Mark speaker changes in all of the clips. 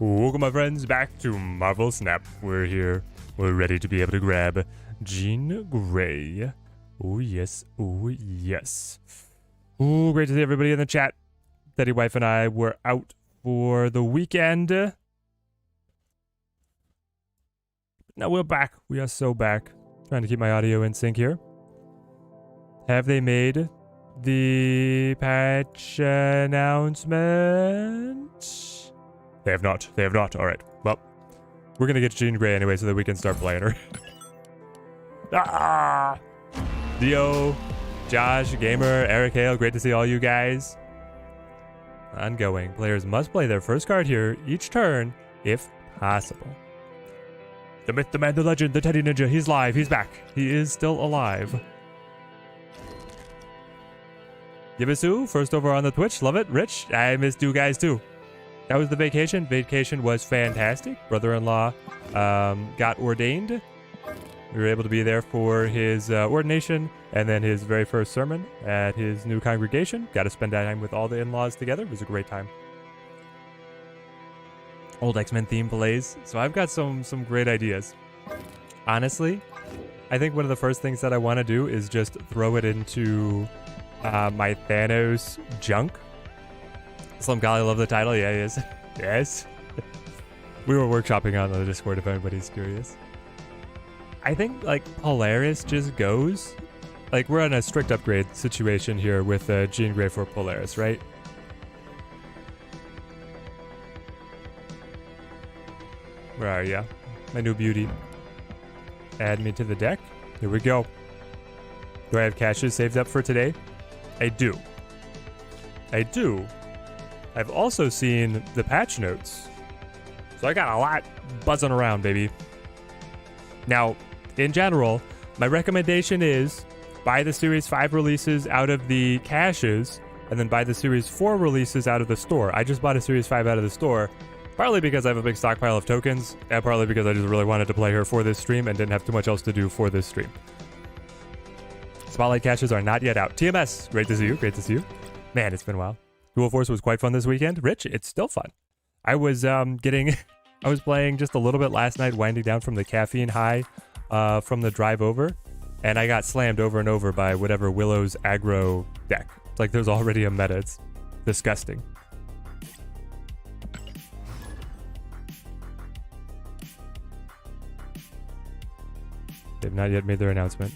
Speaker 1: Welcome, my friends, back to Marvel Snap. We're here. We're ready to be able to grab Jean Grey. Oh, yes. Oh, yes. Oh, great to see everybody in the chat. Teddy Wife and I were out for the weekend. Now we're back. We are so back. Trying to keep my audio in sync here. Have they made the patch announcement? They have not. They have not. All right. Well, we're going to get Jean Grey anyway so that we can start playing her. Dio, Josh, Gamer, Eric Hale, great to see all you guys. Ongoing. Players must play their first card here each turn, if possible. The myth, the man, the legend, the Teddy Ninja. He's live. He's back. He is still alive. Yibisu, first over on the Twitch. Love it. Rich, I missed you guys too. That was the vacation. Vacation was fantastic. Brother-in-law got ordained. We were able to be there for his ordination and then his very first sermon at his new congregation. Got to spend that time with all the in-laws together. It was a great time. Old X-Men theme plays. So I've got some great ideas. Honestly, I think one of the first things that I want to do is just throw it into my Thanos junk. Slum Golly, love the title. Yeah, he is. Yes. We were workshopping on the Discord if anybody's curious. I think, like, Polaris just goes. Like, we're on a strict upgrade situation here with Jean Grey for Polaris, right? Where are ya? My new beauty. Add me to the deck. Here we go. Do I have caches saved up for today? I do. I do. I've also seen the patch notes. So I got a lot buzzing around, baby. Now, in general, my recommendation is buy the Series 5 releases out of the caches and then buy the Series 4 releases out of the store. I just bought a Series 5 out of the store, partly because I have a big stockpile of tokens, and partly because I just really wanted to play her for this stream and didn't have too much else to do for this stream. Spotlight caches are not yet out. TMS, great to see you. Great to see you. Man, it's been a while. Dual Force was quite fun this weekend. Rich, it's still fun. I was I was playing just a little bit last night, winding down from the caffeine high from the drive over, and I got slammed over and over by whatever Willow's aggro deck. It's like there's already a meta. It's disgusting. They've not yet made their announcement.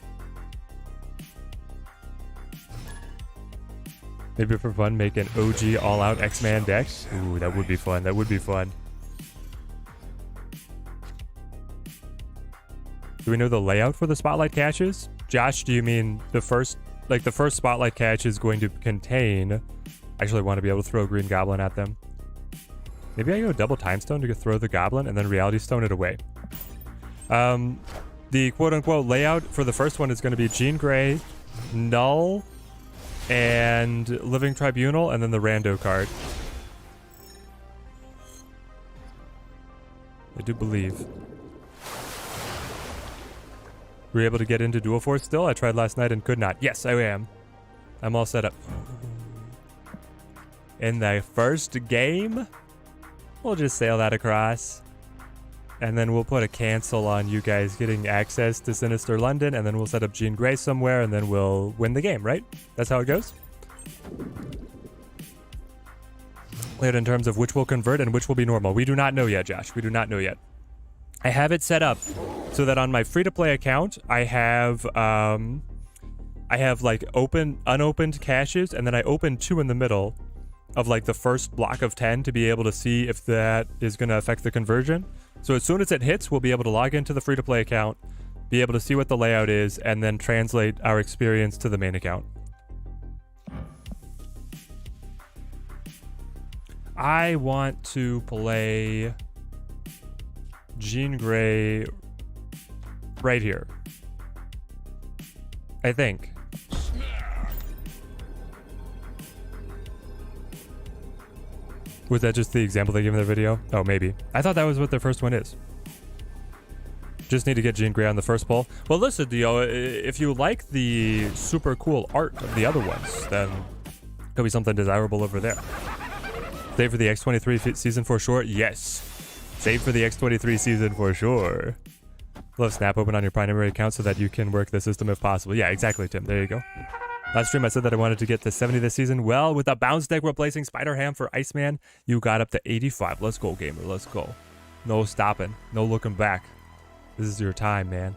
Speaker 1: Maybe for fun, make an OG all-out X-Man deck. Ooh, that would be fun. That would be fun. Do we know the layout for the Spotlight caches? Josh, do you mean the first Spotlight cache is going to contain... I actually want to be able to throw Green Goblin at them. Maybe I go double Time Stone to throw the Goblin and then Reality Stone it away. The quote-unquote layout for the first one is going to be Jean Grey, Null, and Living Tribunal, and then the rando card. I do believe. Were you able to get into Dual Force still? I tried last night and could not. Yes, I am. I'm all set up. In the first game, we'll just sail that across. And then we'll put a cancel on you guys getting access to Sinister London, and then we'll set up Jean Grey somewhere, and then we'll win the game, right? That's how it goes? Later in terms of which will convert and which will be normal. We do not know yet, Josh. We do not know yet. I have it set up so that on my free-to-play account, I have like unopened caches, and then I open 2 in the middle of like the first block of 10 to be able to see if that is going to affect the conversion. So as soon as it hits, we'll be able to log into the free-to-play account, be able to see what the layout is, and then translate our experience to the main account. I want to play Jean Grey right here. I think. Was that just the example they gave in their video? Oh, maybe. I thought that was what their first one is. Just need to get Jean Grey on the first poll. Well, listen, Dio, if you like the super cool art of the other ones, then could be something desirable over there. Stay for the X23 season 4 short? Yes. Save for the X23 season for sure. Love Snap open on your primary account so that you can work the system if possible. Yeah, exactly, Tim. There you go. Last stream I said that I wanted to get to 70 this season. Well, with the bounce deck replacing Spider Ham for Iceman, you got up to 85. Let's go, gamer. Let's go. No stopping. No looking back. This is your time, man.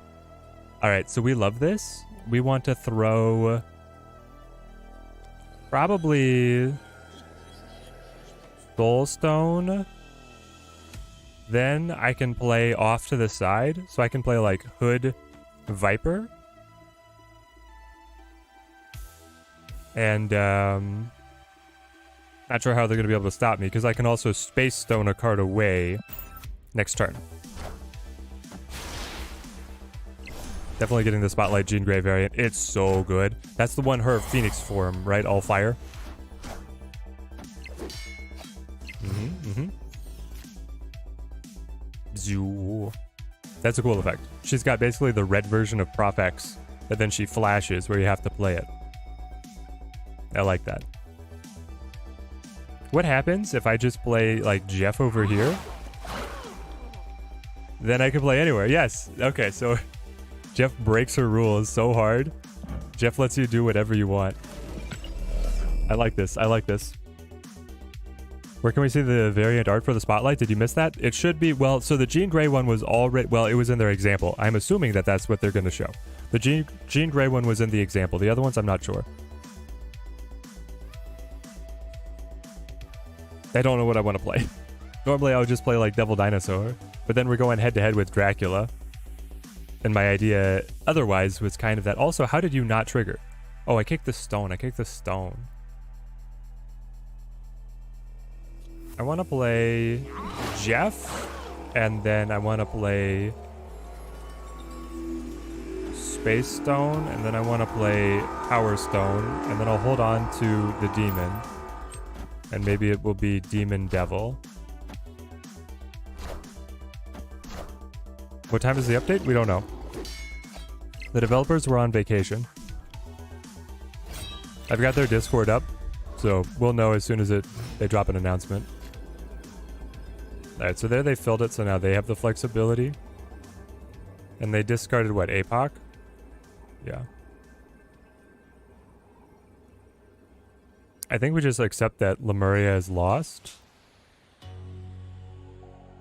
Speaker 1: All right, so we love this. We want to throw probably Soulstone. Then I can play off to the side. So I can play like Hood Viper. And not sure how they're going to be able to stop me because I can also Space Stone a card away next turn. Definitely getting the Spotlight Jean Grey variant. It's so good. That's the one her Phoenix form, right? All fire. Zoo. That's a cool effect. She's got basically the red version of Prof X, and then she flashes where you have to play it. I like that. What happens if I just play like Jeff over here? Then I can play anywhere. Yes. Okay, so Jeff breaks her rules so hard. Jeff lets you do whatever you want. I like this. I like this. Where can we see the variant art for the Spotlight? Did you miss that? It should be, well, so the Jean Grey one was already, well, it was in their example. I'm assuming that that's what they're going to show. The Jean Grey one was in the example. The other ones, I'm not sure. I don't know what I want to play. Normally, I would just play like Devil Dinosaur, but then we're going head to head with Dracula. And my idea otherwise was kind of that. Also, how did you not trigger? Oh, I kicked the stone. I kicked the stone. I want to play Jeff, and then I want to play Space Stone, and then I want to play Power Stone, and then I'll hold on to the Demon. And maybe it will be Demon Devil. What time is the update? We don't know. The developers were on vacation. I've got their Discord up, so we'll know as soon as they drop an announcement. Alright, so there they filled it, so now they have the flexibility. And they discarded what, APOC? Yeah. I think we just accept that Lemuria is lost.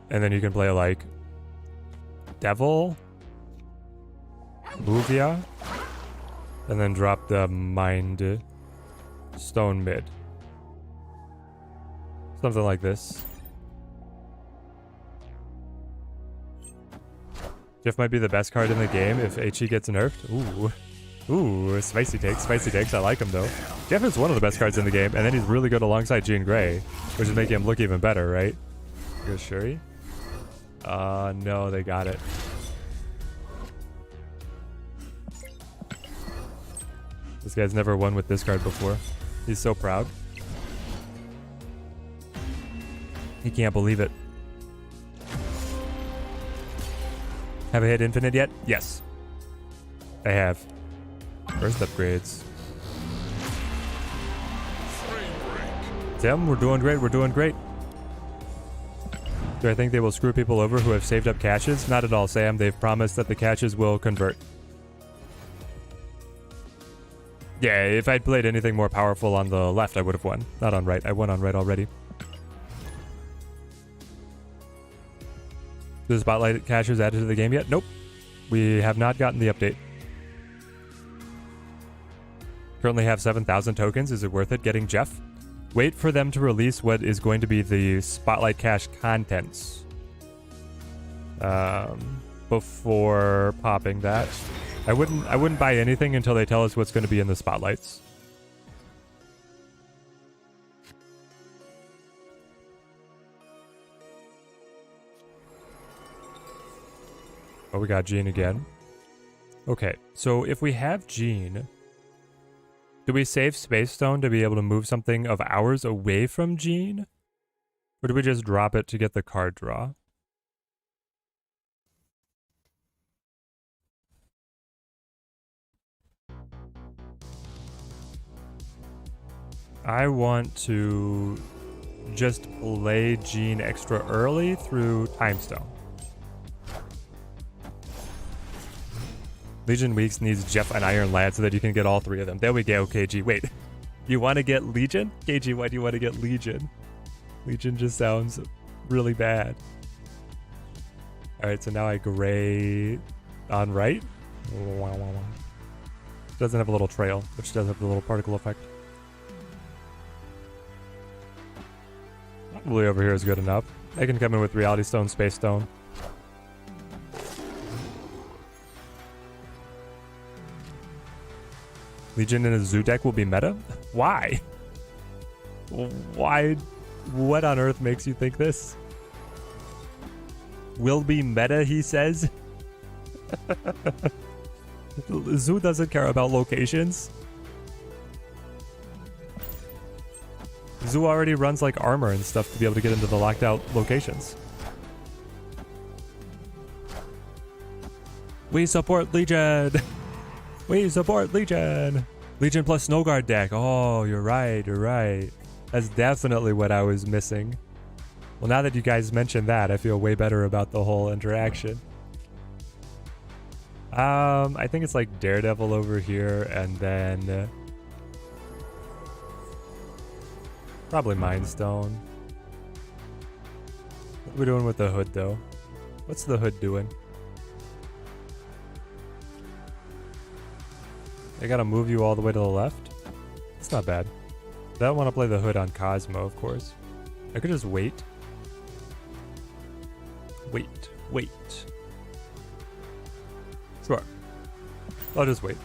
Speaker 1: And then you can play like Devil, Movia, and then drop the Mind Stone mid. Something like this. Jeff might be the best card in the game if HE gets nerfed. Ooh. Ooh, spicy takes, spicy takes. I like him though. Jeff is one of the best cards in the game, and then he's really good alongside Jean Grey, which is making him look even better, right? Here's Shuri. No, they got it. This guy's never won with this card before. He's so proud. He can't believe it. Have I hit infinite yet? Yes. I have. First upgrades. Tim, we're doing great. We're doing great. Do I think they will screw people over who have saved up caches? Not at all, Sam. They've promised that the caches will convert. Yeah, if I'd played anything more powerful on the left, I would have won. Not on right. I won on right already. The Spotlight caches added to the game yet? Nope. We have not gotten the update. Currently have 7,000 tokens. Is it worth it getting Jeff? Wait for them to release what is going to be the Spotlight cache contents. Before popping that. I wouldn't buy anything until they tell us what's going to be in the Spotlights. Oh, we got Jean again. Okay, so if we have Jean, do we save Space Stone to be able to move something of ours away from Jean? Or do we just drop it to get the card draw? I want to just play Jean extra early through Time Stone. Legion Weeks needs Jeff and Iron Lad so that you can get all 3 of them. There we go, KG. Wait, you want to get Legion? KG, why do you want to get Legion? Legion just sounds really bad. Alright, so now I gray on right. Doesn't have a little trail, which does have the little particle effect. Probably over here is good enough. I can come in with Reality Stone, Space Stone. Legion in a zoo deck will be meta? Why? Why? What on earth makes you think this? Will be meta, he says? Zoo doesn't care about locations. Zoo already runs like armor and stuff to be able to get into the locked out locations. We support Legion! We support Legion! Legion plus Snow Guard deck. Oh, you're right, you're right. That's definitely what I was missing. Well, now that you guys mentioned that, I feel way better about the whole interaction. I think it's like Daredevil over here, and then probably Mind Stone. What are we doing with the hood, though? What's the hood doing? I gotta move you all the way to the left? It's not bad. I don't want to play the hood on Cosmo, of course. I could just wait. Wait. Sure. I'll just wait.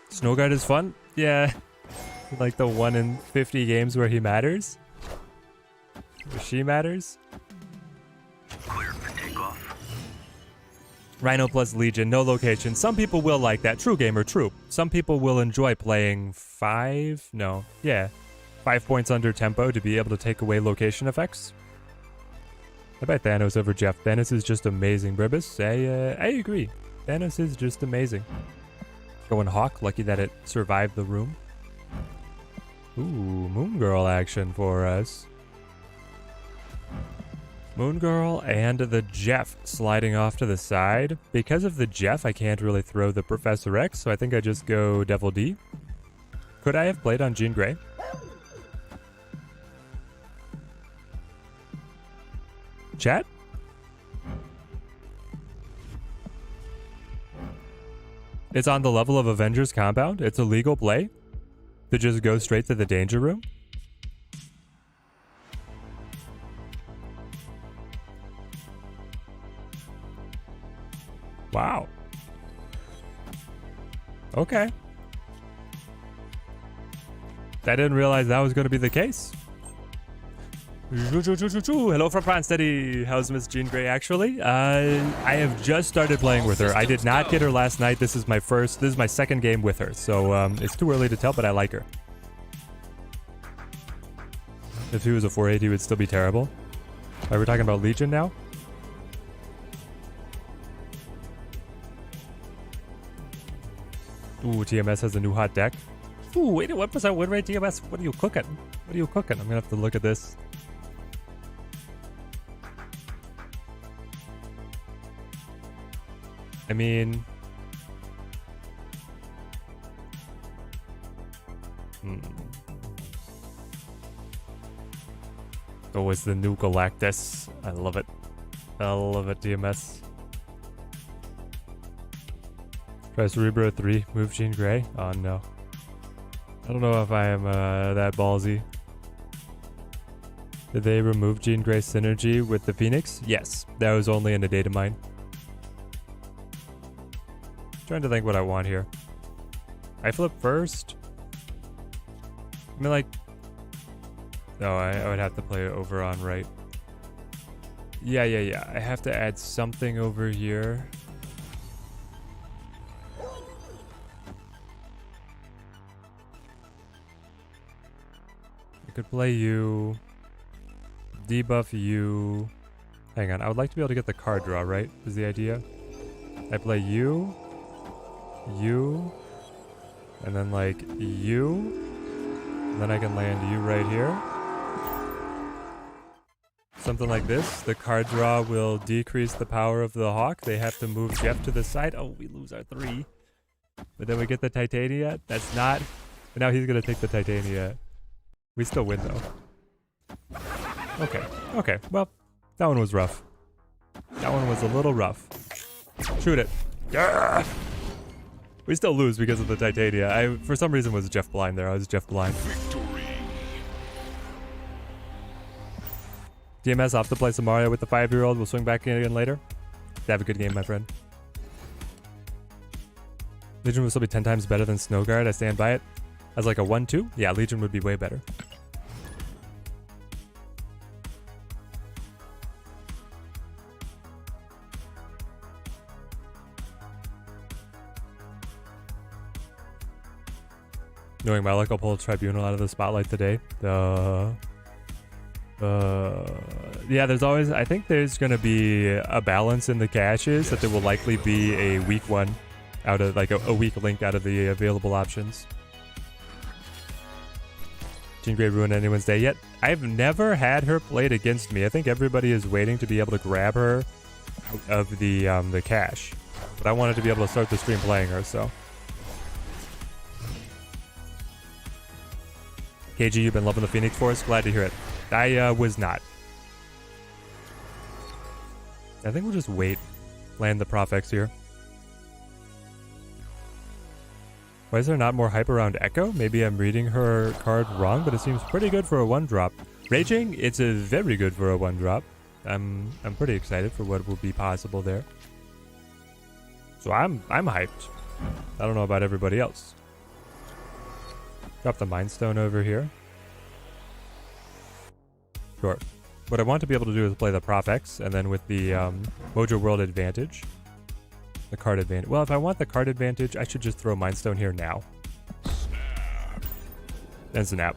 Speaker 1: Snow Guard is fun? Yeah. Like the 1 in 50 games where he matters? Or she matters?
Speaker 2: Clear for takeoff.
Speaker 1: Rhino plus Legion, no location. Some people will like that. True gamer, true. Some people will enjoy playing 5 points under tempo to be able to take away location effects. I bet Thanos over Jeff. Thanos is just amazing, Bribus. I agree. Thanos is just amazing. Going Hawk, lucky that it survived the room. Ooh, Moon Girl action for us. Moon Girl and the Jeff sliding off to the side. Because of the Jeff, I can't really throw the Professor X, so I think I just go Devil D. Could I have played on Jean Grey? Chat? It's on the level of Avengers Compound. It's a legal play to just go straight to the danger room. Wow. Okay. I didn't realize that was going to be the case. Hello from Steady. How's Miss Jean Grey actually? I have just started playing with her. I did not get her last night. This is my second game with her. So it's too early to tell, but I like her. If he was a 4-8, he would still be terrible. Are we talking about Legion now? Ooh, TMS has a new hot deck. Ooh, 81% win rate TMS. What are you cooking? What are you cooking? I'm gonna have to look at this. I mean... Oh, it's the new Galactus. I love it. I love it, DMS. Try Cerebro 3, move Jean Grey? Oh no. I don't know if I am that ballsy. Did they remove Jean Grey's synergy with the Phoenix? Yes, that was only in a data mine. Trying to think what I want here. I flip first. I mean, like... No, I would have to play it over on right. Yeah. I have to add something over here. I could play you. Debuff you. Hang on, I would like to be able to get the card draw, right? Is the idea. I play you. You. And then like you. And then I can land you right here. Something like this. The card draw will decrease the power of the Hawk. They have to move Jeff to the side. Oh, we lose our 3. But then we get the Titania. That's not... But now he's going to take the Titania. We still win, though. Okay. Okay. Well, that one was rough. That one was a little rough. Shoot it. Yeah! We still lose because of the Titania. I, for some reason, was Jeff blind there. I was Jeff blind. DMS off to play some Mario with the 5-year-old. We'll swing back in again later. Have a good game, my friend. Legion will still be 10 times better than Snowguard. I stand by it. As like a 1-2? Yeah, Legion would be way better. Knowing my luck, I'll pull Tribunal out of the spotlight today. Yeah, there's always... I think there's going to be a balance in the caches that there will likely be a weak one out of... Like a weak link out of the available options. Jean Grey ruined anyone's day yet? I've never had her played against me. I think everybody is waiting to be able to grab her out of the cache. But I wanted to be able to start the stream playing her, so... KG, you've been loving the Phoenix Force? Glad to hear it. I was not. I think we'll just wait. Land the Prof X here. Why is there not more hype around Echo? Maybe I'm reading her card wrong, but it seems pretty good for a 1-drop. Raging, it's a very good for a 1-drop. I'm pretty excited for what will be possible there. So I'm hyped. I don't know about everybody else. Drop the Mind Stone over here. Sure. What I want to be able to do is play the Prof X, and then with the Mojo World advantage. The card advantage. Well, if I want the card advantage, I should just throw Mind Stone here now. Snap. And Snap.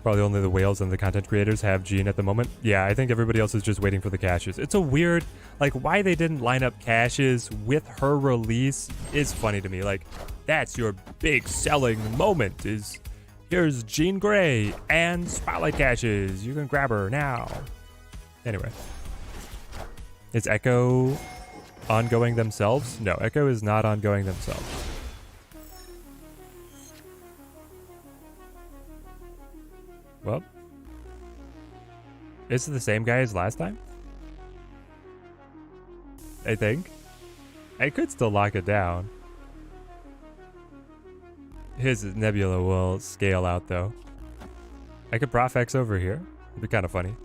Speaker 1: Probably only the whales and the content creators have Jean at the moment. Yeah, I think everybody else is just waiting for the caches. It's a weird... Like, why they didn't line up caches with her release is funny to me. Like, that's your big selling moment is... Here's Jean Grey and Spotlight caches. You can grab her now. Anyway. Is Echo ongoing themselves? No, Echo is not ongoing themselves. Well. Is it the same guy as last time? I think. I could still lock it down. His Nebula will scale out, though. I could Prof X over here. It'd be kind of funny.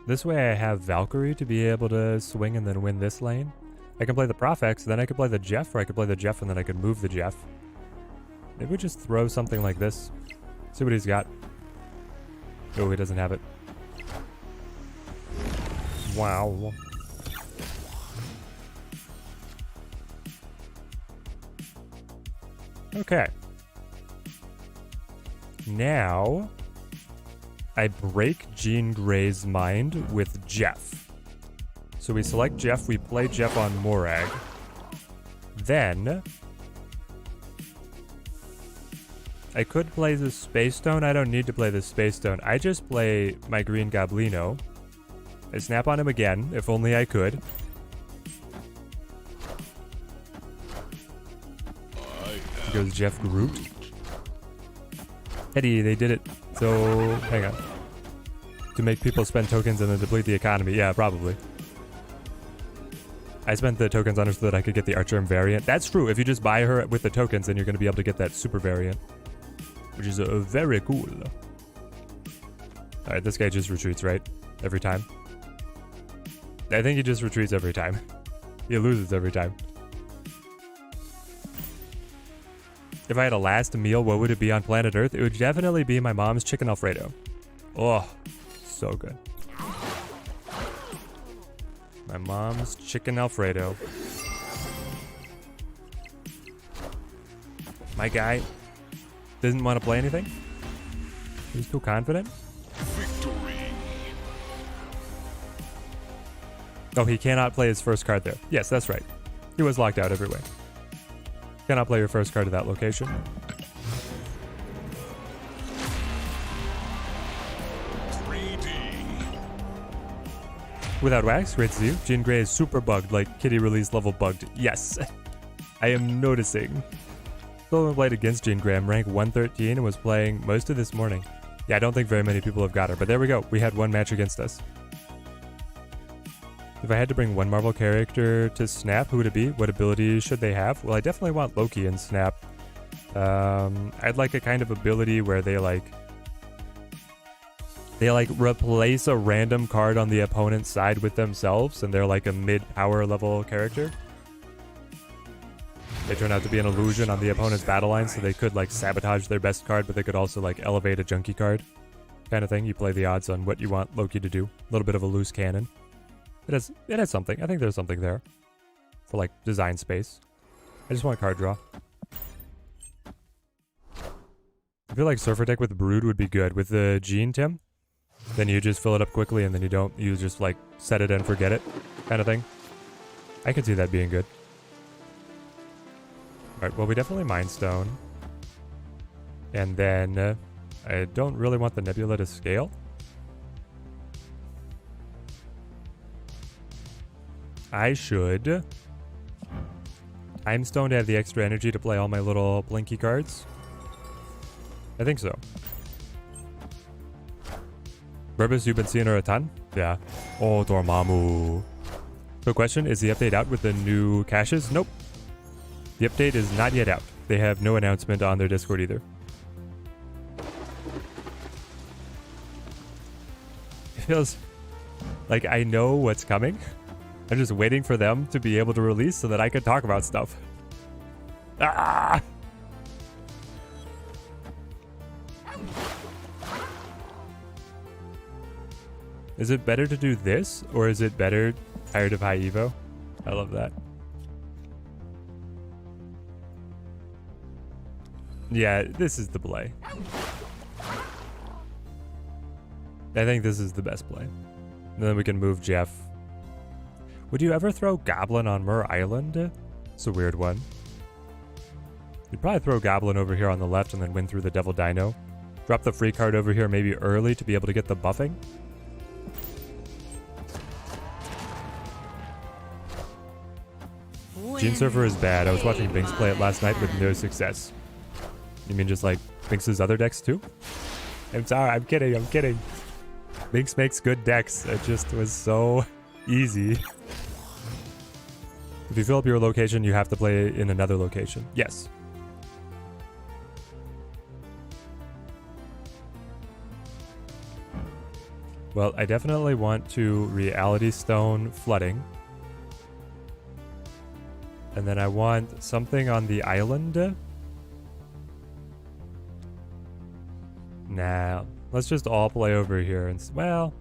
Speaker 1: This way I have Valkyrie to be able to swing and then win this lane. I can play the Prof X, then I could play the Jeff, or I could play the Jeff and then I could move the Jeff. Maybe we just throw something like this. See what he's got. Oh, he doesn't have it. Wow. Okay. Now, I break Jean Grey's mind with Jeff. So we select Jeff, we play Jeff on Morag. Then, I could play the Space Stone. I don't need to play the Space Stone. I just play my Green Goblino. I snap on him again, if only I could. Goes Jeff Groot. Eddie, they did it. So, hang on. To make people spend tokens and then deplete the economy. Yeah, probably. I spent the tokens on her so that I could get the Archer variant. That's true. If you just buy her with the tokens, then you're going to be able to get that super variant. Which is very cool. Alright, this guy just retreats, right? Every time. I think he just retreats every time. He loses every time. If I had a last meal, what would it be on planet Earth? It would definitely be my mom's chicken Alfredo. Oh, so good. My mom's chicken Alfredo. My guy doesn't want to play anything? He's too confident? Victory. Oh, he cannot play his first card there. Yes, that's right. He was locked out every way. Cannot play your first card at that location. Without wax, great to see you. Jean Grey is super bugged, like Kitty Release level bugged. Yes, I am noticing. Still played against Jean Grey. I'm rank 113 and was playing most of this morning. Yeah, I don't think very many people have got her, but there we go. We had one match against us. If I had to bring one Marvel character to Snap, who would it be? What abilities should they have? Well, I definitely want Loki in Snap. I'd like a kind of ability where they replace a random card on the opponent's side with themselves, and they're like a mid-power level character. They turn out to be an illusion on the opponent's battle line, so they could like sabotage their best card, but they could also like elevate a junkie card. Kind of thing. You play the odds on what you want Loki to do. A little bit of a loose cannon. It has something. I think there's something there. For like design space. I just want card draw. I feel like Surfer deck with Brood would be good. With the Gene, Tim, then you just fill it up quickly and then you just like set it and forget it kind of thing. I could see that being good. Alright, well we definitely Mind Stone. And then I don't really want the Nebula to scale. I should Time Stone to have the extra energy to play all my little blinky cards. I think so. Burbus, you've been seeing her a ton? Yeah. Oh, Dormammu. So question, is the update out with the new caches? Nope. The update is not yet out. They have no announcement on their Discord either. It feels like I know what's coming. I'm just waiting for them to be able to release so that I can talk about stuff. Ah! Is it better to do this, or is it better tired of high evo? I love that. Yeah, this is the play. I think this is the best play. And then we can move Jeff. Would you ever throw Goblin on Mur Island? It's a weird one. You'd probably throw Goblin over here on the left and then win through the Devil Dino. Drop the free card over here maybe early to be able to get the buffing. Gene Surfer is bad. I was watching Binks play it last night with no success. You mean just like Binks' other decks too? I'm sorry, I'm kidding. Binks makes good decks. It just was so easy. If you fill up your location, you have to play in another location. Yes. Well, I definitely want to Reality Stone Flooding. And then I want something on the island. Nah, let's just all play over here. And well,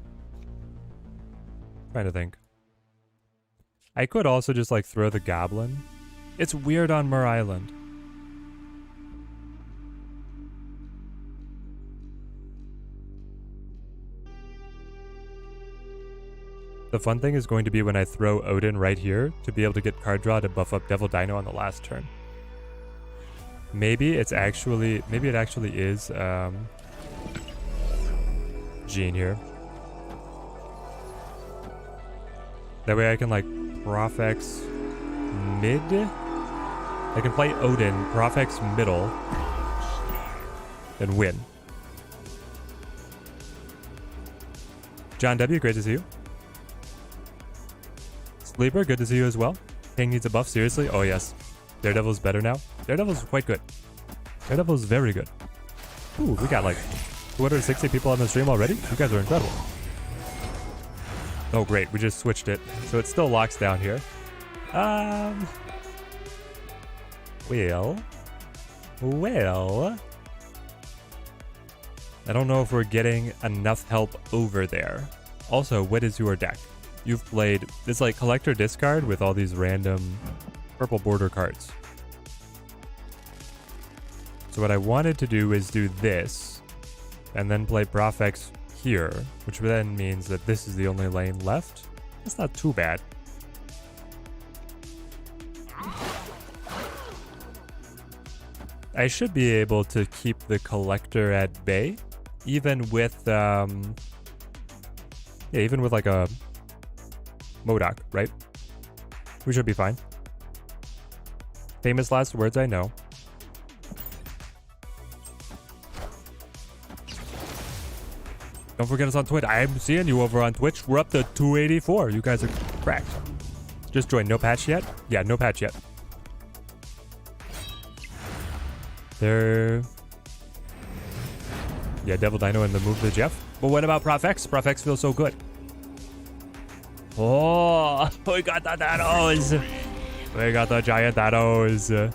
Speaker 1: trying to think. I could also just like throw the Goblin. It's weird on Mur Island. The fun thing is going to be when I throw Odin right here to be able to get card draw to buff up Devil Dino on the last turn. Maybe it actually is Gene here. That way I can like Profex mid. I can play Odin, Profex middle, and win. John W, great to see you. Sleeper, good to see you as well. King needs a buff, seriously? Oh yes. Daredevil's better now. Daredevil's quite good. Daredevil's very good. Ooh, we got like 260 people on the stream already? You guys are incredible. Oh great, we just switched it. So it still locks down here. Well. I don't know if we're getting enough help over there. Also, what is your deck? You've played, it's like collector discard with all these random purple border cards. So what I wanted to do is do this, and then play Profex here, which then means that this is the only lane left. That's not too bad. I should be able to keep the collector at bay, even with yeah, even with like a Modoc, right? We should be fine. Famous last words, I know. Don't forget us on Twitch. I'm seeing you over on Twitch. We're up to 284. You guys are cracked. Just joined. No patch yet? Yeah, no patch yet. There. Yeah, Devil Dino and the move to Jeff. But what about Prof X? Prof X feels so good. Oh, we got the Thanos. We got the giant Thanos.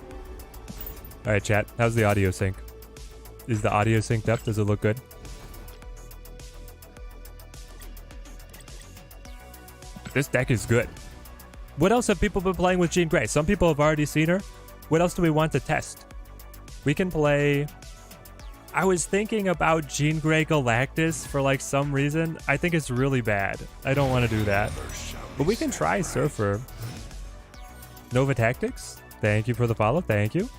Speaker 1: Alright, chat. How's the audio sync? Is the audio synced up? Does it look good? This deck is good. What else have people been playing with Jean Grey? Some people have already seen her. What else do we want to test? We can play... I was thinking about Jean Grey Galactus for like some reason. I think it's really bad. I don't want to do that. But we can try Surfer. Nova Tactics? Thank you for the follow. Thank you.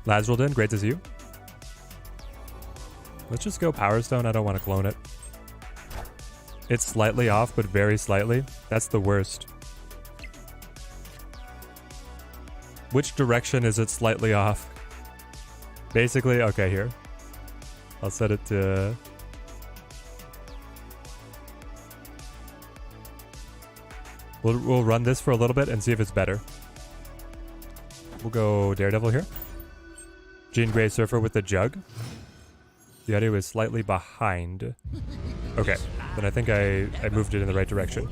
Speaker 1: Lazrelden, great to see you. Let's just go Power Stone. I don't want to clone it. It's slightly off, but very slightly. That's the worst. Which direction is it slightly off? Basically, okay, here. I'll set it to... We'll run this for a little bit and see if it's better. We'll go Daredevil here. Jean Grey Surfer with the jug. The audio is slightly behind. Okay, then I think I moved it in the right direction.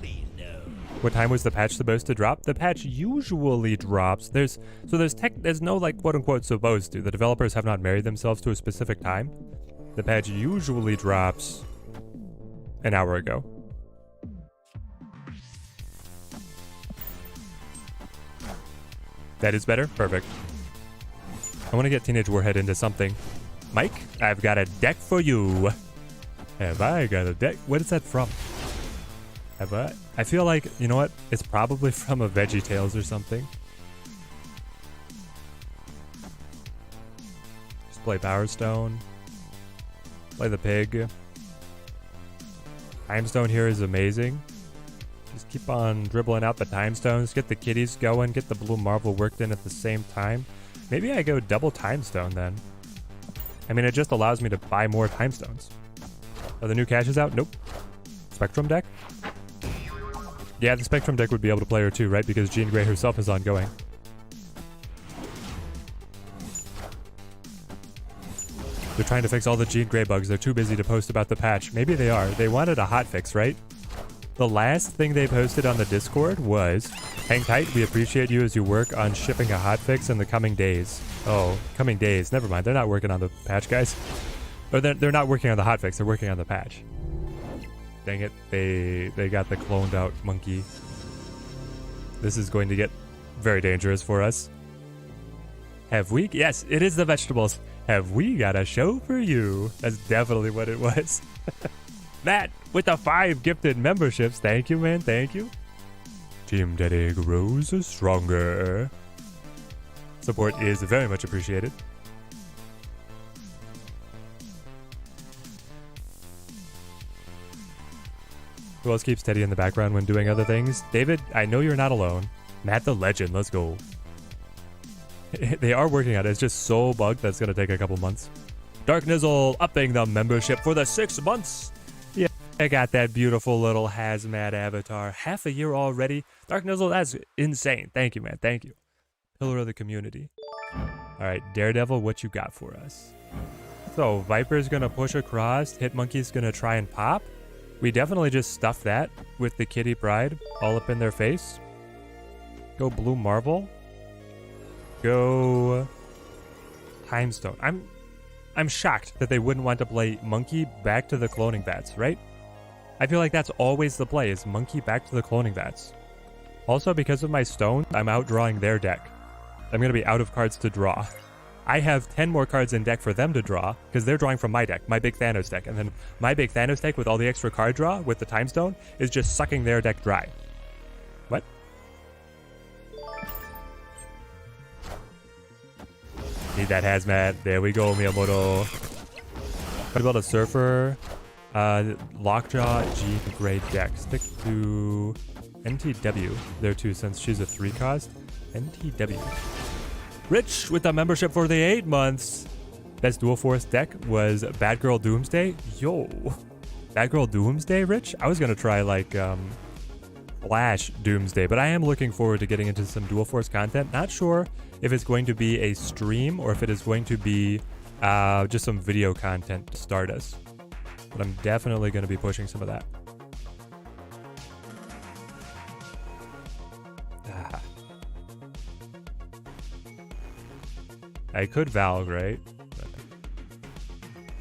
Speaker 1: What time was the patch supposed to drop? The patch usually drops. There's no like quote unquote supposed to. The developers have not married themselves to a specific time. The patch usually drops an hour ago. That is better? Perfect. I want to get Teenage Warhead into something. Mike, I've got a deck for you. Have I got a deck? What is that from? Have I? I feel like, you know what? It's probably from a VeggieTales or something. Just play Power Stone. Play the pig. Time Stone here is amazing. Just keep on dribbling out the Time Stones. Get the kitties going. Get the Blue Marvel worked in at the same time. Maybe I go double Time Stone then. I mean, it just allows me to buy more Time Stones. Are the new caches out? Nope. Spectrum deck? Yeah, the Spectrum deck would be able to play her too, right? Because Jean Grey herself is ongoing. They're trying to fix all the Jean Grey bugs. They're too busy to post about the patch. Maybe they are. They wanted a hotfix, right? The last thing they posted on the Discord was, hang tight, we appreciate you as you work on shipping a hotfix in the coming days. Oh, coming days. Never mind. They're not working on the patch, guys. Or they're not working on the hotfix. They're working on the patch. Dang it. They got the cloned out monkey. This is going to get very dangerous for us. Have we? Yes, it is the vegetables. Have we got a show for you? That's definitely what it was. Matt, with the 5 gifted memberships. Thank you, man. Thank you. Team Daddy grows stronger. Support is very much appreciated. Who else keeps Teddy in the background when doing other things? David, I know you're not alone. Matt the Legend, let's go. They are working on it. It's just so bugged that's going to take a couple months. Dark Nizzle upping the membership for the 6 months. Yeah, I got that beautiful little hazmat avatar. Half a year already. Dark Nizzle, that's insane. Thank you, man. Thank you. Pillar of the community. All right, Daredevil, what you got for us? So, Viper's going to push across. Hitmonkey's going to try and pop. We definitely just stuff that with the Kitty Pride all up in their face. Go Blue Marvel. Go Time Stone. I'm shocked that they wouldn't want to play Monkey back to the cloning bats, right? I feel like that's always the play, is Monkey back to the cloning bats. Also, because of my stone, I'm outdrawing their deck. I'm going to be out of cards to draw. I have 10 more cards in deck for them to draw, because they're drawing from my deck, my big Thanos deck. And then my big Thanos deck with all the extra card draw with the Time Stone is just sucking their deck dry. What? Need that hazmat. There we go, Miyamoto. What about a surfer? Lockjaw, G, grade deck. Stick to NTW there too, since she's a 3 cost. NTW. Rich with the membership for the 8 months. Best Dual Force deck was Bad Girl Doomsday. Yo. Bad Girl Doomsday, Rich? I was gonna try like Flash Doomsday, but I am looking forward to getting into some Dual Force content. Not sure if it's going to be a stream or if it is going to be just some video content to start us. But I'm definitely going to be pushing some of that. I could Valg, right?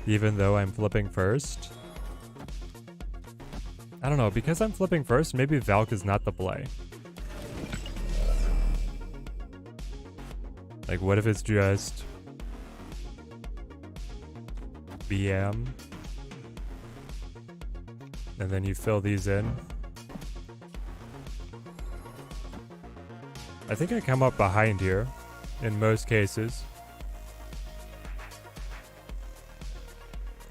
Speaker 1: Even though I'm flipping first. I don't know, because I'm flipping first, maybe Valk is not the play. Like, what if it's just BM? And then you fill these in. I think I come up behind here in most cases.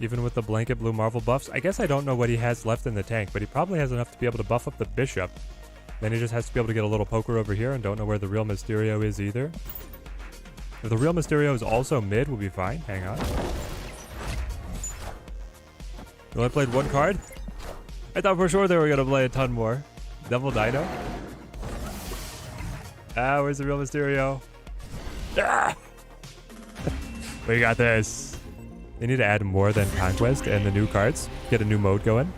Speaker 1: Even with the blanket blue Marvel buffs. I guess I don't know what he has left in the tank, but he probably has enough to be able to buff up the bishop. Then he just has to be able to get a little poker over here, and don't know where the real Mysterio is either. If the real Mysterio is also mid, we'll be fine. Hang on. You only played 1 card? I thought for sure they were going to play a ton more. Double Dino? Ah, where's the real Mysterio? Ah! We got this. They need to add more than Conquest and the new cards. Get a new mode going.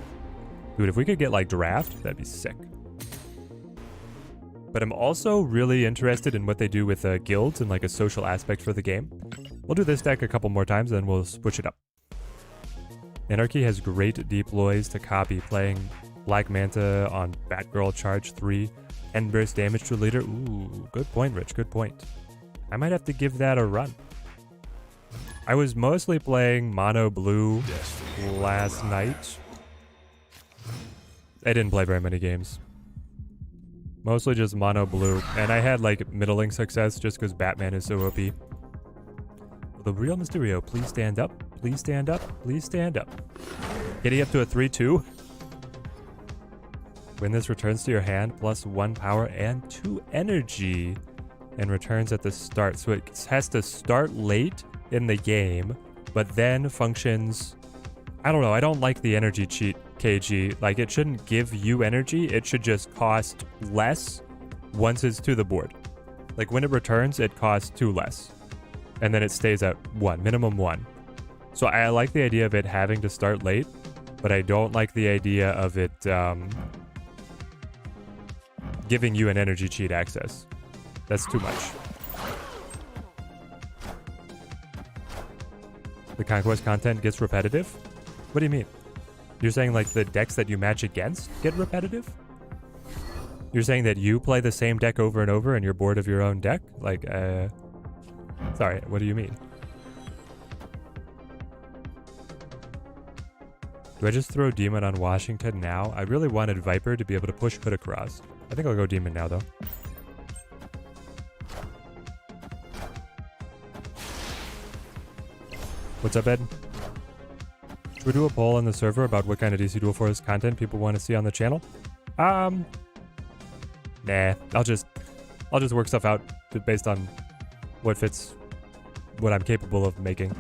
Speaker 1: Dude, if we could get like Draft, that'd be sick. But I'm also really interested in what they do with guilds and like a social aspect for the game. We'll do this deck a couple more times, then we'll switch it up. Anarchy has great deploys to copy, playing Black Manta on Batgirl Charge 3 and burst damage to leader. Ooh, good point, Rich, good point. I might have to give that a run. I was mostly playing Mono Blue last night. I didn't play very many games. Mostly just Mono Blue. And I had like middling success just because Batman is so OP. The real Mysterio, please stand up. Please stand up. Please stand up. Getting up to a 3-2. When this returns to your hand, plus 1 power and 2 energy. And returns at the start. So it has to start late in the game, but then functions. I don't know. I don't like the energy cheat, KG. Like, it shouldn't give you energy. It should just cost less once it's to the board. Like, when it returns, it costs 2 less. And then it stays at 1, minimum 1. So I like the idea of it having to start late, but I don't like the idea of it giving you an energy cheat access. That's too much. The Conquest content gets repetitive? What do you mean? You're saying like the decks that you match against get repetitive? You're saying that you play the same deck over and over and you're bored of your own deck? Like, sorry, what do you mean? Do I just throw Demon on Washington now? I really wanted Viper to be able to push Hood across. I think I'll go Demon now though. What's up, Ed? Should we do a poll on the server about what kind of DC Dual Force content people want to see on the channel? Nah, I'll just work stuff out based on what fits what I'm capable of making.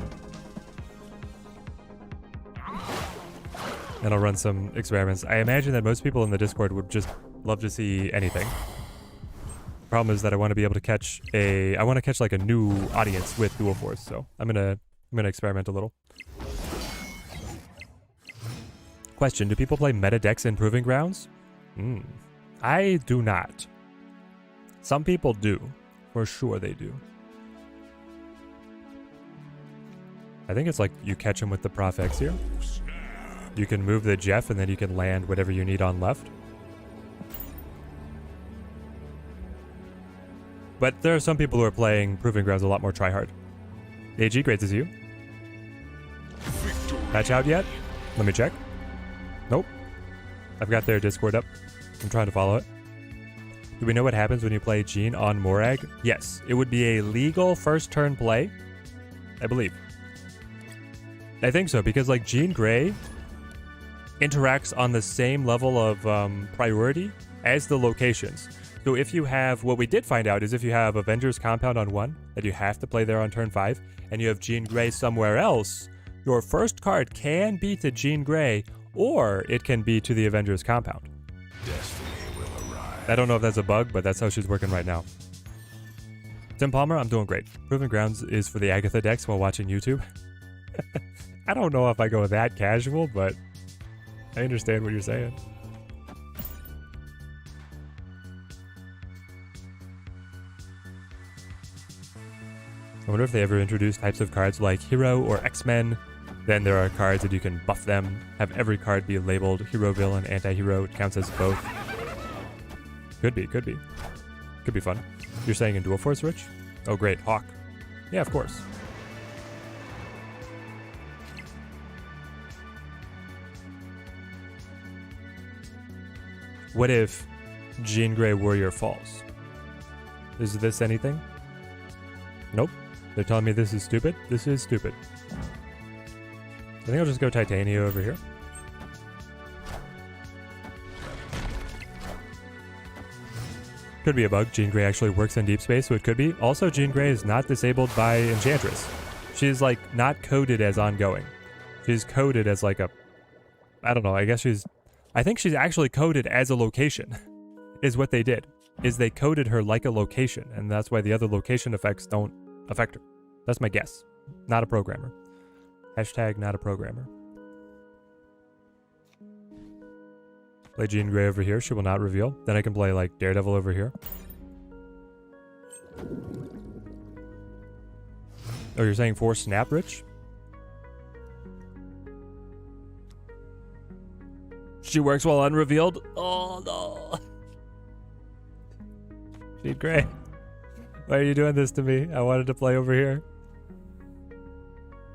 Speaker 1: And I'll run some experiments. I imagine that most people in the Discord would just love to see anything. Problem is that I want to be able to catch I want to catch like a new audience with Dual Force, so I'm gonna experiment a little. Question, do people play meta decks in Proving Grounds? I do not. Some people do. For sure they do. I think it's like you catch them with the Prof X here. You can move the Jeff and then you can land whatever you need on left. But there are some people who are playing Proving Grounds a lot more tryhard. AG, great to see you. Patch out yet? Let me check. Nope. I've got their Discord up. I'm trying to follow it. Do we know what happens when you play Jean on Morag? Yes. It would be a legal first turn play I believe. I think so, because like Jean Grey interacts on the same level of priority as the locations. So if you have, what we did find out is if you have Avengers Compound on 1, that you have to play there on turn 5, and you have Jean Grey somewhere else, your first card can be to Jean Grey, or it can be to the Avengers Compound.
Speaker 3: Destiny will arrive.
Speaker 1: I don't know if that's a bug, but that's how she's working right now. Tim Palmer, I'm doing great. Proven Grounds is for the Agatha decks while watching YouTube. I don't know if I go that casual, but I understand what you're saying. I wonder if they ever introduce types of cards like Hero or X-Men. Then there are cards that you can buff them, have every card be labeled Hero, Villain, Anti-Hero. It counts as both. Could be, could be. Could be fun. You're saying in Dual Force, Rich? Oh, great. Hawk. Yeah, of course. What if Jean Grey Warrior falls? Is this anything? Nope. They're telling me this is stupid. This is stupid. I think I'll just go Titania over here. Could be a bug. Jean Grey actually works in deep space, so it could be. Also, Jean Grey is not disabled by Enchantress. She's like not coded as ongoing. She's coded as like a, I don't know, I think she's actually coded as a location, is what they did. Is they coded her like a location, and that's why the other location effects don't affect her. That's my guess. Not a programmer. Hashtag not a programmer. Play Jean Grey over here. She will not reveal. Then I can play like Daredevil over here. Oh, you're saying 4 snap, Rich? She works while unrevealed? Oh, no. Jean Grey. Why are you doing this to me? I wanted to play over here.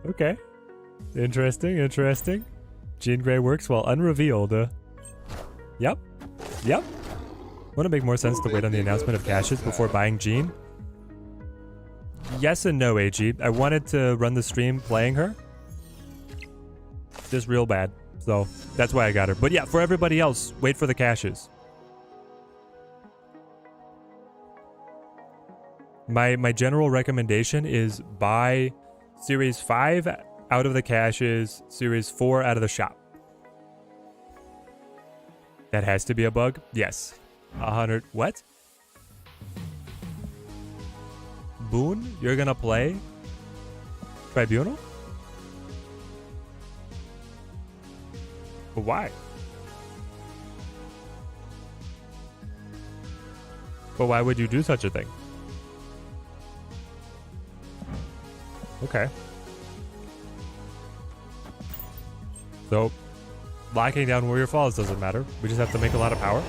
Speaker 1: Okay. Interesting, interesting. Jean Grey works while unrevealed. Yep. Yep. Wouldn't it make more sense to wait on the announcement of caches before buying Jean? Yes and no, AG. I wanted to run the stream playing her. Just real bad. So that's why I got her. But yeah, for everybody else, wait for the caches. My general recommendation is buy Series 5 out of the caches, Series 4 out of the shop. That has to be a bug? Yes. 100. What? Boone? You're gonna play Tribunal? But why? But why would you do such a thing? Okay. So, locking down Warrior Falls doesn't matter. We just have to make a lot of power.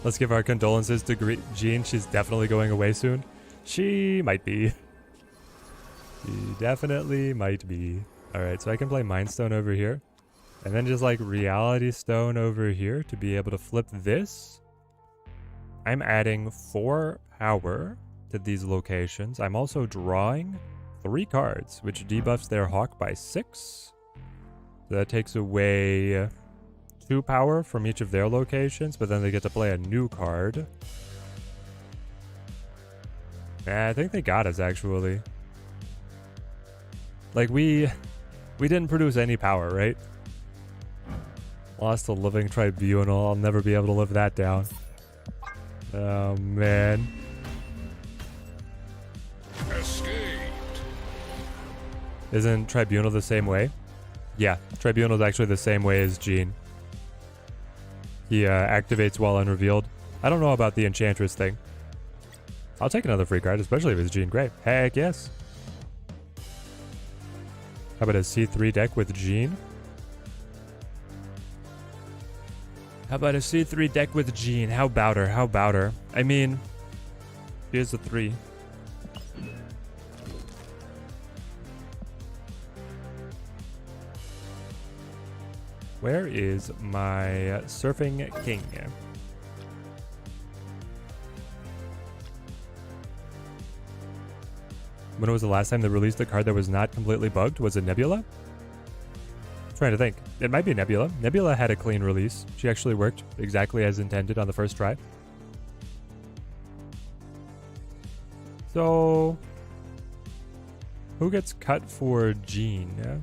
Speaker 1: Let's give our condolences to Jean. She's definitely going away soon. She might be. She definitely might be. Alright, so I can play Mind Stone over here. And then just like Reality Stone over here to be able to flip this. I'm adding 4 power to these locations. I'm also drawing 3 cards, which debuffs their Hawk by 6. So that takes away 2 power from each of their locations, but then they get to play a new card. I think they got us, actually. Like, we didn't produce any power, right? Lost a living tribunal. I'll never be able to live that down. Oh, man.
Speaker 3: Escaped.
Speaker 1: Isn't Tribunal the same way? Yeah, Tribunal is actually the same way as Jean. He activates while unrevealed. I don't know about the Enchantress thing. I'll take another free card, especially if it's Jean Grey. Heck yes. How about a C3 deck with Jean? How about a C3 deck with Jean? How about her? How about her? I mean, she is a 3. Where is my Surfing King? When was the last time they released a card that was not completely bugged? Was it Nebula? I'm trying to think. It might be Nebula. Nebula had a clean release. She actually worked exactly as intended on the first try. So, who gets cut for Jean?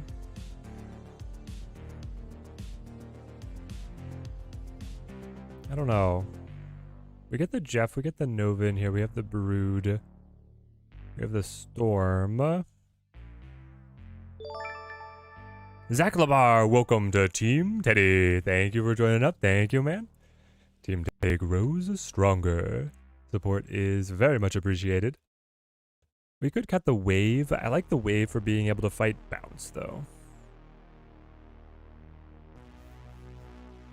Speaker 1: I don't know. We get the Jeff, we get the Nova in here, we have the Brood. We have the Storm. Zach Labar, welcome to Team Teddy. Thank you for joining up. Thank you, man. Team Teddy grows stronger. Support is very much appreciated. We could cut the Wave. I like the Wave for being able to fight Bounce, though.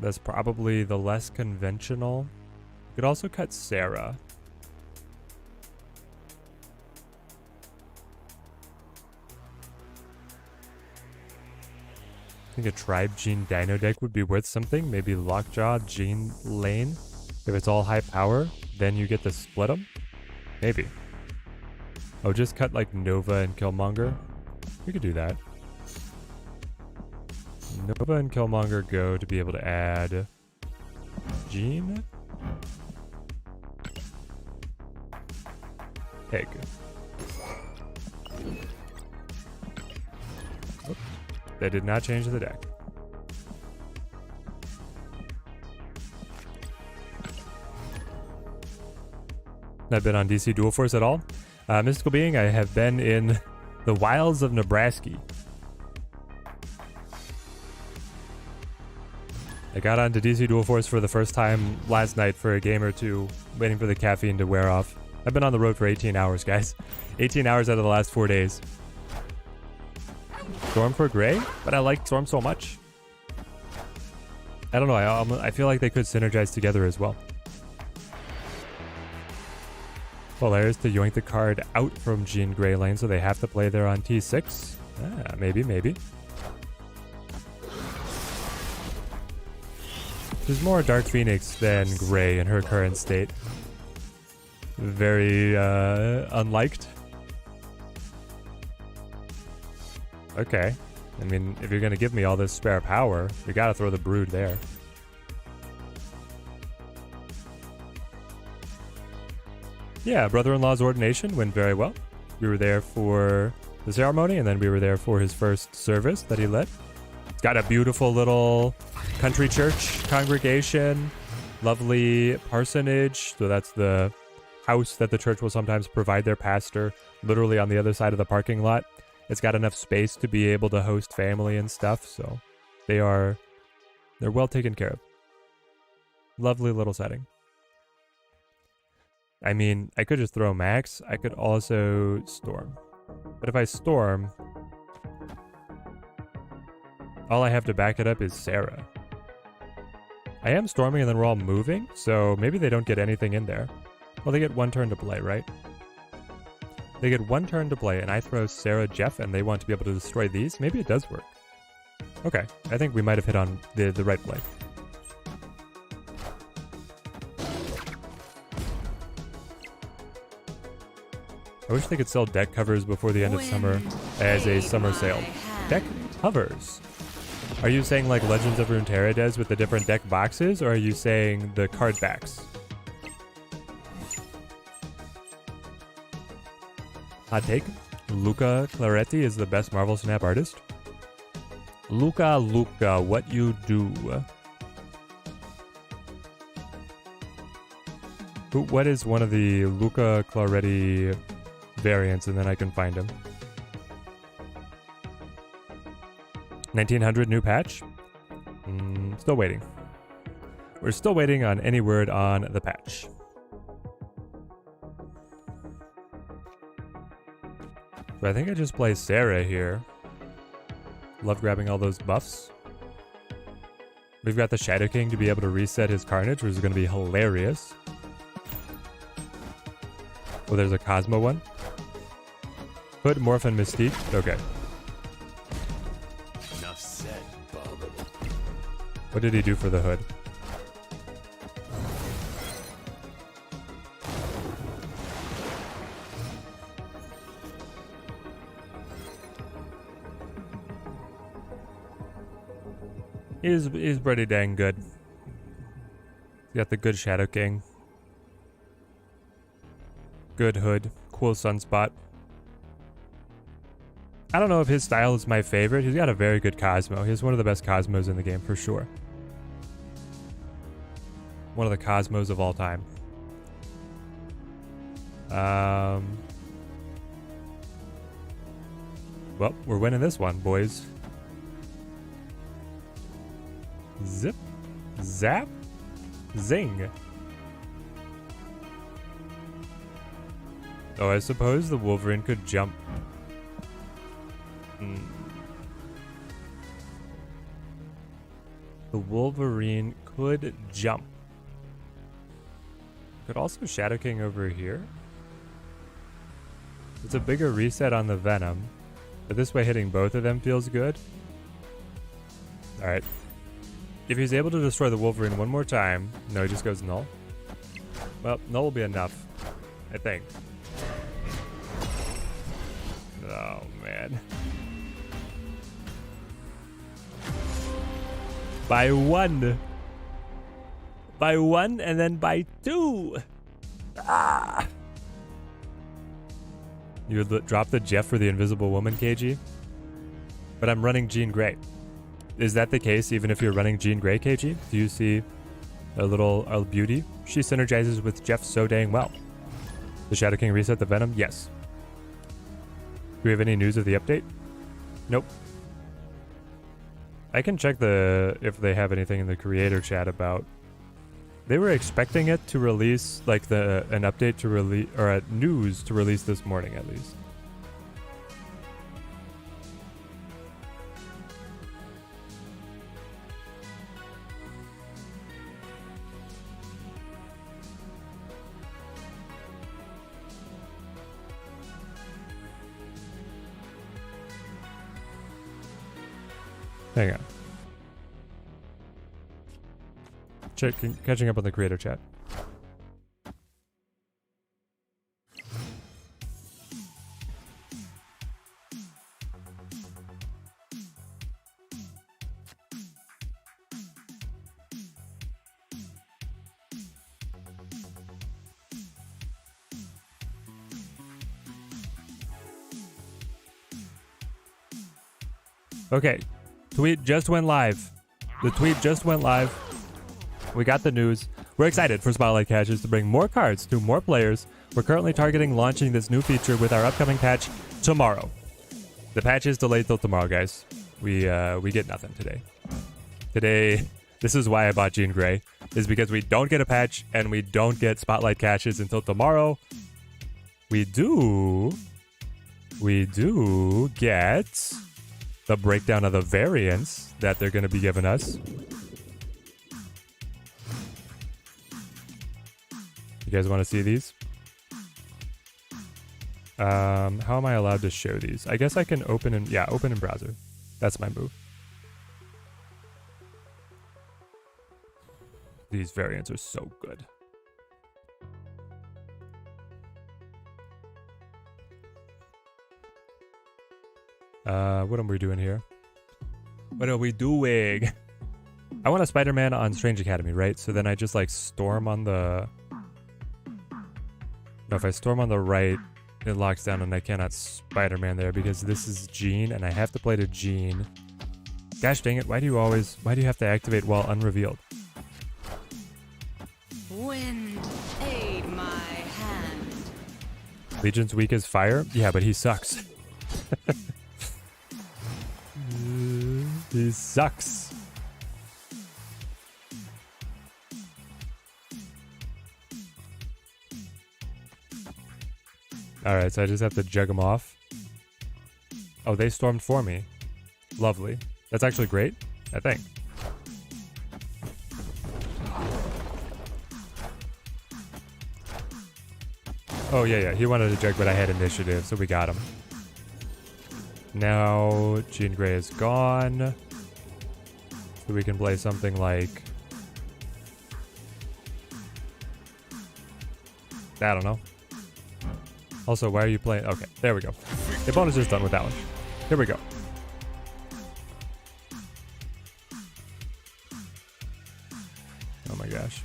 Speaker 1: That's probably the less conventional. We could also cut Sarah. I think a Tribe Gene Dino deck would be worth something. Maybe Lockjaw, Gene Lane. If it's all high power, then you get to split them. Maybe. Oh, just cut like Nova and Killmonger. We could do that. Nova and Killmonger go to be able to add Gene. Pig. Oops. They did not change the deck. Not been on DC Dual Force at all. Mystical Being, I have been in the wilds of Nebraska. I got onto DC Dual Force for the first time last night for a game or two, waiting for the caffeine to wear off. I've been on the road for 18 hours, guys. 18 hours out of the last 4 days. Storm for Gray? But I like Storm so much. I don't know, I feel like they could synergize together as well. Polaris to yoink the card out from Jean Grey lane, so they have to play there on T6. Ah, maybe. There's more Dark Phoenix than Grey in her current state. Very unliked. Okay. I mean, if you're going to give me all this spare power, you got to throw the Brood there. Yeah, brother-in-law's ordination went very well. We were there for the ceremony, and then we were there for his first service that he led. It's got a beautiful little country church congregation, lovely parsonage. So that's the house that the church will sometimes provide their pastor, literally on the other side of the parking lot. It's got enough space to be able to host family and stuff, so they're well taken care of. Lovely little setting. I mean, I could just throw Max. I could also Storm. But if I Storm, all I have to back it up is Sarah. I am Storming and then we're all moving, so maybe they don't get anything in there. Well, they get one turn to play, right? They get one turn to play, and I throw Sarah, Jeff, and they want to be able to destroy these. Maybe it does work. Okay, I think we might have hit on the right play. I wish they could sell deck covers before the end of summer as a summer sale. Deck covers? Are you saying like Legends of Runeterra does with the different deck boxes, or are you saying the card backs? Hot take, Luca Claretti is the best Marvel Snap artist. Luca, what you do? What is one of the Luca Claretti variants, and then I can find him. 1900 new patch? Still waiting. We're still waiting on any word on the patch. So I think I just play Sarah here. Love grabbing all those buffs. We've got the Shadow King to be able to reset his Carnage, which is going to be hilarious. Oh, there's a Cosmo one. Hood, Morph, and Mystique. Okay.
Speaker 3: Enough said, bub.
Speaker 1: What did he do for the hood? He's pretty dang good. He's got the good Shadow King. Good hood. Cool sunspot. I don't know if his style is my favorite. He's got a very good Cosmo. He's one of the best Cosmos in the game for sure. One of the Cosmos of all time. Well, we're winning this one, boys. Zip. Zap. Zing. Oh, I suppose the Wolverine could jump. The Wolverine could jump. Could also Shadow King over here. It's a bigger reset on the Venom. But this way hitting both of them feels good. Alright. If he's able to destroy the Wolverine one more time... No, he just goes null. Well, null will be enough. I think. Oh, man. By one. By one and then by two. Ah! You would drop the Jeff for the Invisible Woman, KG? But I'm running Jean Grey. Is that the case even if you're running Jean Grey, KG? Do you see a little beauty? She synergizes with Jeff so dang well. The Shadow King reset the Venom? Yes. Do we have any news of the update? Nope. I can check if they have anything in the creator chat about. They were expecting it to release, like an update to release, or a news to release this morning at least. Hang on. Catching up on the creator chat. Okay. Tweet just went live. The tweet just went live. We got the news. We're excited for Spotlight Caches to bring more cards to more players. We're currently targeting launching this new feature with our upcoming patch tomorrow. The patch is delayed till tomorrow, guys. We get nothing today. Today, this is why I bought Jean Grey, is because we don't get a patch and we don't get Spotlight Caches until tomorrow. We do get the breakdown of the variants that they're going to be giving us. You guys want to see these? How am I allowed to show these? I guess I can open in browser. That's my move. These variants are so good. What are we doing here? What are we doing? I want a Spider-Man on Strange Academy, right? So then I just like storm on the... No, if I storm on the right, it locks down and I cannot Spider-Man there because this is Jean and I have to play to Jean. Gosh dang it, why do you have to activate while unrevealed?
Speaker 4: Wind, aid my hand.
Speaker 1: Legion's weak as fire? Yeah, but he sucks. He sucks. Alright, so I just have to jug them off. Oh, they stormed for me. Lovely. That's actually great, I think. Oh, yeah. He wanted to jug, but I had initiative, so we got him. Now, Jean Grey is gone. So we can play something like... I don't know. Also, why are you playing? Okay, there we go. The bonus is done with that one. Here we go. Oh my gosh.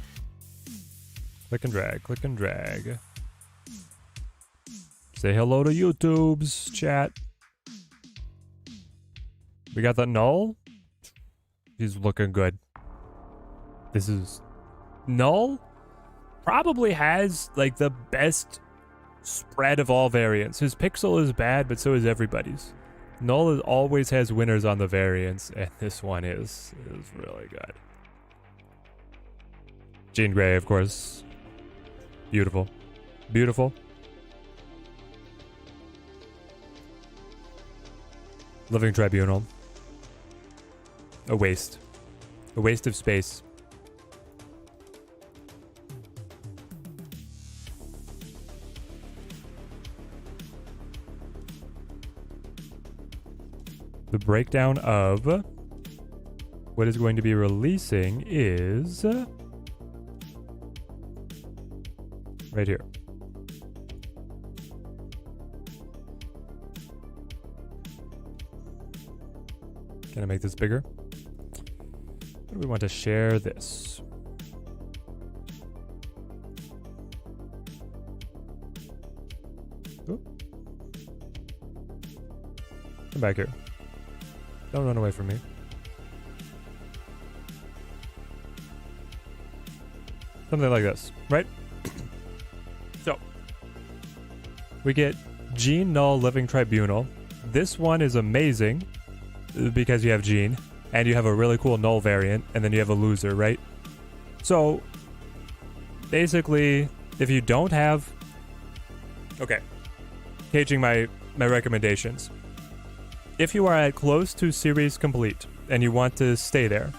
Speaker 1: Click and drag, click and drag. Say hello to YouTube's chat. We got the null. He's looking good. This is... Null probably has, like, the best spread of all variants. His pixel is bad, but so is everybody's. Null always has winners on the variants, and this one is really good. Jean Grey, of course. Beautiful. Beautiful. Living Tribunal. A waste. A waste of space. The breakdown of what is going to be releasing is right here. Can I make this bigger? What do we want to share this? Oop. Come back here. Don't run away from me. Something like this, right? So, we get Jean Null Living Tribunal. This one is amazing because you have Jean, and you have a really cool Null variant, and then you have a loser, right? So, basically, if you don't have... Okay. Caging my recommendations. If you are at close to series complete and you want to stay there,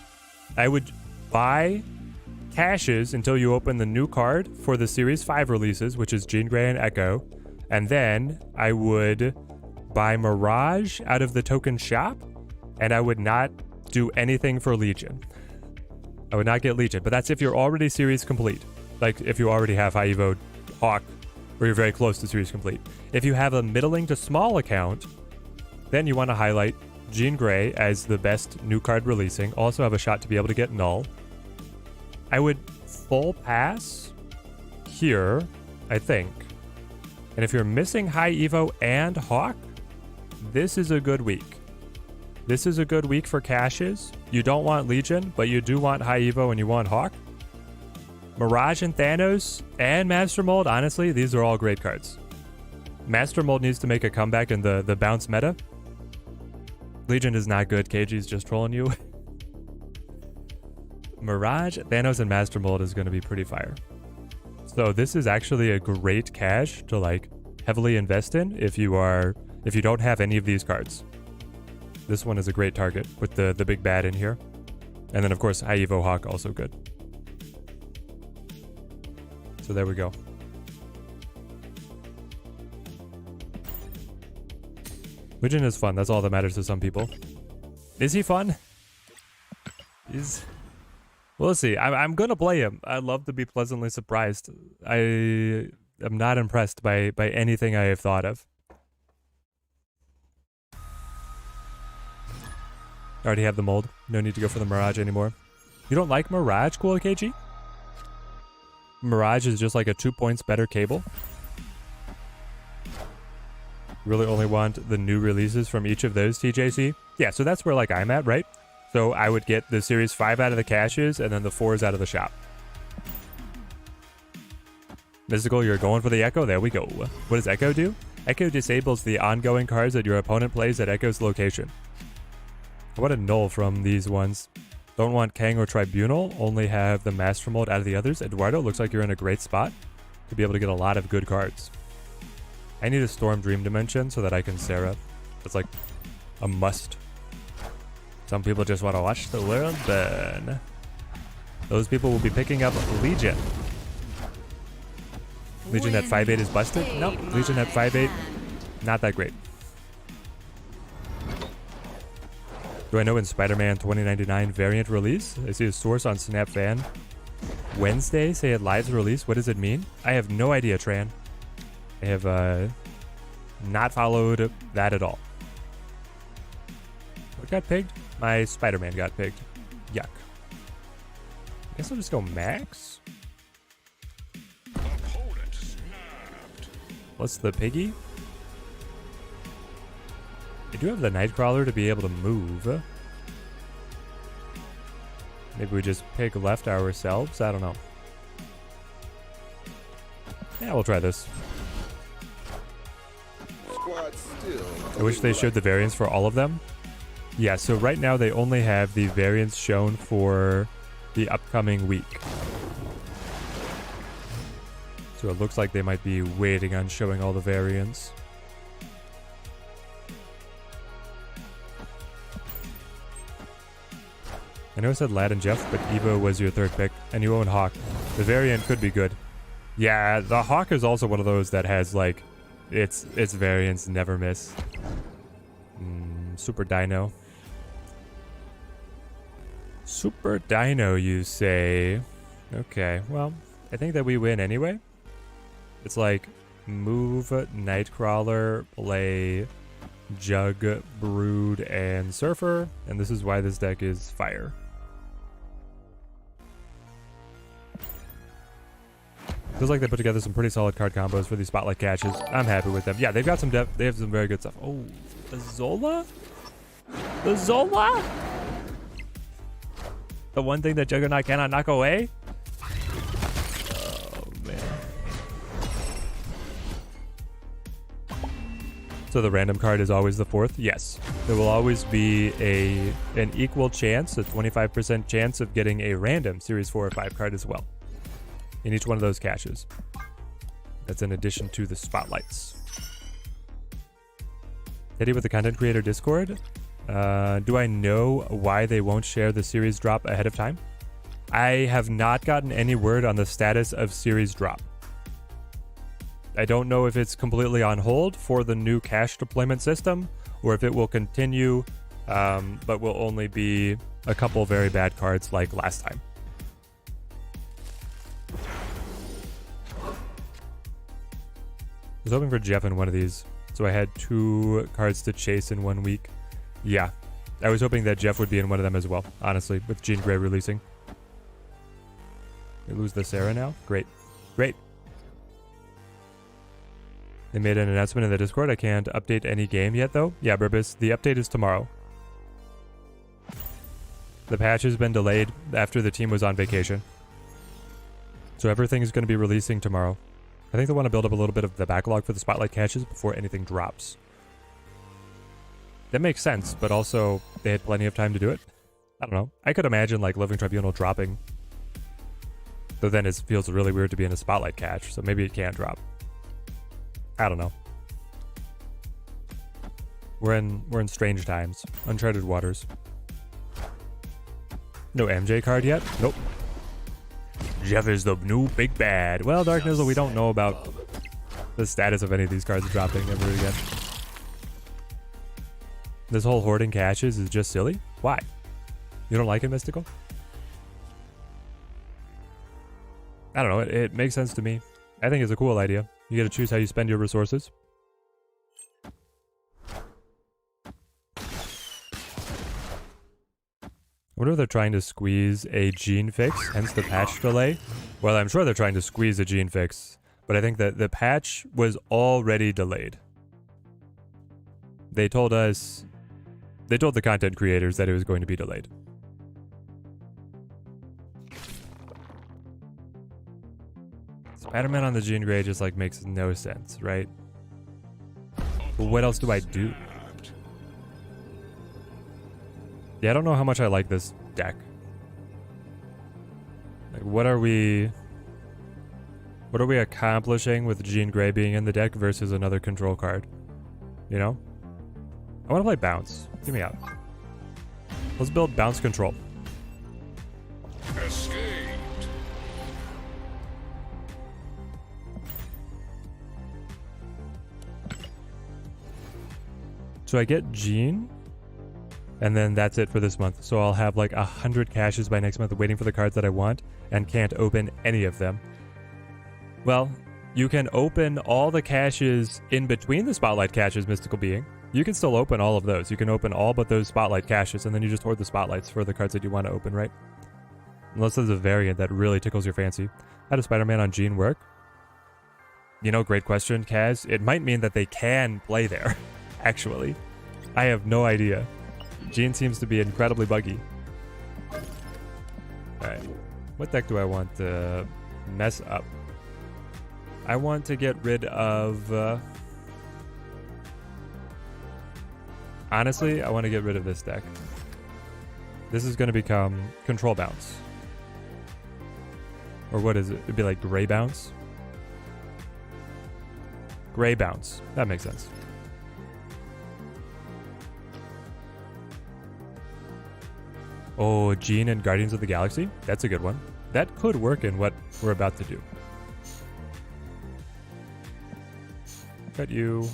Speaker 1: I would buy caches until you open the new card for the Series 5 releases, which is Jean Grey and Echo. And then I would buy Mirage out of the token shop, and I would not do anything for Legion. I would not get Legion, but that's if you're already series complete. Like if you already have High Evo Hawk, or you're very close to series complete. If you have a middling to small account, then you want to highlight Jean Grey as the best new card releasing. Also have a shot to be able to get Null. I would full pass here, I think. And if you're missing High Evo and Hawk, this is a good week. This is a good week for caches. You don't want Legion, but you do want High Evo and you want Hawk. Mirage and Thanos and Master Mold, honestly, these are all great cards. Master Mold needs to make a comeback in the bounce meta. Legion is not good. KG's just trolling you. Mirage, Thanos, and Master Mold is going to be pretty fire. So this is actually a great cache to like heavily invest in if you don't have any of these cards. This one is a great target with the big bad in here. And then of course High Evo Hawk also good. So there we go. Legion is fun. That's all that matters to some people. Is he fun? Well, let's see. I'm gonna play him. I'd love to be pleasantly surprised. I am not impressed by anything I have thought of. Already have the mold. No need to go for the Mirage anymore. You don't like Mirage, Cool KG? Mirage is just like a 2 points better cable. Really only want the new releases from each of those, TJC? Yeah, so that's where like I'm at, right? So I would get the Series 5 out of the caches and then the 4s out of the shop. Mystical, you're going for the Echo? There we go. What does Echo do? Echo disables the ongoing cards that your opponent plays at Echo's location. I want a null from these ones. Don't want Kang or Tribunal, only have the Master Mold out of the others. Eduardo, looks like you're in a great spot to be able to get a lot of good cards. I need a Storm Dream Dimension so that I can Sarah. It's like a must. Some people just want to watch the world burn. Those people will be picking up Legion. Legion at 5/8 is busted? Nope. Legion at 5/8, not that great. Do I know when Spider-Man 2099 variant release? I see a source on Snap Fan. Wednesday, say it live's release. What does it mean? I have no idea, Tran. I have not followed that at all. What got pigged? My Spider-Man got pigged. Yuck. I guess I'll just go max.
Speaker 3: Opponent snapped.
Speaker 1: What's the piggy? I do have the Nightcrawler to be able to move. Maybe we just pig left ourselves. I don't know. Yeah, we'll try this.
Speaker 3: Squad still.
Speaker 1: I wish they showed the variants for all of them. Yeah, so right now they only have the variants shown for the upcoming week. So it looks like they might be waiting on showing all the variants. I know I said Lad and Jeff, but Evo was your third pick, and you own Hawk. The variant could be good. Yeah, the Hawk is also one of those that has, like, its variants never miss. Super Dino. Super Dino, you say? Okay, well, I think that we win anyway. It's like move Nightcrawler, play Jug, Brood, and Surfer, and this is why this deck is fire. Feels like they put together some pretty solid card combos for these spotlight catches. I'm happy with them. Yeah, they've got some depth. They have some very good stuff. Oh, the Zola? The Zola? The one thing that Juggernaut cannot knock away? Oh, man. So the random card is always the fourth? Yes. There will always be an equal chance, a 25% chance of getting a random Series 4 or 5 card as well in each one of those caches. That's in addition to the spotlights. Teddy with the Content Creator Discord. Do I know why they won't share the series drop ahead of time? I have not gotten any word on the status of series drop. I don't know if it's completely on hold for the new cache deployment system, or if it will continue, but will only be a couple very bad cards like last time. I was hoping for Jeff in one of these, so I had 2 cards to chase in 1 week. Yeah, I was hoping that Jeff would be in one of them as well, honestly, with Jean Grey releasing. We lose the Sarah now? Great. Great. They made an announcement in the Discord. I can't update any game yet, though. Yeah, Burbis, the update is tomorrow. The patch has been delayed after the team was on vacation. So everything is going to be releasing tomorrow. I think they want to build up a little bit of the backlog for the spotlight caches before anything drops. That makes sense, but also they had plenty of time to do it. I don't know. I could imagine like Living Tribunal dropping. Though then it feels really weird to be in a spotlight cache, so maybe it can't drop. I don't know. We're in strange times. Uncharted waters. No MJ card yet? Nope. Jeff is the new big bad. Well, Dark Nizzle, we don't know about the status of any of these cards dropping ever again. This whole hoarding caches is just silly? Why? You don't like it, Mystical? I don't know. It makes sense to me. I think it's a cool idea. You get to choose how you spend your resources. I wonder if they're trying to squeeze a gene fix, hence the patch delay. Well, I'm sure they're trying to squeeze a gene fix, but I think that the patch was already delayed. They told us, they told the content creators that it was going to be delayed. Spider-Man on the Jean Grey just like makes no sense, right? But what else do I do? Yeah, I don't know how much I like this deck. Like, what are we accomplishing with Jean Grey being in the deck versus another control card? You know? I want to play Bounce. Get me out. Let's build Bounce Control.
Speaker 3: Escaped.
Speaker 1: So I get Jean. And then that's it for this month. So I'll have like 100 caches by next month waiting for the cards that I want and can't open any of them. Well, you can open all the caches in between the Spotlight caches, Mystical Being. You can still open all of those. You can open all but those Spotlight caches, and then you just hoard the Spotlights for the cards that you want to open, right? Unless there's a variant that really tickles your fancy. How does Spider-Man on Gene work? You know, great question, Kaz. It might mean that they can play there, actually. I have no idea. Gene seems to be incredibly buggy. Alright. What deck do I want to mess up? I want to get rid of... honestly, I want to get rid of this deck. This is going to become Control Bounce. Or what is it? It'd be like Gray Bounce? Gray Bounce. That makes sense. Oh, Gene and Guardians of the Galaxy? That's a good one. That could work in what we're about to do. Cut you.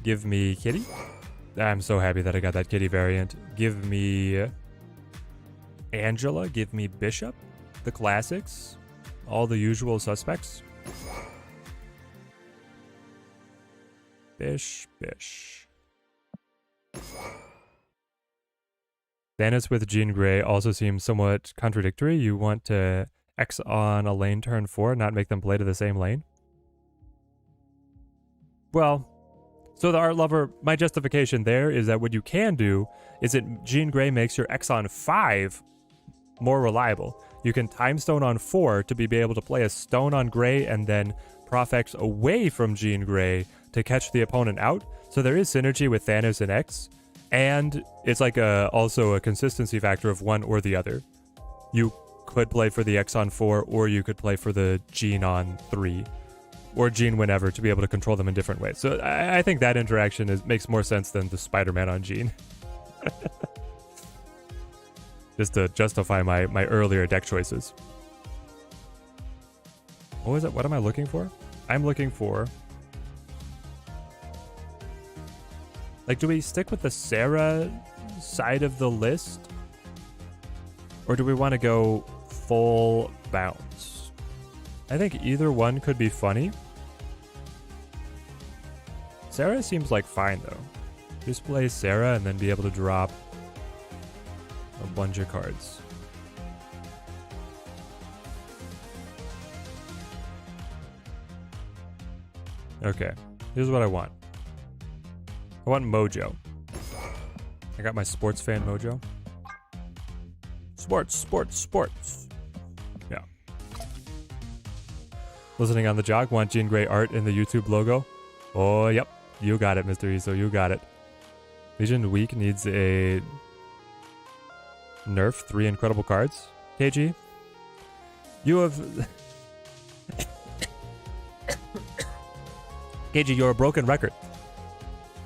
Speaker 1: Give me Kitty. I'm so happy that I got that Kitty variant. Give me Angela. Give me Bishop. The classics. All the usual suspects. Bish. Thanos with Jean Grey also seems somewhat contradictory. You want to X on a lane turn 4, not make them play to the same lane? Well, so the art lover, my justification there is that what you can do is that Jean Grey makes your X on 5 more reliable. You can time stone on 4 to be able to play a stone on Grey and then Prof X away from Jean Grey to catch the opponent out. So there is synergy with Thanos and X, and it's like also a consistency factor of one or the other. You could play for the X on 4, or you could play for the Jean on 3, or Jean whenever, to be able to control them in different ways. So I think that interaction makes more sense than the Spider-Man on Jean. Just to justify my earlier deck choices. What was it? What am I looking for? I'm looking for... like, do we stick with the Sarah side of the list? Or do we want to go full bounce? I think either one could be funny. Sarah seems like fine, though. Just play Sarah and then be able to drop a bunch of cards. Okay, here's what I want. I want Mojo. I got my sports fan Mojo. Sports. Yeah. Listening on the jog, want Jean Grey art in the YouTube logo? Oh, yep. You got it, Mr. Iso. You got it. Legion Week needs a nerf 3 incredible cards. KG, you have... KG, you're a broken record.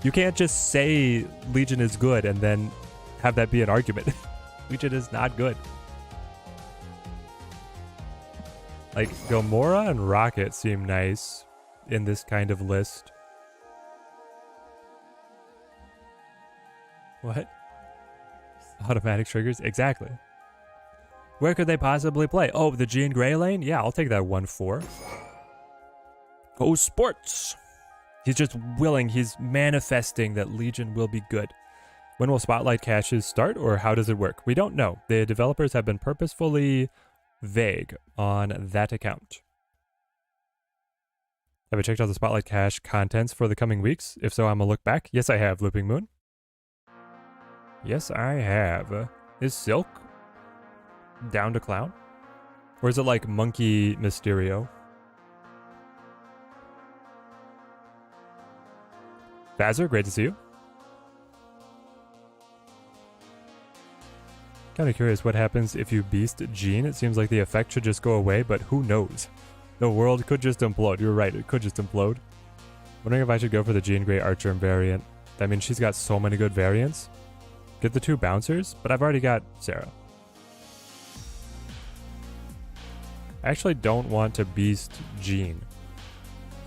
Speaker 1: You can't just say Legion is good and then have that be an argument. Legion is not good. Like, Gamora and Rocket seem nice in this kind of list. What? Automatic triggers? Exactly. Where could they possibly play? Oh, the Jean Grey lane? Yeah, I'll take that 1-4. Go sports! He's just willing, he's manifesting that Legion will be good. When will Spotlight caches start, or how does it work? We don't know. The developers have been purposefully vague on that account. Have I checked out the Spotlight cache contents for the coming weeks? If so, I'm gonna look back. Yes, I have, Looping Moon. Yes, I have. Is Silk down to Clown? Or is it like Monkey Mysterio? Bazzer, great to see you. Kind of curious what happens if you beast Jean. It seems like the effect should just go away, but who knows? The world could just implode. You're right, it could just implode. Wondering if I should go for the Jean Grey Archer variant. I mean, she's got so many good variants. Get the 2 bouncers, but I've already got Sarah. I actually don't want to beast Jean.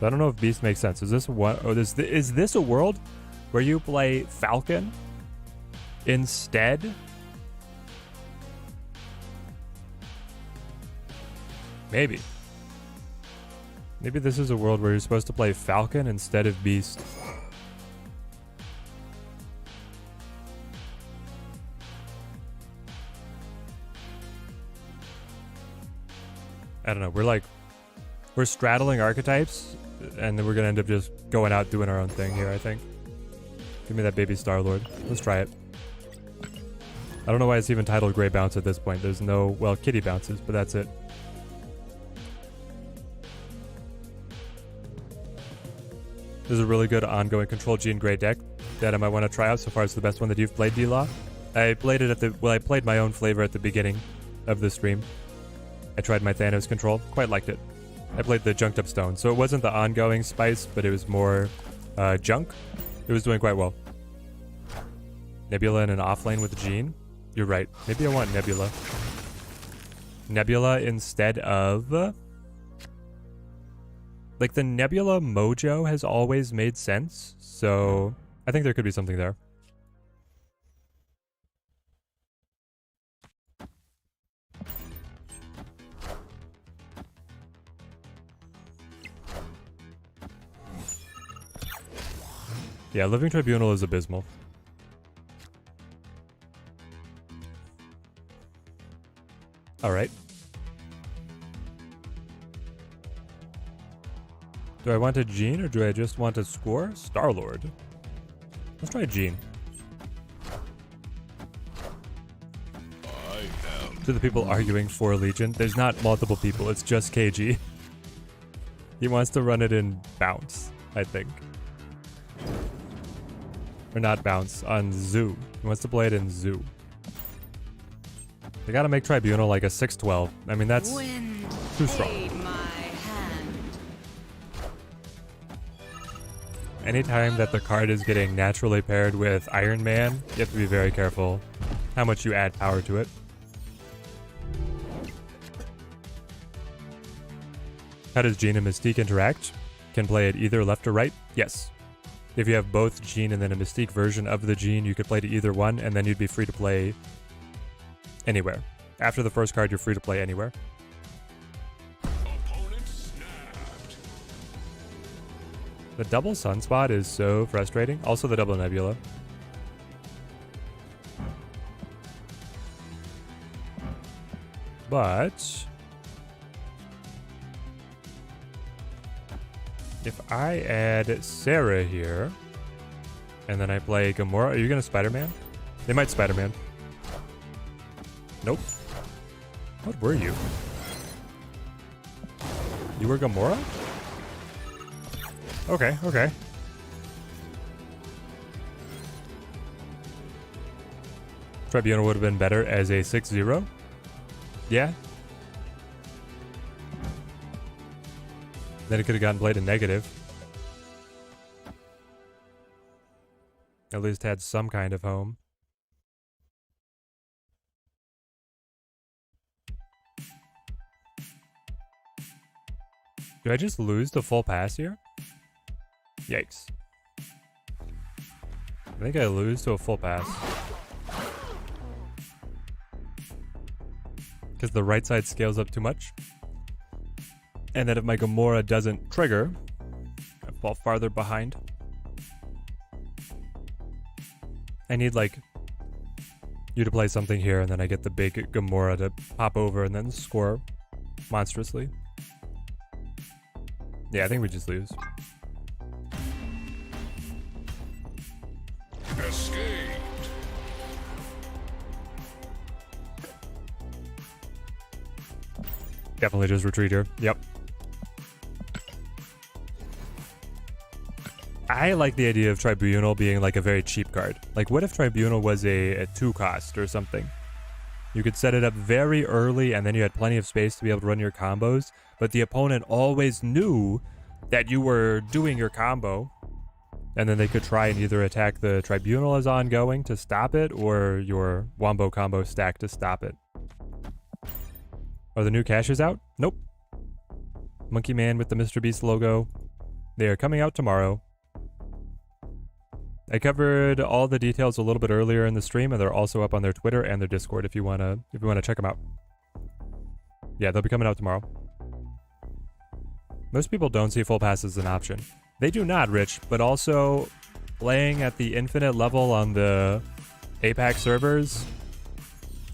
Speaker 1: So I don't know if Beast makes sense. Is this what? Oh, is this a world where you play Falcon instead? Maybe. Maybe this is a world where you're supposed to play Falcon instead of Beast. I don't know. We're straddling archetypes, and then we're gonna end up just going out doing our own thing here, I think. Give me that baby Star-Lord. Let's try it. I don't know why it's even titled Gray Bounce at this point. There's no, well, Kitty bounces, but that's it. This is a really good ongoing Control Gene Gray deck that I might want to try out. So far, it's the best one that you've played, D-Law. I played it at the, well, I played my own flavor at the beginning of the stream. I tried my Thanos control, quite liked it. I played the Junked Up Stone, so it wasn't the ongoing spice, but it was more junk. It was doing quite well. Nebula in an offlane with Gene. You're right. Maybe I want Nebula. Nebula instead of... like, the Nebula mojo has always made sense, so I think there could be something there. Yeah, Living Tribunal is abysmal. Alright. Do I want a Gene or do I just want to score? Star-Lord. Let's try Gene. To the people arguing for Legion, there's not multiple people, it's just KG. He wants to run it in Bounce, I think. Or not Bounce, on Zoo. He wants to play it in Zoo. They gotta make Tribunal like a 6-12. I mean, that's too strong. Anytime that the card is getting naturally paired with Iron Man, you have to be very careful how much you add power to it. How does Gene and Mystique interact? Can play it either left or right? Yes. If you have both Gene and then a Mystique version of the Gene, you could play to either one, and then you'd be free to play anywhere. After the first card, you're free to play anywhere. The double Sunspot is so frustrating. Also the double Nebula. But if I add Sarah here, and then I play Gamora, are you gonna Spider-Man? They might Spider-Man. Nope. What were you? You were Gamora? Okay, okay. Tribunal would have been better as a 6-0. Yeah. Then it could have gotten played in negative. At least had some kind of home. Do I just lose the full pass here? Yikes. I think I lose to a full pass. Because the right side scales up too much. And then if my Gamora doesn't trigger, I fall farther behind. I need, like, you to play something here, and then I get the big Gamora to pop over and then score monstrously. Yeah, I think we just lose.
Speaker 3: Escaped.
Speaker 1: Definitely just retreat here. Yep. I like the idea of Tribunal being like a very cheap card. Like, what if Tribunal was a 2-cost or something? You could set it up very early and then you had plenty of space to be able to run your combos, but the opponent always knew that you were doing your combo, and then they could try and either attack the Tribunal as ongoing to stop it or your Wombo combo stack to stop it. Are the new caches out? Nope. Monkey Man with the Mr. Beast logo. They are coming out tomorrow. I covered all the details a little bit earlier in the stream, and they're also up on their Twitter and their Discord if you wanna check them out. Yeah, they'll be coming out tomorrow. Most people don't see full pass as an option. They do not, Rich, but also playing at the infinite level on the Apex servers,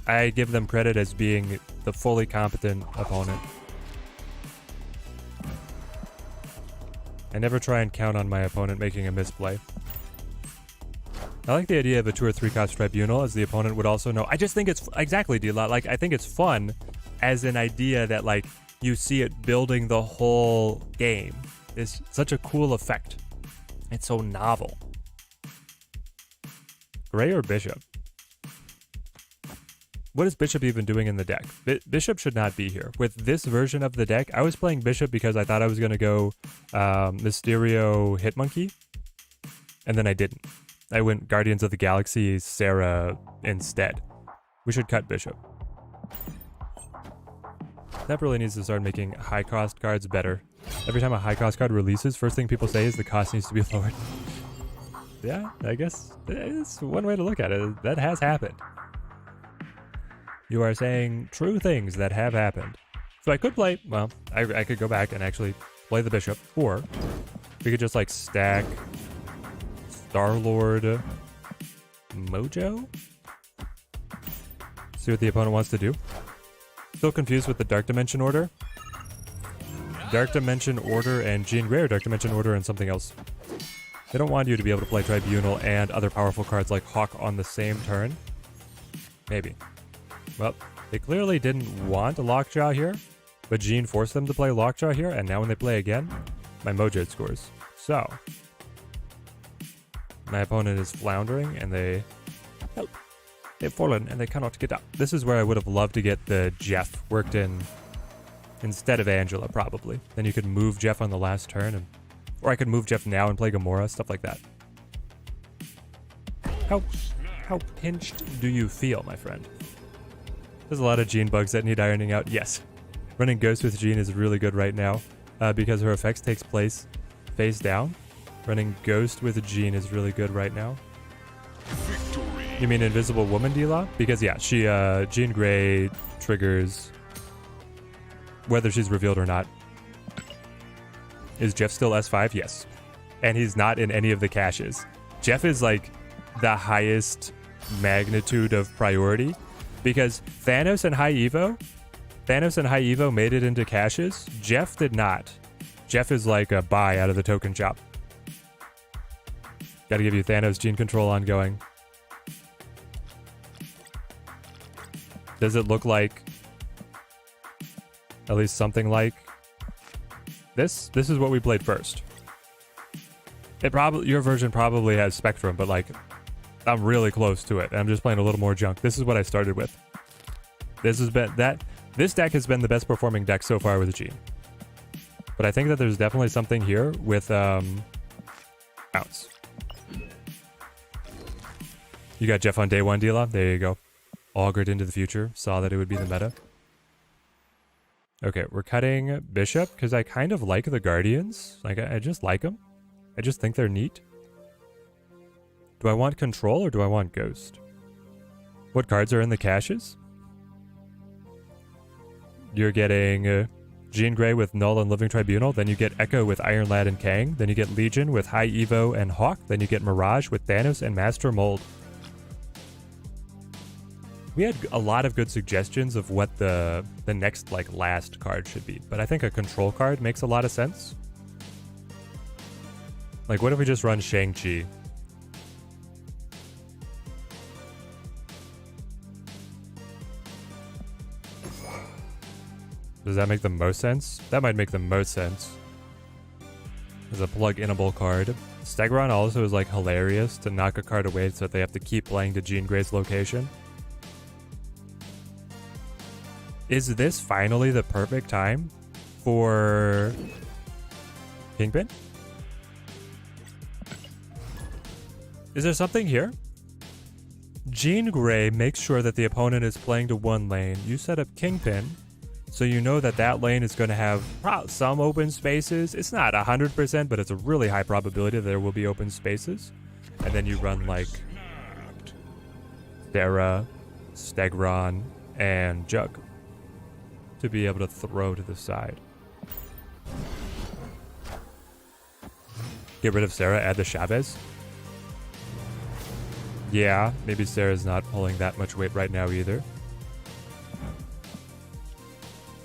Speaker 1: I give them credit as being the fully competent opponent. I never try and count on my opponent making a misplay. I like the idea of a 2 or 3 cost tribunal, as the opponent would also know. I just think it's exactly, D-Lot. Like, I think it's fun as an idea that, like, you see it building the whole game. It's such a cool effect. It's so novel. Gray or Bishop? What is Bishop even doing in the deck? Bishop should not be here. With this version of the deck, I was playing Bishop because I thought I was going to go Mysterio Hitmonkey, and then I didn't. I went Guardians of the Galaxy Sarah instead. We should cut Bishop. That really needs to start making high-cost cards better. Every time a high-cost card releases, first thing people say is the cost needs to be lowered. Yeah, I guess it's one way to look at it. That has happened. You are saying true things that have happened. So I could play, well, I could go back and actually play the Bishop, or we could just like stack Star-Lord Mojo? See what the opponent wants to do. Still confused with the Dark Dimension Order. Dark Dimension Order and Jean Grey, or Dark Dimension Order and something else. They don't want you to be able to play Tribunal and other powerful cards like Hawk on the same turn. Maybe. Well, they clearly didn't want a Lockjaw here, but Jean forced them to play Lockjaw here, and now when they play again, my Mojade scores. So, my opponent is floundering, and they've fallen, and they cannot get up. This is where I would have loved to get the Jeff worked in instead of Angela, probably. Then you could move Jeff on the last turn, or I could move Jeff now and play Gamora, stuff like that. How pinched do you feel, my friend? There's a lot of Jean bugs that need ironing out. Yes. Running Ghost with Jean is really good right now because her effects takes place face down. Running Ghost with Jean is really good right now.
Speaker 3: Victory.
Speaker 1: You mean Invisible Woman, D-Law? Because yeah, she Jean Grey triggers whether she's revealed or not. Is Jeff still S5? Yes. And he's not in any of the caches. Jeff is like the highest magnitude of priority because Thanos and High Evo made it into caches. Jeff did not. Jeff is like a buy out of the token shop. Gotta give you Thanos gene control ongoing. Does it look like at least something like this? This is what we played first. Your version probably has Spectrum, but like I'm really close to it. I'm just playing a little more junk. This is what I started with. This deck has been the best performing deck so far with Gene. But I think that there's definitely something here with Bounce. You got Jeff on day one, D-Law? There you go. Augured into the future. Saw that it would be the meta. Okay, we're cutting Bishop because I kind of like the Guardians. Like, I just like them. I just think they're neat. Do I want Control or do I want Ghost? What cards are in the caches? You're getting Jean Grey with Null and Living Tribunal. Then you get Echo with Iron Lad and Kang. Then you get Legion with High Evo and Hawk. Then you get Mirage with Thanos and Master Mold. We had a lot of good suggestions of what the next, like, last card should be. But I think a Control card makes a lot of sense. Like, what if we just run Shang-Chi? Does that make the most sense? That might make the most sense. As a plug-inable card. Stegron also is, like, hilarious to knock a card away so that they have to keep playing to Jean Grey's location. Is this finally the perfect time for Kingpin? Is there something here? Jean Grey makes sure that the opponent is playing to one lane. You set up Kingpin. So you know that that lane is going to have some open spaces. It's not 100%, but it's a really high probability that there will be open spaces. And then you run like Thera, Stegron, and Jug to be able to throw to the side. Get rid of Sarah, add the Chavez. Yeah, maybe Sarah's not pulling that much weight right now either.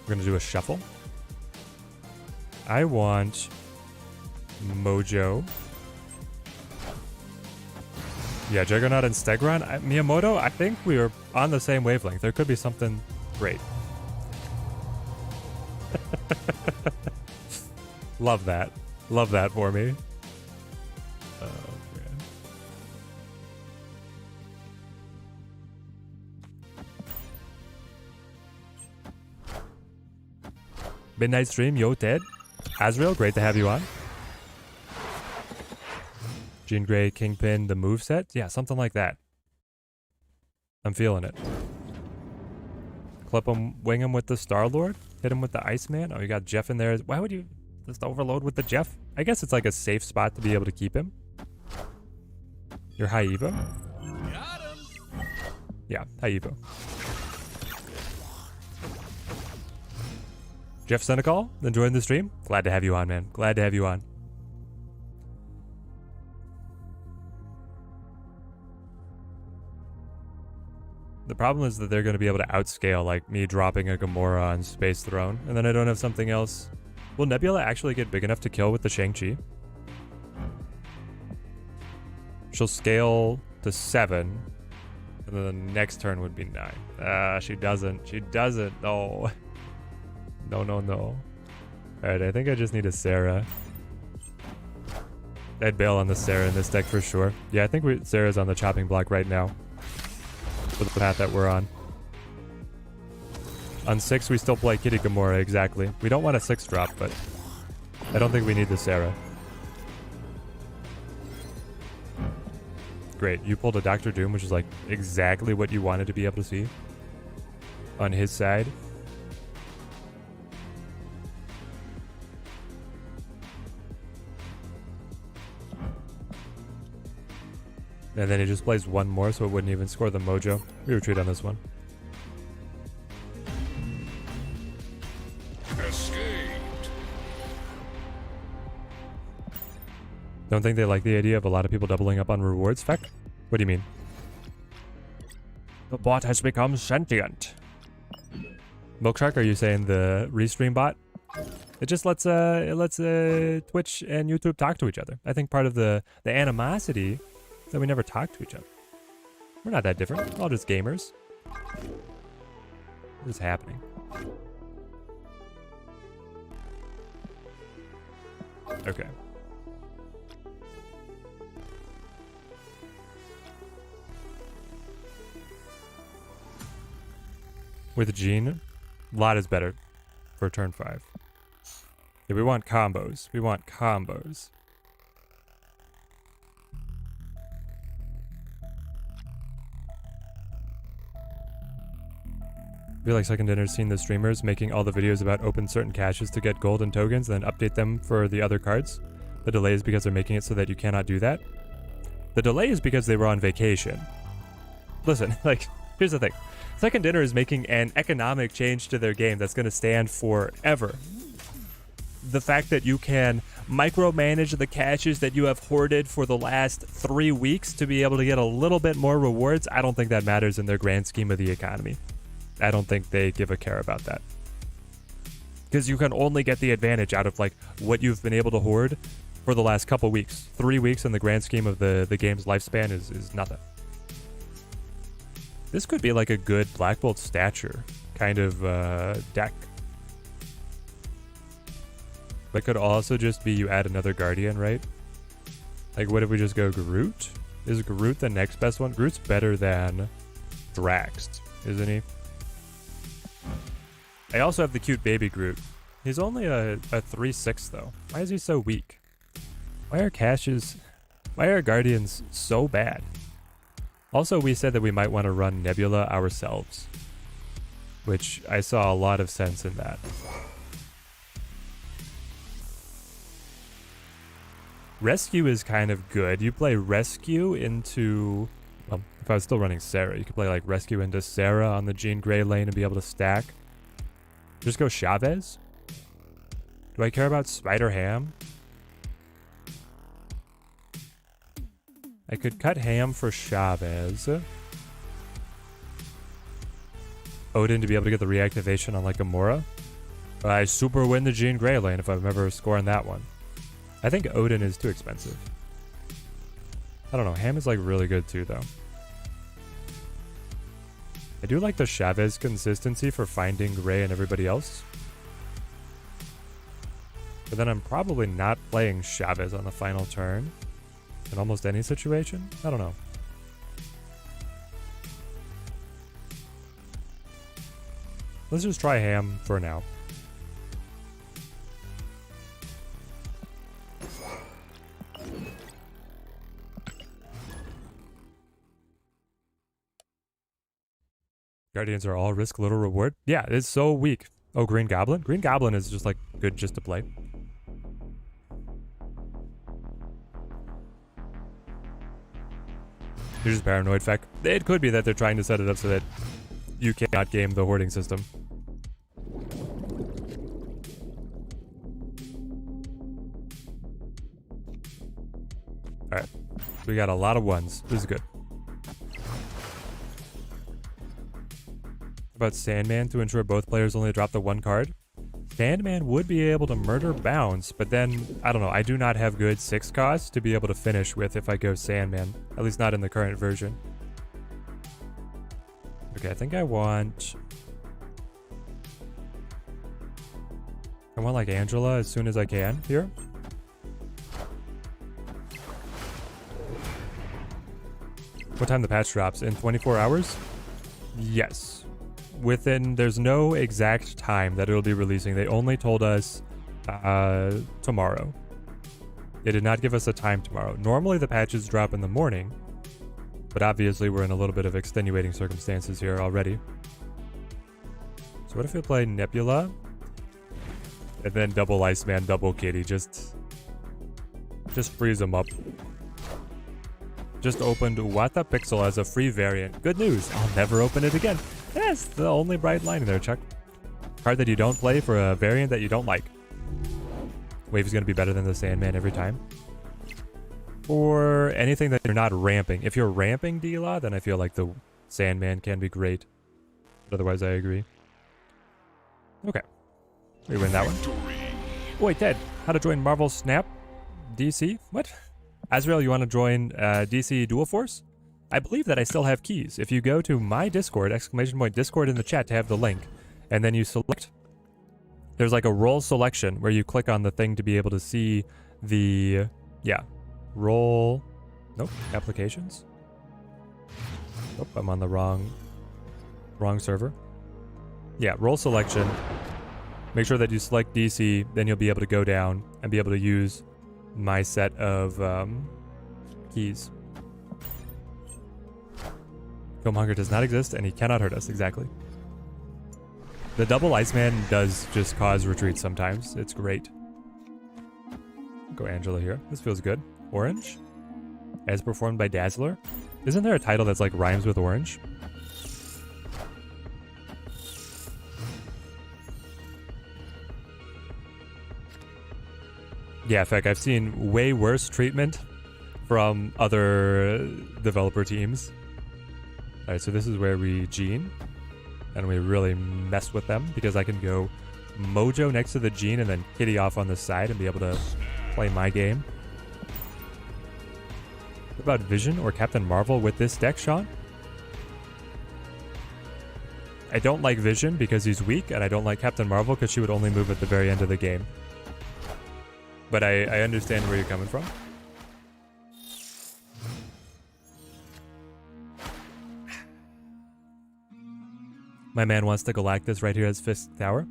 Speaker 1: We're gonna do a shuffle. I want Mojo. Yeah, Juggernaut and Stegron. Miyamoto, I think we are on the same wavelength. There could be something great. Love that. Love that for me. Oh, man. Midnight stream, yo Ted. Azrael, great to have you on. Jean Grey, Kingpin, the moveset? Yeah, something like that. I'm feeling it. Clip him, wing him with the Star-Lord? Hit him with the Iceman? Oh, you got Jeff in there. Why would you just overload with the Jeff? I guess it's like a safe spot to be able to keep him. Your high Evo?
Speaker 3: Got him.
Speaker 1: Yeah, high Evo. Jeff Senecal, enjoying the stream? Glad to have you on, man. Glad to have you on. The problem is that they're going to be able to outscale, like me dropping a Gamora on Space Throne, and then I don't have something else. Will Nebula actually get big enough to kill with the Shang-Chi? She'll scale to 7, and then the next turn would be 9. She doesn't. She doesn't. No. No, no, no. Alright, I think I just need a Sarah. I'd bail on the Sarah in this deck for sure. Yeah, I think Sarah's on the chopping block right now. For the path that we're on. On 6, we still play Kitty Gamora, exactly. We don't want a 6 drop, but I don't think we need the Sarah. Great, you pulled a Doctor Doom, which is like exactly what you wanted to be able to see on his side. And then he just plays one more, so it wouldn't even score the Mojo. We retreat on this one.
Speaker 3: Escaped.
Speaker 1: Don't think they like the idea of a lot of people doubling up on rewards, Feck? What do you mean? The bot has become sentient. Milkshark, are you saying the restream bot? It just lets Twitch and YouTube talk to each other. I think part of the animosity that we never talk to each other. We're not that different. We're all just gamers. What is happening? Okay. With Jean, lot is better for turn 5. Yeah, we want combos. We want combos. I feel like Second Dinner's seen the streamers making all the videos about open certain caches to get gold and tokens, and then update them for the other cards. The delay is because they're making it so that you cannot do that. The delay is because they were on vacation. Listen, like, here's the thing. Second Dinner is making an economic change to their game that's going to stand forever. The fact that you can micromanage the caches that you have hoarded for the last 3 weeks to be able to get a little bit more rewards, I don't think that matters in their grand scheme of the economy. I don't think they give a care about that. Because you can only get the advantage out of like what you've been able to hoard for the last couple weeks. 3 weeks in the grand scheme of the game's lifespan is nothing. This could be like a good Black Bolt stature kind of deck. That could also just be you add another Guardian, right? Like what if we just go Groot? Is Groot the next best one? Groot's better than Drax, isn't he? I also have the cute baby Groot. He's only a 3/6 though. Why is he so weak? Why are Guardians so bad? Also, we said that we might want to run Nebula ourselves. which I saw a lot of sense in that. Rescue is kind of good. You play Rescue into... Well, if I was still running Sarah, you could play like Rescue into Sarah on the Jean Grey lane and be able to stack. Just go Chavez? Do I care about Spider Ham? I could cut Ham for Chavez. Odin to be able to get the reactivation on like Gamora. I super win the Jean Grey lane if I'm ever scoring that one. I think Odin is too expensive. I don't know. Ham is like really good too though. I do like the Chavez consistency for finding Grey and everybody else. But then I'm probably not playing Chavez on the final turn. In almost any situation? I don't know. Let's just try Ham for now. Guardians are all risk, little reward. Yeah, it's so weak. Oh, Green Goblin? Green Goblin is just like good just to play. You're just paranoid, Feck. It could be that they're trying to set it up so that you cannot game the hoarding system. Alright. We got a lot of ones. This is good. About Sandman to ensure both players only drop the one card. Sandman would be able to murder Bounce, but then, I don't know, I do not have good 6 costs to be able to finish with if I go Sandman. At least not in the current version. Okay, I think I want like Angela as soon as I can here. What time the patch drops? In 24 hours? Yes. There's no exact time that it'll be releasing. They only told us tomorrow. They did not give us a time tomorrow. Normally the patches drop in the morning, but obviously we're in a little bit of extenuating circumstances here already. So what if we play Nebula? And then double Iceman, double Kitty, just freeze them up. Just opened Wata Pixel as a free variant. Good news, I'll never open it again. That's the only bright line in there, Chuck. Card that you don't play for a variant that you don't like. Wave is going to be better than the Sandman every time. For anything that you're not ramping. If you're ramping D-Law, then I feel like the Sandman can be great. But otherwise, I agree. Okay. We win that one. Wait, Ted, how to join Marvel Snap? DC? What? Azrael, you want to join DC Dual Force? I believe that I still have keys. If you go to my Discord, !Discord in the chat to have the link, and then you select, there's like a role selection where you click on the thing to be able to see the, role, nope, applications. Nope, I'm on the wrong server. Yeah, role selection. Make sure that you select DC, then you'll be able to go down and be able to use my set of keys. Killmonger does not exist, and he cannot hurt us, exactly. The double Iceman does just cause retreats sometimes. It's great. Go Angela here. This feels good. Orange, as performed by Dazzler. Isn't there a title that's like rhymes with orange? Yeah, in fact, I've seen way worse treatment from other developer teams. Alright, so this is where we Jean, and we really mess with them, because I can go Mojo next to the Jean and then Kitty off on the side and be able to play my game. What about Vision or Captain Marvel with this deck, Sean? I don't like Vision because he's weak, and I don't like Captain Marvel because she would only move at the very end of the game. But I understand where you're coming from. My man wants to Galactus right here as Fifth Tower.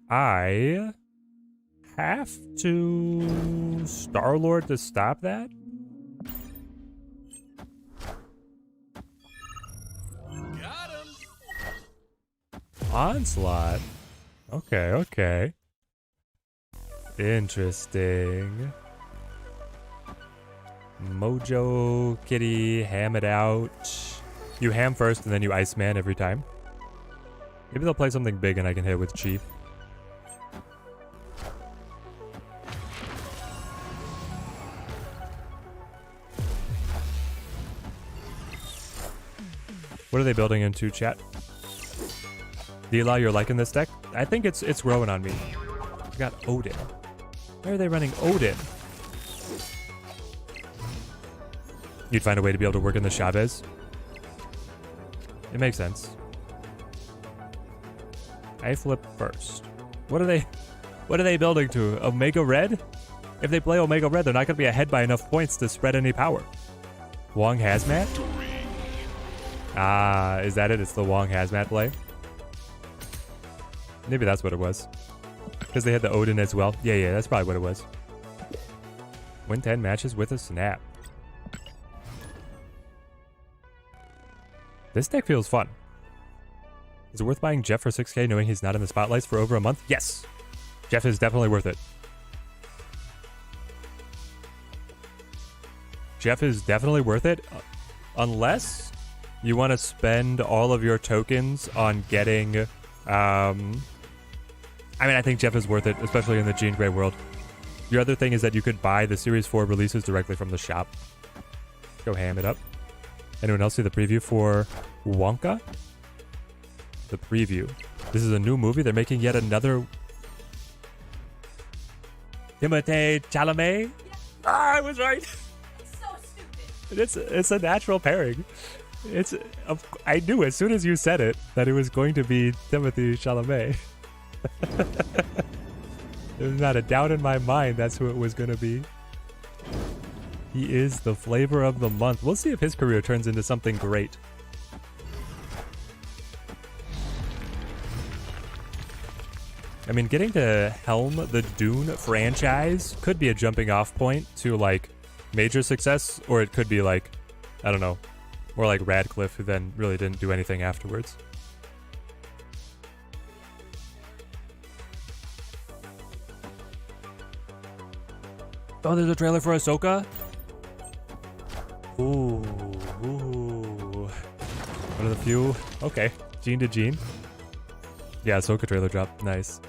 Speaker 1: I have to Star-Lord to stop that?
Speaker 3: Got him.
Speaker 1: Onslaught. Okay, okay. Interesting. Mojo, Kitty, ham it out. You ham first and then you Iceman every time. Maybe they'll play something big and I can hit it with Chief. What are they building into, chat? Dila, you're liking this deck? I think it's growing on me. We got Odin. Why are they running Odin? You'd find a way to be able to work in the Chavez. It makes sense. I flip first. What are they building to? Omega Red? If they play Omega Red, they're not going to be ahead by enough points to spread any power. Wong Hazmat? Ah, is that it? It's the Wong Hazmat play? Maybe that's what it was. Because they had the Odin as well. Yeah, that's probably what it was. Win 10 matches with a snap. This deck feels fun. Is it worth buying Jeff for 6k knowing he's not in the spotlights for over a month? Yes! Jeff is definitely worth it. Jeff is definitely worth it. Unless you want to spend all of your tokens on getting... I mean, I think Jeff is worth it, especially in the Jean Grey world. Your other thing is that you could buy the Series 4 releases directly from the shop. Go ham it up. Anyone else see the preview for Wonka? The preview. This is a new movie. They're making yet another... Timothée Chalamet? Ah, I was right!
Speaker 4: It's so stupid.
Speaker 1: It's a natural pairing. I knew as soon as you said it that it was going to be Timothée Chalamet. There's not a doubt in my mind that's who it was going to be. He is the flavor of the month. We'll see if his career turns into something great. I mean, getting to helm the Dune franchise could be a jumping off point to like major success, or it could be like, I don't know, more like Radcliffe, who then really didn't do anything afterwards. Oh, there's a trailer for Ahsoka? Ooh. One of the few. Okay. Gene to Gene. Yeah, Ahsoka trailer drop. Nice.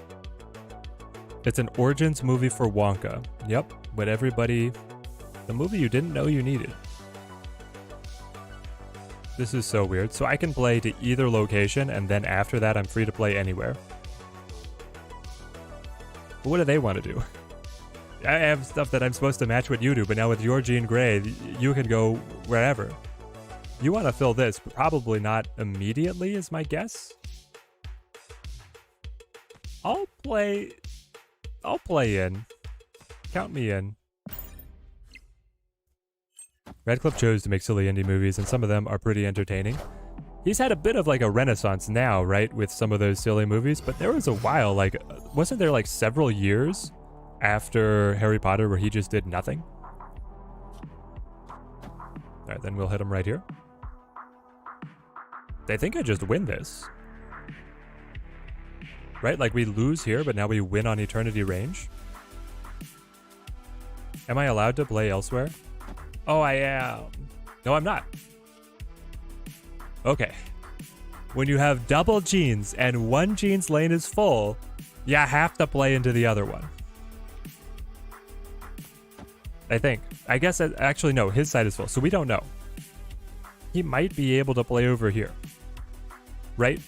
Speaker 1: It's an Origins movie for Wonka. Yep. But everybody... The movie you didn't know you needed. This is so weird. So I can play to either location, and then after that I'm free to play anywhere. But what do they want to do? I have stuff that I'm supposed to match what you do, but now with your Jean Grey, you can go wherever. You want to fill this, but probably not immediately is my guess. I'll play in. Count me in. Radcliffe chose to make silly indie movies, and some of them are pretty entertaining. He's had a bit of like a renaissance now, right, with some of those silly movies, but there was a while, like, wasn't there like several years after Harry Potter where he just did nothing? Alright, then we'll hit him right here. I think I just win this. Right, like we lose here, but now we win on Eternity Range. Am I allowed to play elsewhere? Oh, I am. No, I'm not. Okay. When you have double Jeans and one Jeans lane is full, you have to play into the other one. I think. I guess, actually, no, his side is full, so we don't know. He might be able to play over here. Right?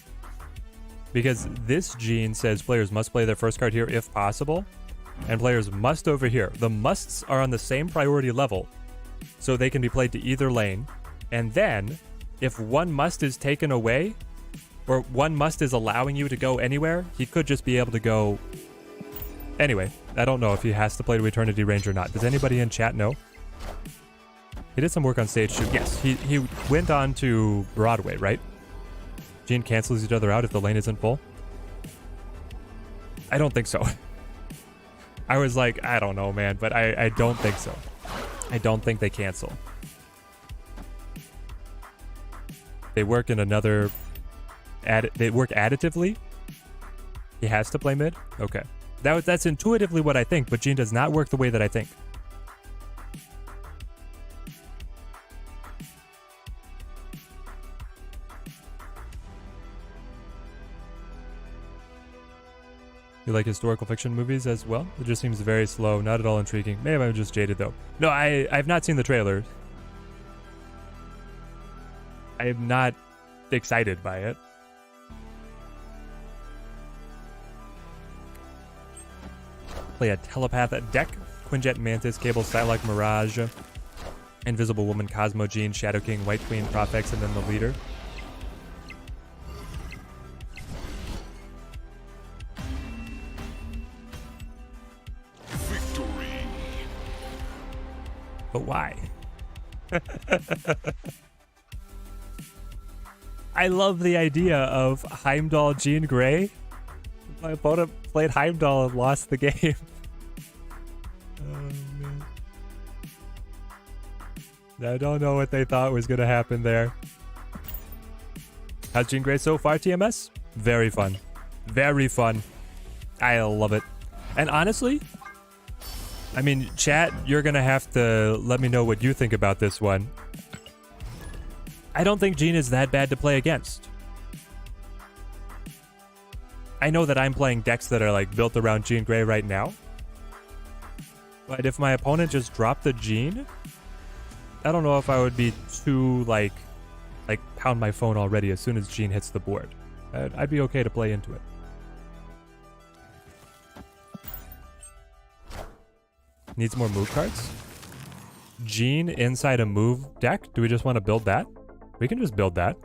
Speaker 1: Because this gene says players must play their first card here if possible, and players must over here. The musts are on the same priority level, so they can be played to either lane. And then, if one must is taken away, or one must is allowing you to go anywhere, he could just be able to go... Anyway, I don't know if he has to play to Eternity Range or not. Does anybody in chat know? He did some work on stage 2. Yes, he went on to Broadway, right? Gene cancels each other out if the lane isn't full? I don't think so. I was like, I don't know, man, but I don't think so. I don't think they cancel. They work in another... They work additively, He has to play mid? Okay. That's intuitively what I think, but Jean does not work the way that I think. You like historical fiction movies as well? It just seems very slow, not at all intriguing. Maybe I'm just jaded though. No, I've not seen the trailer. I am not excited by it. Play a telepath at deck. Quinjet, Mantis, Cable, Psylocke, Mirage, Invisible Woman, Cosmo, Jean, Shadow King, White Queen, Prophex, and then the leader.
Speaker 3: Victory.
Speaker 1: But why? I love the idea of Heimdall, Jean Grey. My opponent played Heimdall and lost the game. Oh, man. I don't know what they thought was going to happen there. How's Jean Grey so far, TMS? Very fun. Very fun. I love it. And honestly, I mean, chat, you're going to have to let me know what you think about this one. I don't think Jean is that bad to play against. I know that I'm playing decks that are like built around Jean Grey right now. But if my opponent just dropped the Jean, I don't know if I would be too like pound my phone already as soon as Jean hits the board. I'd be okay to play into it. Needs more move cards? Jean inside a move deck? Do we just want to build that? We can just build that.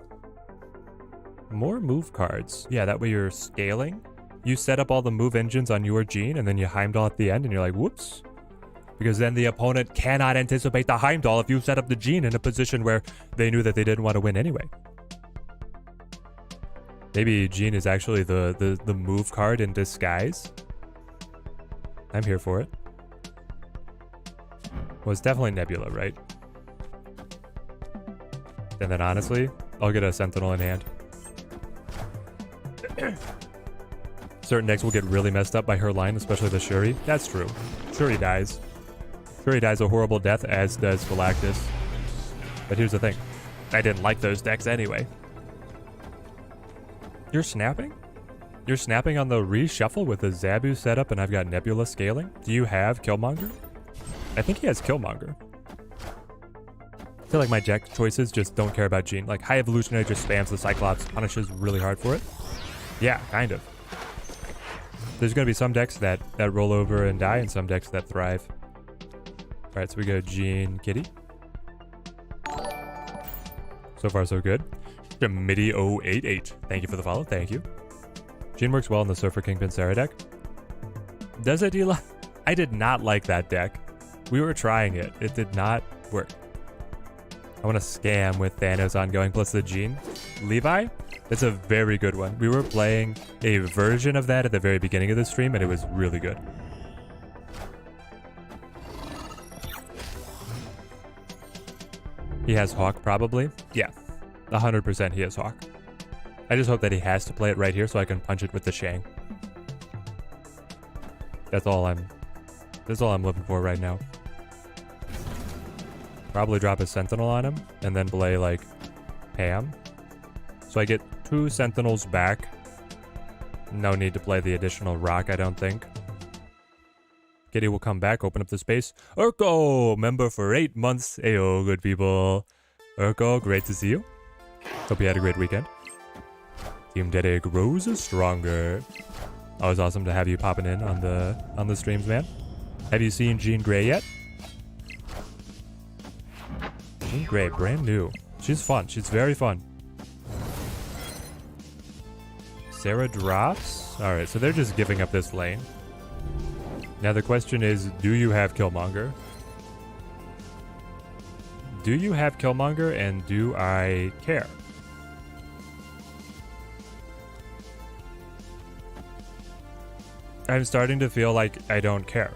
Speaker 1: More move cards. Yeah, that way you're scaling. You set up all the move engines on your Jean, and then you Heimdall at the end, and you're like, whoops. Because then the opponent cannot anticipate the Heimdall if you set up the Jean in a position where they knew that they didn't want to win anyway. Maybe Jean is actually the move card in disguise. I'm here for it. Well, it's definitely Nebula, right? And then honestly, I'll get a Sentinel in hand. Certain decks will get really messed up by her line, especially the Shuri. That's true. Shuri dies. Shuri dies a horrible death, as does Galactus. But here's the thing. I didn't like those decks anyway. You're snapping? You're snapping on the reshuffle with the Zabu setup and I've got Nebula scaling? Do you have Killmonger? I think he has Killmonger. I feel like my deck choices just don't care about Jean. Like, High Evolutionary just spams the Cyclops, punishes really hard for it. Yeah, kind of. There's going to be some decks that roll over and die and some decks that thrive. Alright, so we go Jean, Kitty. So far, so good. Midi088. Thank you for the follow. Thank you. Jean works well in the Surfer Kingpin Sarah deck. Does it, Eli? I did not like that deck. We were trying it. It did not work. I want to scam with Thanos ongoing plus the Jean. Levi? That's a very good one. We were playing a version of that at the very beginning of the stream, and it was really good. He has Hawk, probably. Yeah, 100% he has Hawk. I just hope that he has to play it right here so I can punch it with the Shang. That's all I'm looking for right now. Probably drop a Sentinel on him and then play like Pam. So I get 2 Sentinels back. No need to play the additional rock, I don't think. Kitty will come back, open up the space. Urko, member for 8 months. Ayo, good people. Urko, great to see you. Hope you had a great weekend. Team Dede grows stronger. Always awesome to have you popping in on the streams, man. Have you seen Jean Grey yet? Jean Grey, brand new. She's fun. She's very fun. Sarah drops. All right, so they're just giving up this lane. Now the question is, do you have Killmonger? Do you have Killmonger, and do I care? I'm starting to feel like I don't care.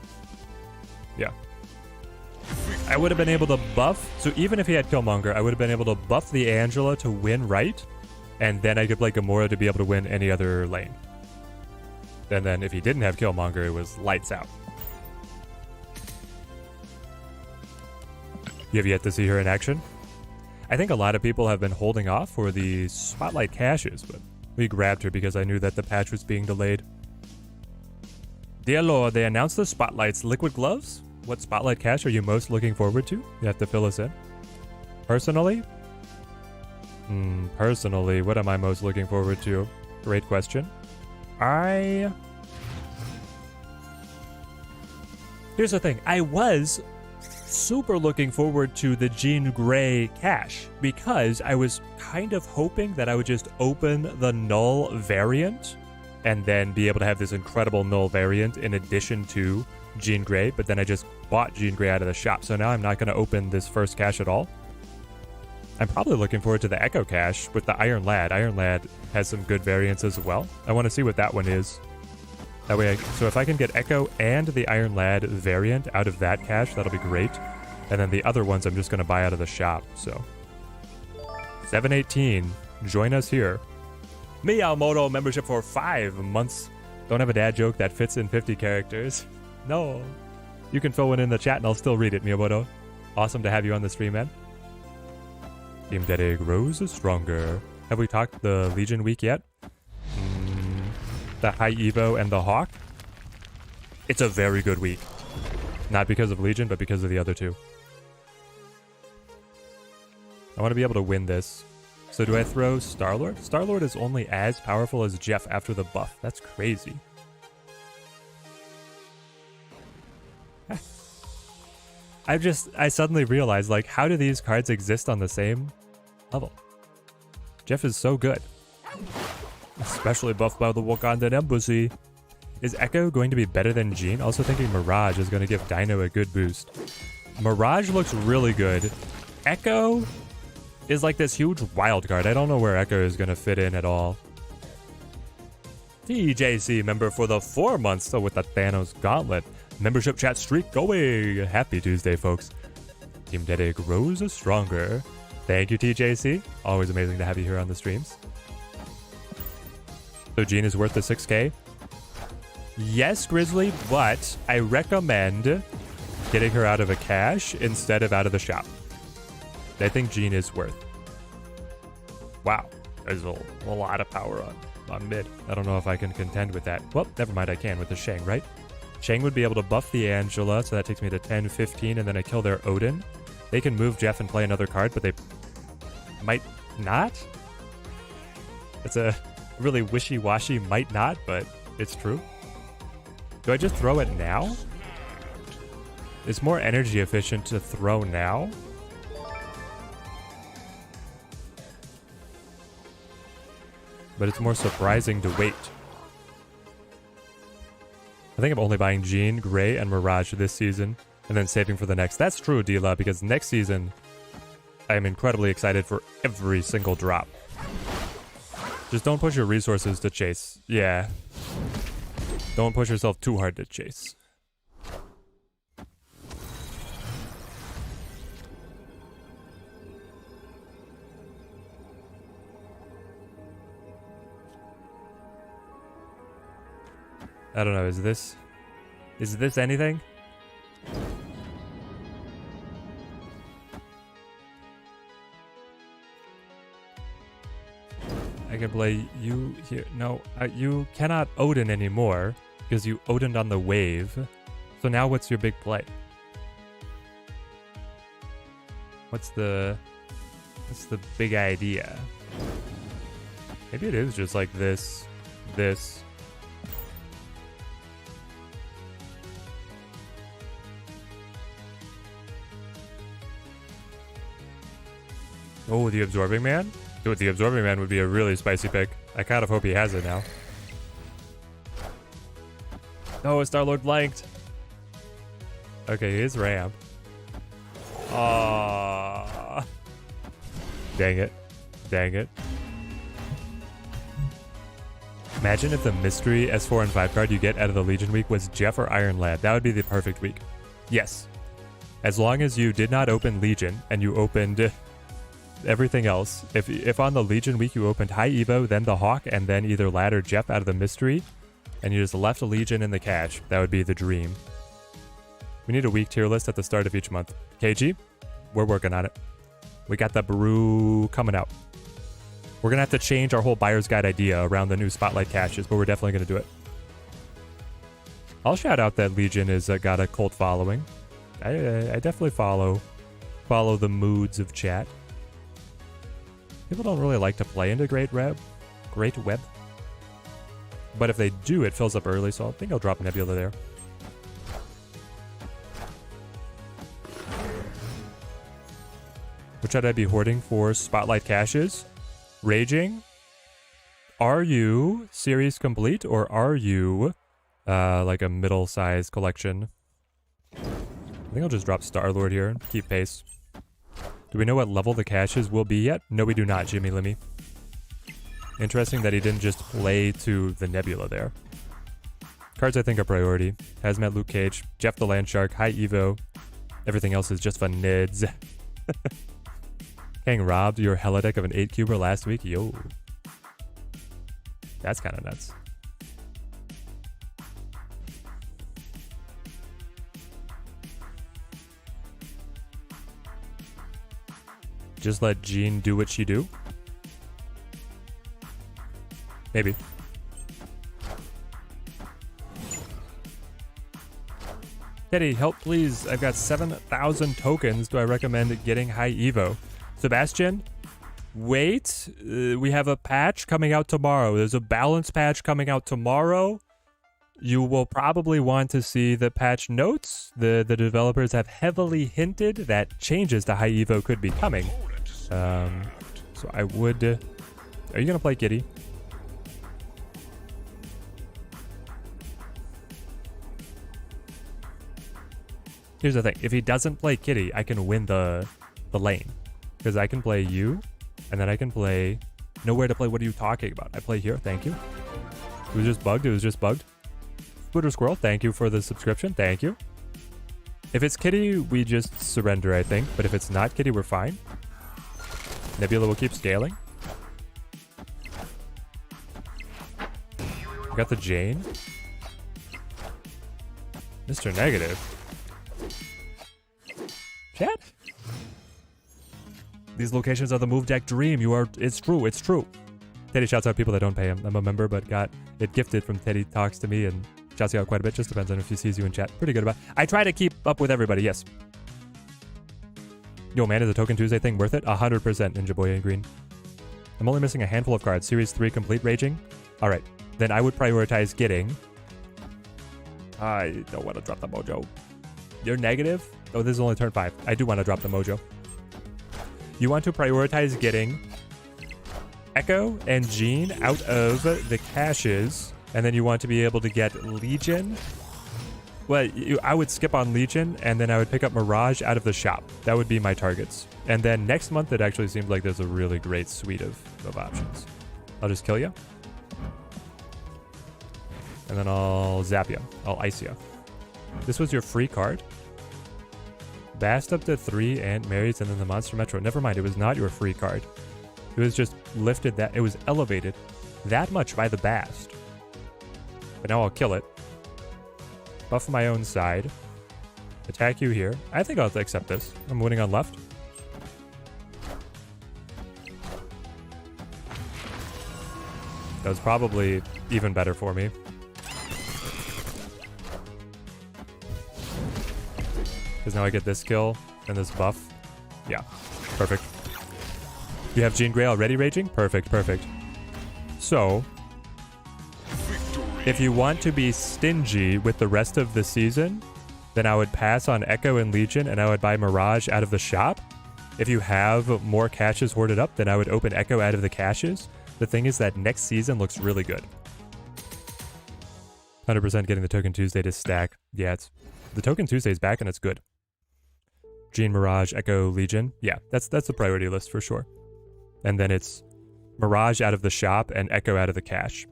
Speaker 1: Yeah. I would have been able to buff, so even if he had Killmonger, I would have been able to buff the Angela to win right, and then I could play Gamora to be able to win any other lane. And then if he didn't have Killmonger, it was lights out. You have yet to see her in action? I think a lot of people have been holding off for the Spotlight caches, but we grabbed her because I knew that the patch was being delayed. Dear Lord, they announced the Spotlight's liquid gloves? What Spotlight cache are you most looking forward to? You have to fill us in. Personally? Personally, what am I most looking forward to? Great question. Here's the thing. I was super looking forward to the Jean Grey cache because I was kind of hoping that I would just open the null variant and then be able to have this incredible null variant in addition to Jean Grey, but then I just bought Jean Grey out of the shop, so now I'm not going to open this first cache at all. I'm probably looking forward to the Echo cache with the Iron Lad. Iron Lad has some good variants as well. I want to see what that one is. That way, so if I can get Echo and the Iron Lad variant out of that cache, that'll be great. And then the other ones I'm just going to buy out of the shop, so. 718, join us here. Miyamoto membership for 5 months. Don't have a dad joke that fits in 50 characters. No. You can fill one in the chat and I'll still read it, Miyamoto. Awesome to have you on the stream, man. Team Dede grows stronger. Have we talked the Legion week yet? The High Evo and the Hawk? It's a very good week. Not because of Legion, but because of the other two. I want to be able to win this. So do I throw Star-Lord? Star-Lord is only as powerful as Jeff after the buff. That's crazy. I suddenly realized, like, how do these cards exist on the same level? Jeff is so good. Especially buffed by the Wakandan Embassy. Is Echo going to be better than Jean? Also thinking Mirage is going to give Dino a good boost. Mirage looks really good. Echo is like this huge wild card. I don't know where Echo is going to fit in at all. TJC member for the 4 months, so with the Thanos Gauntlet. Membership chat streak going. Happy Tuesday, folks. Team Dede grows stronger. Thank you, TJC. Always amazing to have you here on the streams. So Jean is worth the 6K? Yes, Grizzly, but I recommend getting her out of a cache instead of out of the shop. I think Jean is worth. Wow, there's a lot of power on mid. I don't know if I can contend with that. Well, never mind, I can with the Shang, right? Shang would be able to buff the Angela, so that takes me to 10, 15, and then I kill their Odin. They can move Jeff and play another card, but they might not. It's a really wishy-washy might not, but it's true. Do I just throw it now? It's more energy efficient to throw now. But it's more surprising to wait. I think I'm only buying Jean, Grey, and Mirage this season, and then saving for the next. That's true, Dila, because next season, I am incredibly excited for every single drop. Just don't push your resources to chase. Yeah. Don't push yourself too hard to chase. I don't know, is this anything? I can play you here. No, you cannot Odin anymore because you Odin'd on the wave. So now what's your big play? What's the big idea? Maybe it is just like this. Oh, the Absorbing Man? Dude, the Absorbing Man would be a really spicy pick. I kind of hope he has it now. Oh, Star-Lord blanked. Okay, here's Ram. Aww. Dang it. Dang it. Imagine if the mystery S4 and 5 card you get out of the Legion week was Jeff or Iron Lad. That would be the perfect week. Yes. As long as you did not open Legion and you opened everything else. If on the Legion week you opened High Evo, then the Hawk, and then either Lad or Jeff out of the mystery, and you just left a Legion in the cache, that would be the dream. We need a week tier list at the start of each month. KG, we're working on it. We got the brew coming out. We're going to have to change our whole buyer's guide idea around the new Spotlight caches, but we're definitely going to do it. I'll shout out that Legion is got a cult following. I definitely follow the moods of chat. People don't really like to play into Great Web. But if they do, it fills up early, so I think I'll drop Nebula there. What should I be hoarding for Spotlight caches? Raging? Are you series complete, or are you like a middle-sized collection? I think I'll just drop Star-Lord here and keep pace. Do we know what level the caches will be yet? No, we do not, Jimmy Limmy. Interesting that he didn't just play to the Nebula there. Cards I think are priority. Hazmat Luke Cage, Jeff the Land Shark, High Evo. Everything else is just fun nids. Getting robbed your helideck of an 8-cuber last week? Yo. That's kind of nuts. Just let Jean do what she do? Maybe. Teddy, help please. I've got 7,000 tokens. Do I recommend getting High Evo? Sebastian, wait. We have a patch coming out tomorrow. There's a balance patch coming out tomorrow. You will probably want to see the patch notes. The developers have heavily hinted that changes to High Evo could be coming. So I would... are you going to play Kitty? Here's the thing. If he doesn't play Kitty, I can win the lane. Because I can play you, and then I can play... Nowhere to play. What are you talking about? I play here. Thank you. It was just bugged. It was just bugged. Twitter Squirrel, thank you for the subscription. Thank you. If it's Kitty, we just surrender, I think. But if it's not Kitty, we're fine. Nebula will keep scaling. We got the Jane. Mr. Negative. Chat? These locations are the move deck dream. It's true, it's true. Teddy shouts out people that don't pay him. I'm a member, but got it gifted from Teddy Talks to Me and shouts you out quite a bit. Just depends on if he sees you in chat. Pretty good about it. I try to keep up with everybody, yes. Yo, man, is the Token Tuesday thing worth it? 100%, Ninja Boy and Green. I'm only missing a handful of cards. Series 3 complete raging? Alright, then I would prioritize getting... I don't want to drop the mojo. You're negative? Oh, this is only turn 5. I do want to drop the mojo. You want to prioritize getting Echo and Jean out of the caches, and then you want to be able to get Legion. Well, I would skip on Legion, and then I would pick up Mirage out of the shop. That would be my targets. And then next month, it actually seems like there's a really great suite of options. I'll just kill you. And then I'll zap you. I'll ice you. This was your free card. Bast up to 3 and Marys, and then the Monster Metro. Never mind, it was not your free card. It was just lifted that... It was elevated that much by the Bast. But now I'll kill it. Buff my own side. Attack you here. I think I'll accept this. I'm winning on left. That was probably even better for me. Because now I get this kill and this buff. Yeah, perfect. You have Jean Grey already raging? Perfect, perfect. So, if you want to be stingy with the rest of the season, then I would pass on Echo and Legion and I would buy Mirage out of the shop. If you have more caches hoarded up, then I would open Echo out of the caches. The thing is that next season looks really good. 100% getting the Token Tuesday to stack. Yeah, the Token Tuesday is back and it's good. Jean, Mirage, Echo, Legion. Yeah, that's the priority list for sure. And then it's Mirage out of the shop and Echo out of the cache.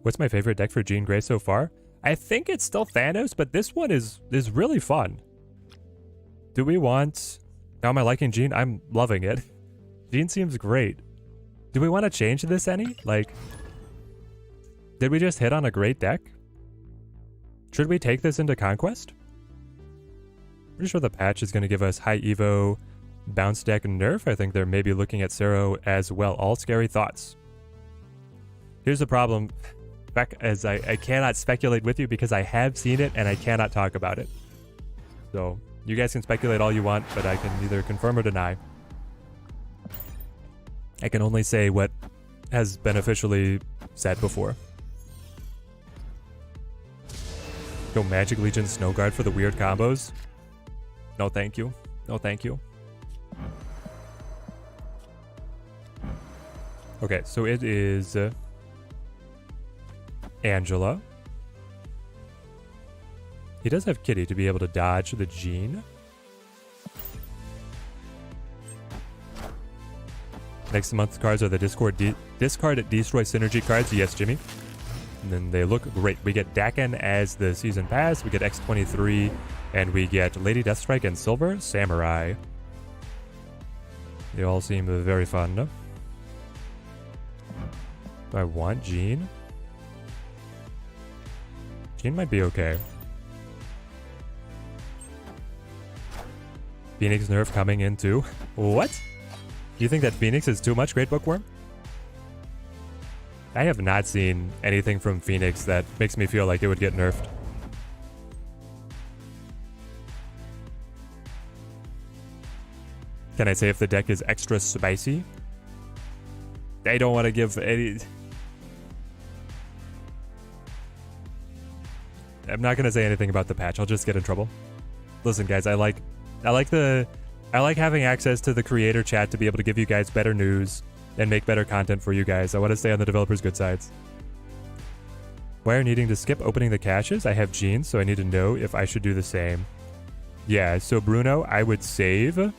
Speaker 1: What's my favorite deck for Jean Grey so far? I think it's still Thanos, but this one is really fun. Do we want... How am I liking Jean? I'm loving it. Jean seems great. Do we want to change this any? Like, did we just hit on a great deck? Should we take this into Conquest? Pretty sure the patch is going to give us high Evo, bounce deck, and nerf. I think they're maybe looking at Sero as well. All scary thoughts. Here's the problem, Beck, as I cannot speculate with you because I have seen it and I cannot talk about it. So you guys can speculate all you want, but I can neither confirm or deny. I can only say what has been officially said before. Go Magic Legion Snow Guard for the weird combos. No thank you. No thank you. Okay, so it is Angela. He does have Kitty to be able to dodge the Gene. Next month's cards are the discard Destroy Synergy cards. Yes, Jimmy. And then they look great. We get Dakin as the Season Pass. We get X23. And we get Lady Deathstrike and Silver Samurai. They all seem very fun. Do I want Jean? Jean might be okay. Phoenix nerf coming in too. What? You think that Phoenix is too much, Great Bookworm? I have not seen anything from Phoenix that makes me feel like it would get nerfed. Can I say if the deck is extra spicy? I don't want to give any... I'm not going to say anything about the patch. I'll just get in trouble. Listen, guys, I like having access to the creator chat to be able to give you guys better news and make better content for you guys. I want to stay on the developers' good sides. Why are needing to skip opening the caches? I have Jeans, so I need to know if I should do the same. Yeah, so Bruno, I would save.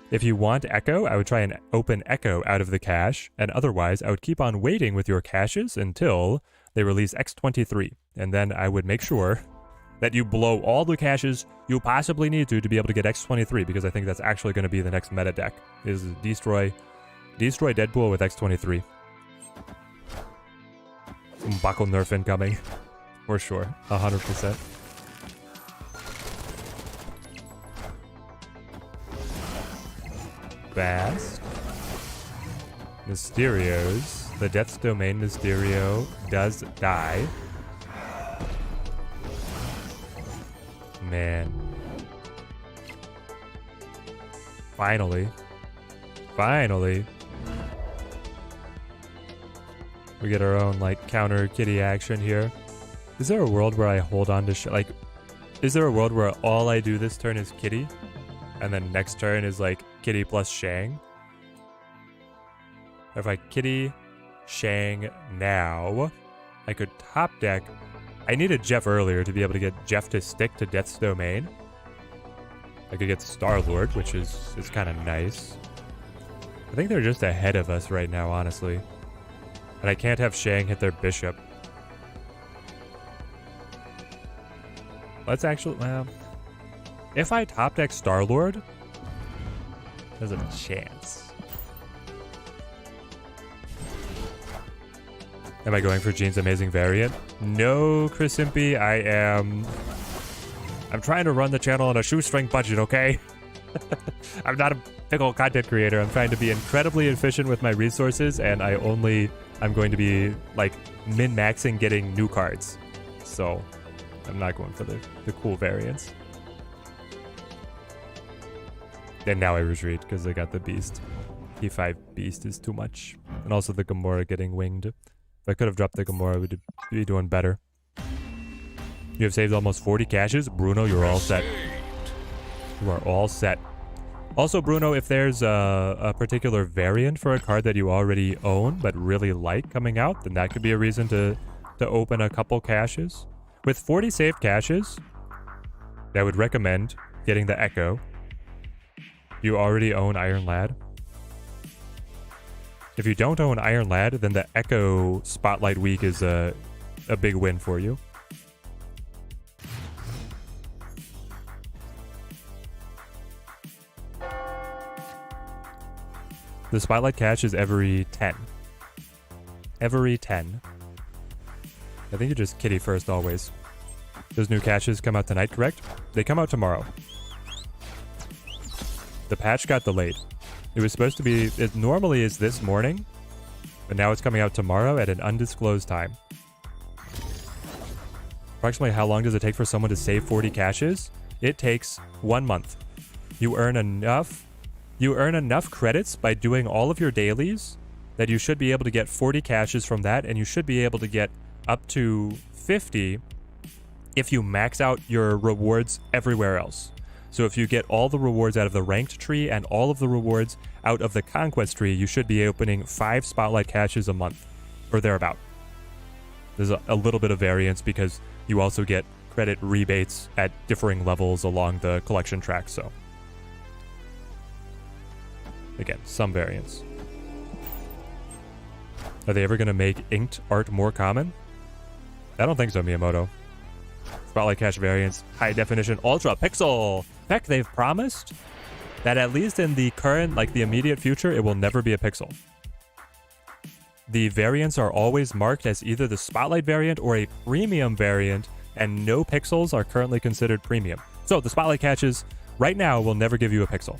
Speaker 1: If you want Echo, I would try and open Echo out of the cache, and otherwise I would keep on waiting with your caches until they release X23, and then I would make sure that you blow all the caches you possibly need to be able to get X23, because I think that's actually going to be the next meta deck, is Destroy Deadpool with X23. Buckle nerf incoming, for sure, 100%. Fast. Mysterios. The Death's Domain Mysterio does die. Man. Finally. Finally. We get our own, like, counter Kitty action here. Is there a world where I hold on to is there a world where all I do this turn is Kitty? And then next turn is, like, Kitty plus Shang? If I Kitty, Shang now, I could top deck. I needed Jeff earlier to be able to get Jeff to stick to Death's Domain. I could get Star-Lord, which is kind of nice. I think they're just ahead of us right now, honestly. And I can't have Shang hit their bishop. Let's actually, well, if I top deck Star-Lord, there's a chance. Am I going for Jean's amazing variant? No, Chris Impey, I'm trying to run the channel on a shoestring budget, okay? I'm not a big old content creator. I'm trying to be incredibly efficient with my resources, and I'm going to be, like, min-maxing getting new cards. So, I'm not going for the cool variants. And now I retreat, because I got the Beast. P5 Beast is too much. And also the Gamora getting winged. If I could have dropped the Gamora, we'd be doing better. You have saved almost 40 caches. Bruno, you're all set. You are all set. Also, Bruno, if there's a particular variant for a card that you already own but really like coming out, then that could be a reason to open a couple caches. With 40 saved caches, I would recommend getting the Echo. You already own Iron Lad. If you don't own Iron Lad, then the Echo Spotlight Week is a big win for you. The Spotlight cache is every 10. Every 10. I think you just Kitty first always. Those new caches come out tonight, correct? They come out tomorrow. The patch got delayed. It was supposed to be, it normally is this morning, but now it's coming out tomorrow at an undisclosed time. Approximately how long does it take for someone to save 40 caches? It takes 1 month. You earn enough credits by doing all of your dailies that you should be able to get 40 caches from that, and you should be able to get up to 50 if you max out your rewards everywhere else. So if you get all the rewards out of the ranked tree and all of the rewards out of the conquest tree, you should be opening 5 spotlight caches a month, or thereabout. There's a little bit of variance because you also get credit rebates at differing levels along the collection track, so again, some variance. Are they ever going to make inked art more common? I don't think so, Miyamoto. Spotlight cache variance, high definition, ultra pixel. Heck, they've promised that at least in the current, like the immediate future, it will never be a pixel. The variants are always marked as either the Spotlight variant or a premium variant, and no pixels are currently considered premium. So the Spotlight caches right now will never give you a pixel.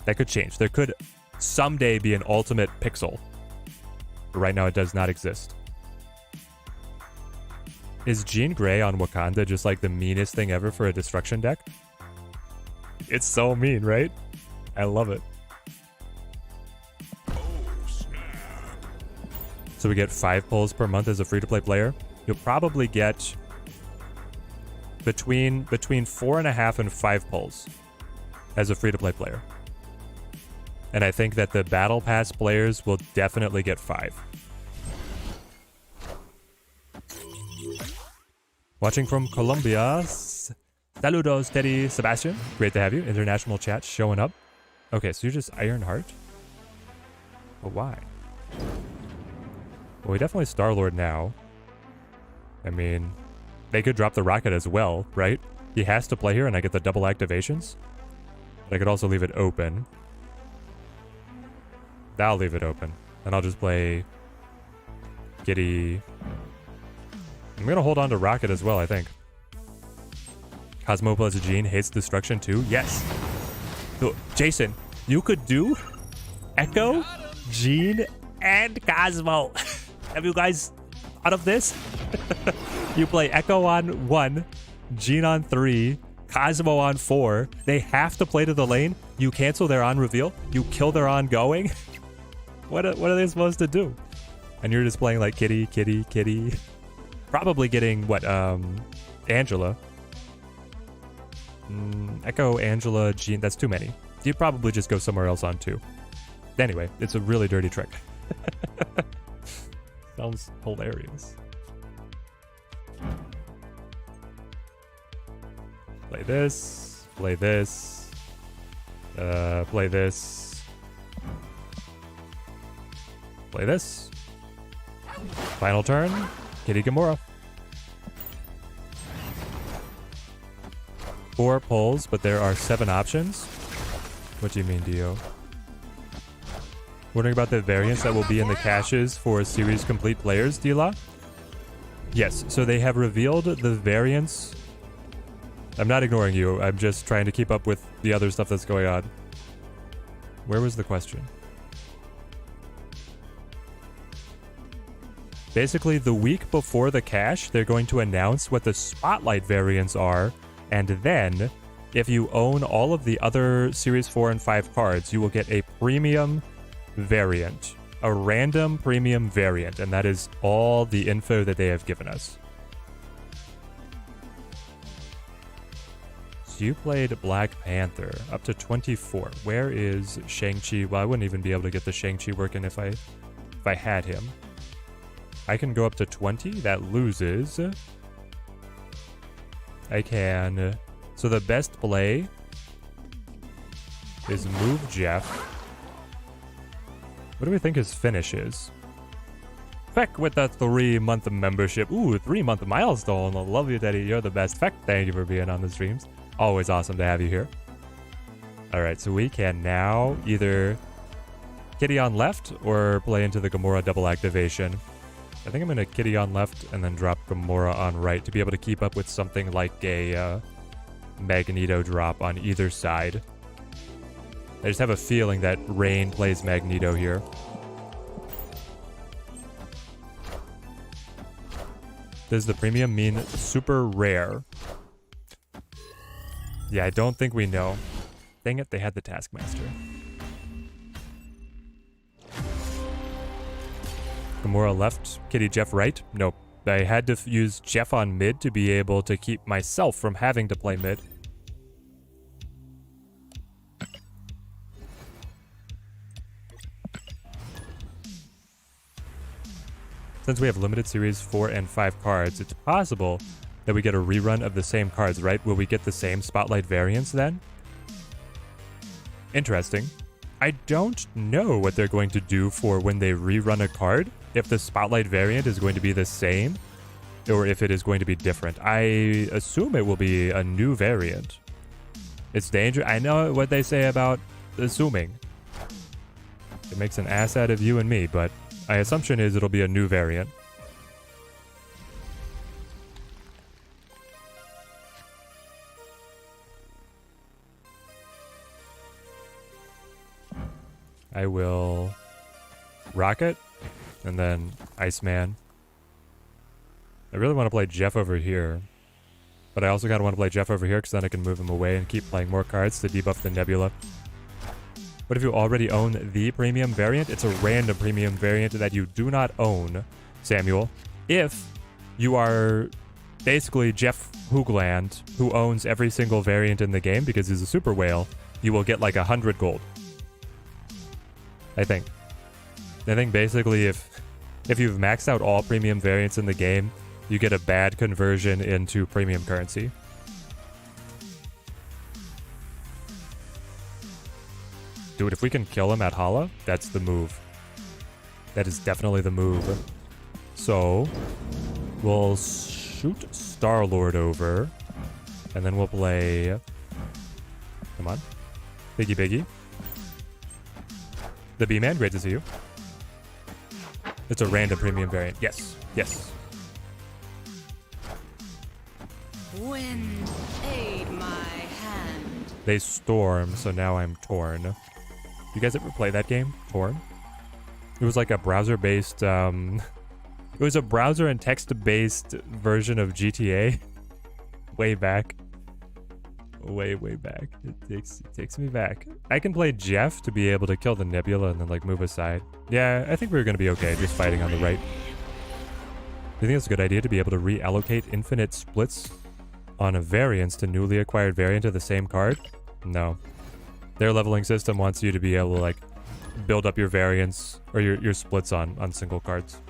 Speaker 1: That could change. There could someday be an ultimate pixel, but right now it does not exist. Is Jean Grey on Wakanda just like the meanest thing ever for a destruction deck? It's so mean, right? I love it. So we get 5 pulls per month as a free-to-play player. You'll probably get between 4.5 and 5 pulls as a free-to-play player. And I think that the Battle Pass players will definitely get 5. Watching from Colombia. Saludos, Teddy Sebastian. Great to have you. International chat showing up. Okay, so you're just Ironheart? But why? Well, we definitely Star-Lord now. I mean, they could drop the rocket as well, right? He has to play here and I get the double activations. But I could also leave it open. I'll leave it open. And I'll just play Kitty. I'm going to hold on to rocket as well, I think. Cosmo plus Jean hates destruction too? Yes. So, Jason, you could do Echo, Jean, and Cosmo. Have you guys thought of this? You play Echo on 1, Jean on 3, Cosmo on 4. They have to play to the lane. You cancel their on reveal. You kill their ongoing. What are they supposed to do? And you're just playing like Kitty, Kitty, Kitty. Probably getting, what, Angela. Echo, Angela, Jean. That's too many. You'd probably just go somewhere else on 2. Anyway, it's a really dirty trick. Sounds hilarious. Play this. Play this. Play this. Play this. Final turn. Kitty Gamora. 4 pulls, but there are 7 options. What do you mean, Dio? Wondering about the variants that will be in the caches for series complete players, Dila? Yes, so they have revealed the variants. I'm not ignoring you. I'm just trying to keep up with the other stuff that's going on. Where was the question? Basically, the week before the cache, they're going to announce what the Spotlight variants are, and then, if you own all of the other Series 4 and 5 cards, you will get a premium variant. A random premium variant, and that is all the info that they have given us. So you played Black Panther up to 24. Where is Shang-Chi? Well, I wouldn't even be able to get the Shang-Chi working if I had him. I can go up to 20. That loses. I can. So the best play is move Jeff. What do we think his finish is? Feck with that 3-month membership. Ooh, 3-month milestone. I love you, Daddy. You're the best. Feck, thank you for being on the streams. Always awesome to have you here. Alright, so we can now either Kitty on left or play into the Gamora double activation. I think I'm gonna Kitty on left and then drop Gamora on right to be able to keep up with something like a Magneto drop on either side. I just have a feeling that Rain plays Magneto here. Does the premium mean super rare? Yeah, I don't think we know. Dang it, they had the Taskmaster. Gamora left, Kitty Jeff right? Nope. I had to use Jeff on mid to be able to keep myself from having to play mid. Since we have limited series 4 and 5 cards, it's possible that we get a rerun of the same cards, right? Will we get the same Spotlight variants then? Interesting. I don't know what they're going to do for when they rerun a card, if the Spotlight variant is going to be the same, or if it is going to be different. I assume it will be a new variant. It's dangerous. I know what they say about assuming. It makes an ass out of you and me, but my assumption is it'll be a new variant. I will Rocket and then Iceman. I really want to play Jeff over here, but I also kind of want to play Jeff over here because then I can move him away and keep playing more cards to debuff the Nebula. What if you already own the premium variant? It's a random premium variant that you do not own, Samuel. If you are basically Jeff Hoogland, who owns every single variant in the game because he's a super whale, you will get like 100 gold. I think basically if you've maxed out all premium variants in the game, you get a bad conversion into premium currency. Dude, if we can kill him at Hala, that's the move. That is definitely the move. So, we'll shoot Star-Lord over, and then we'll play... Come on. Biggie Biggie. The B-Man, great to see you. It's a random premium variant. Yes, yes.
Speaker 4: Wind, aid my hand.
Speaker 1: They storm, so now I'm torn. You guys ever play that game, Torn? It was like a browser-based, it was a browser and text-based version of GTA. Way back. Way back. It takes me back. I can play Jeff to be able to kill the Nebula and then like move aside. Yeah, I think we're gonna be okay just fighting on the right. Do you think it's a good idea to be able to reallocate infinite splits on a variance to newly acquired variant of the same card? No. Their leveling system wants you to be able to like build up your variants or your splits on single cards.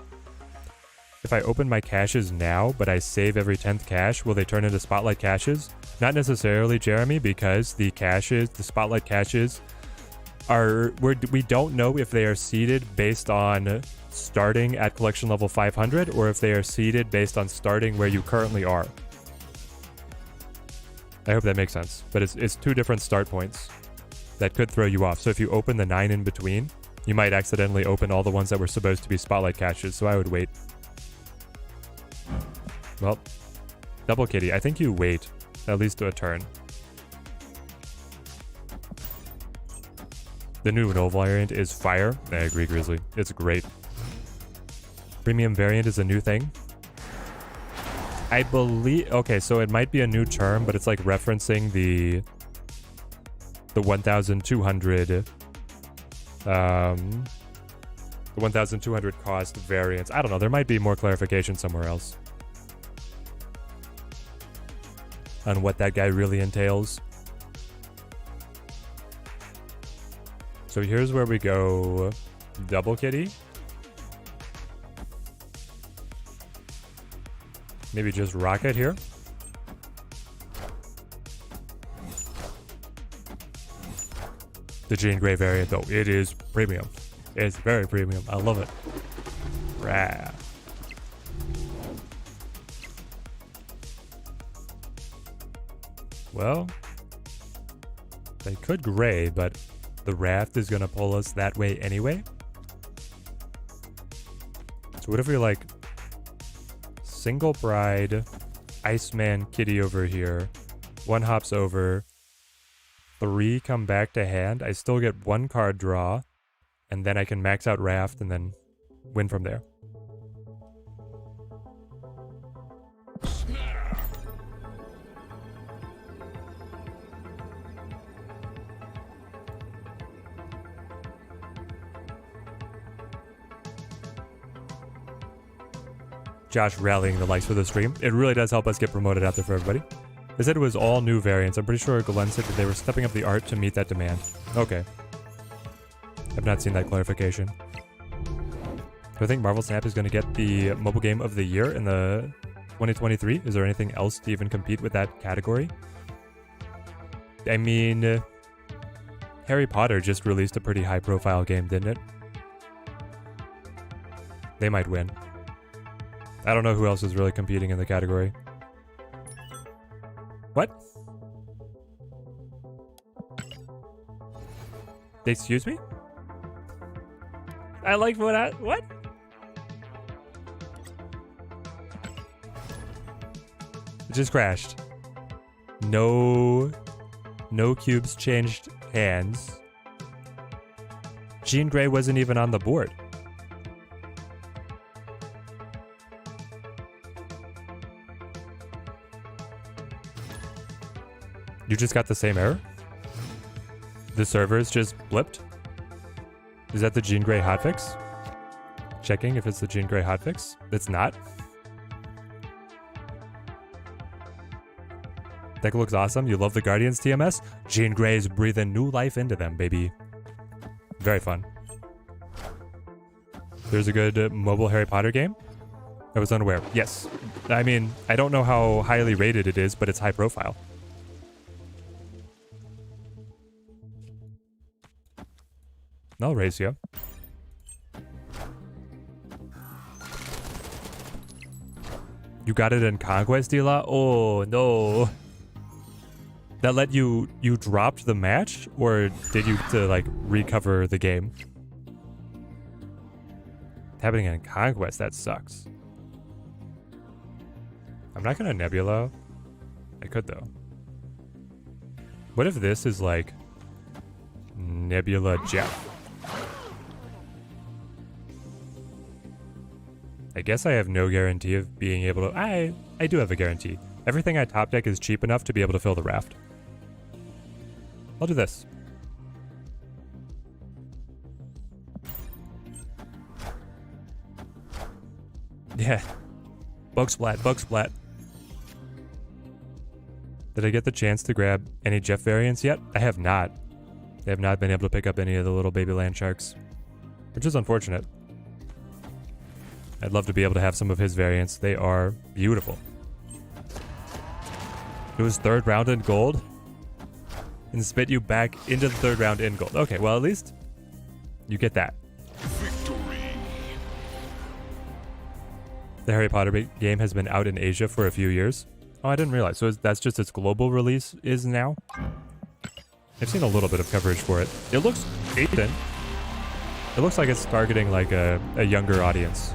Speaker 1: If I open my caches now, but I save every 10th cache, will they turn into Spotlight caches? Not necessarily, Jeremy, because the Spotlight caches we don't know if they are seeded based on starting at collection level 500 or if they are seeded based on starting where you currently are. I hope that makes sense, but it's two different start points that could throw you off. So if you open the 9 in between, you might accidentally open all the ones that were supposed to be Spotlight caches, so I would wait. Well, double Kitty, I think you wait at least a turn. The new null variant is fire. I agree, Grizzly. It's great. Premium variant is a new thing. I believe... Okay, so it might be a new term, but it's like referencing the 1,200... the 1,200 cost variants. I don't know. There might be more clarification somewhere else on what that guy really entails. So here's where we go double Kitty. Maybe just Rocket here. The Jean Grey variant, though, it is premium. It's very premium. I love it. Rah. Well, they could Gray, but the Raft is going to pull us that way anyway. So what if we, like, single bride, Iceman Kitty over here. 1 hops over. 3 come back to hand. I still get 1 card draw. And then I can max out Raft and then win from there. Josh rallying the likes for the stream. It really does help us get promoted out there for everybody. They said it was all new variants. I'm pretty sure Glenn said that they were stepping up the art to meet that demand. Okay. I've not seen that clarification. Do I think Marvel Snap is going to get the mobile game of the year in the 2023? Is there anything else to even compete with that category? I mean, Harry Potter just released a pretty high profile game, didn't it? They might win. I don't know who else is really competing in the category. What? Excuse me? I like what? It just crashed. No cubes changed hands. Jean Grey wasn't even on the board. You just got the same error? The servers just blipped? Is that the Jean Grey hotfix? Checking if it's the Jean Grey hotfix. It's not. Deck looks awesome. You love the Guardians TMS? Jean Grey's breathing new life into them, baby. Very fun. There's a good mobile Harry Potter game? I was unaware. Yes. I mean, I don't know how highly rated it is, but it's high profile. I'll raise you. You got it in Conquest, Dila? Oh, no. That let you dropped the match? Or did you to, like, recover the game? Happening in Conquest, that sucks. I'm not gonna Nebula. I could, though. What if this is, like, Nebula Jeff? I guess I have no guarantee of being able to... I do have a guarantee. Everything I top deck is cheap enough to be able to fill the raft. I'll do this. Yeah. Bug splat, bug splat. Did I get the chance to grab any Jeff variants yet? I have not. I have not been able to pick up any of the little baby land sharks, which is unfortunate. I'd love to be able to have some of his variants. They are beautiful. It was 3rd round in gold and spit you back into the 3rd round in gold. Okay, well, at least you get that.
Speaker 3: Victory.
Speaker 1: The Harry Potter game has been out in Asia for a few years. Oh, I didn't realize. So that's just its global release is now? I've seen a little bit of coverage for it. It looks decent. It looks like it's targeting like a younger audience.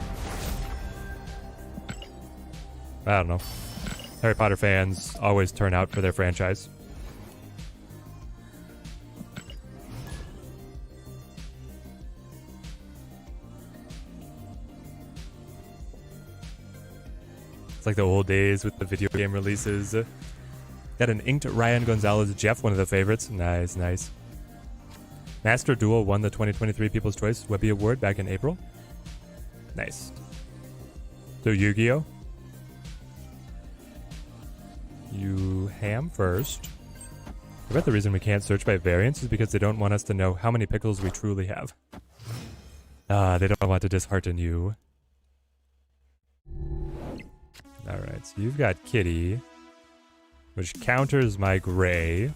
Speaker 1: I don't know. Harry Potter fans always turn out for their franchise. It's like the old days with the video game releases. Got an inked Ryan Gonzalez Jeff, one of the favorites. Nice, nice. Master Duel won the 2023 People's Choice Webby Award back in April. Nice. So Yu-Gi-Oh! You ham first. I bet the reason we can't search by variants is because they don't want us to know how many pickles we truly have. They don't want to dishearten you. Alright, so you've got Kitty, which counters my gray.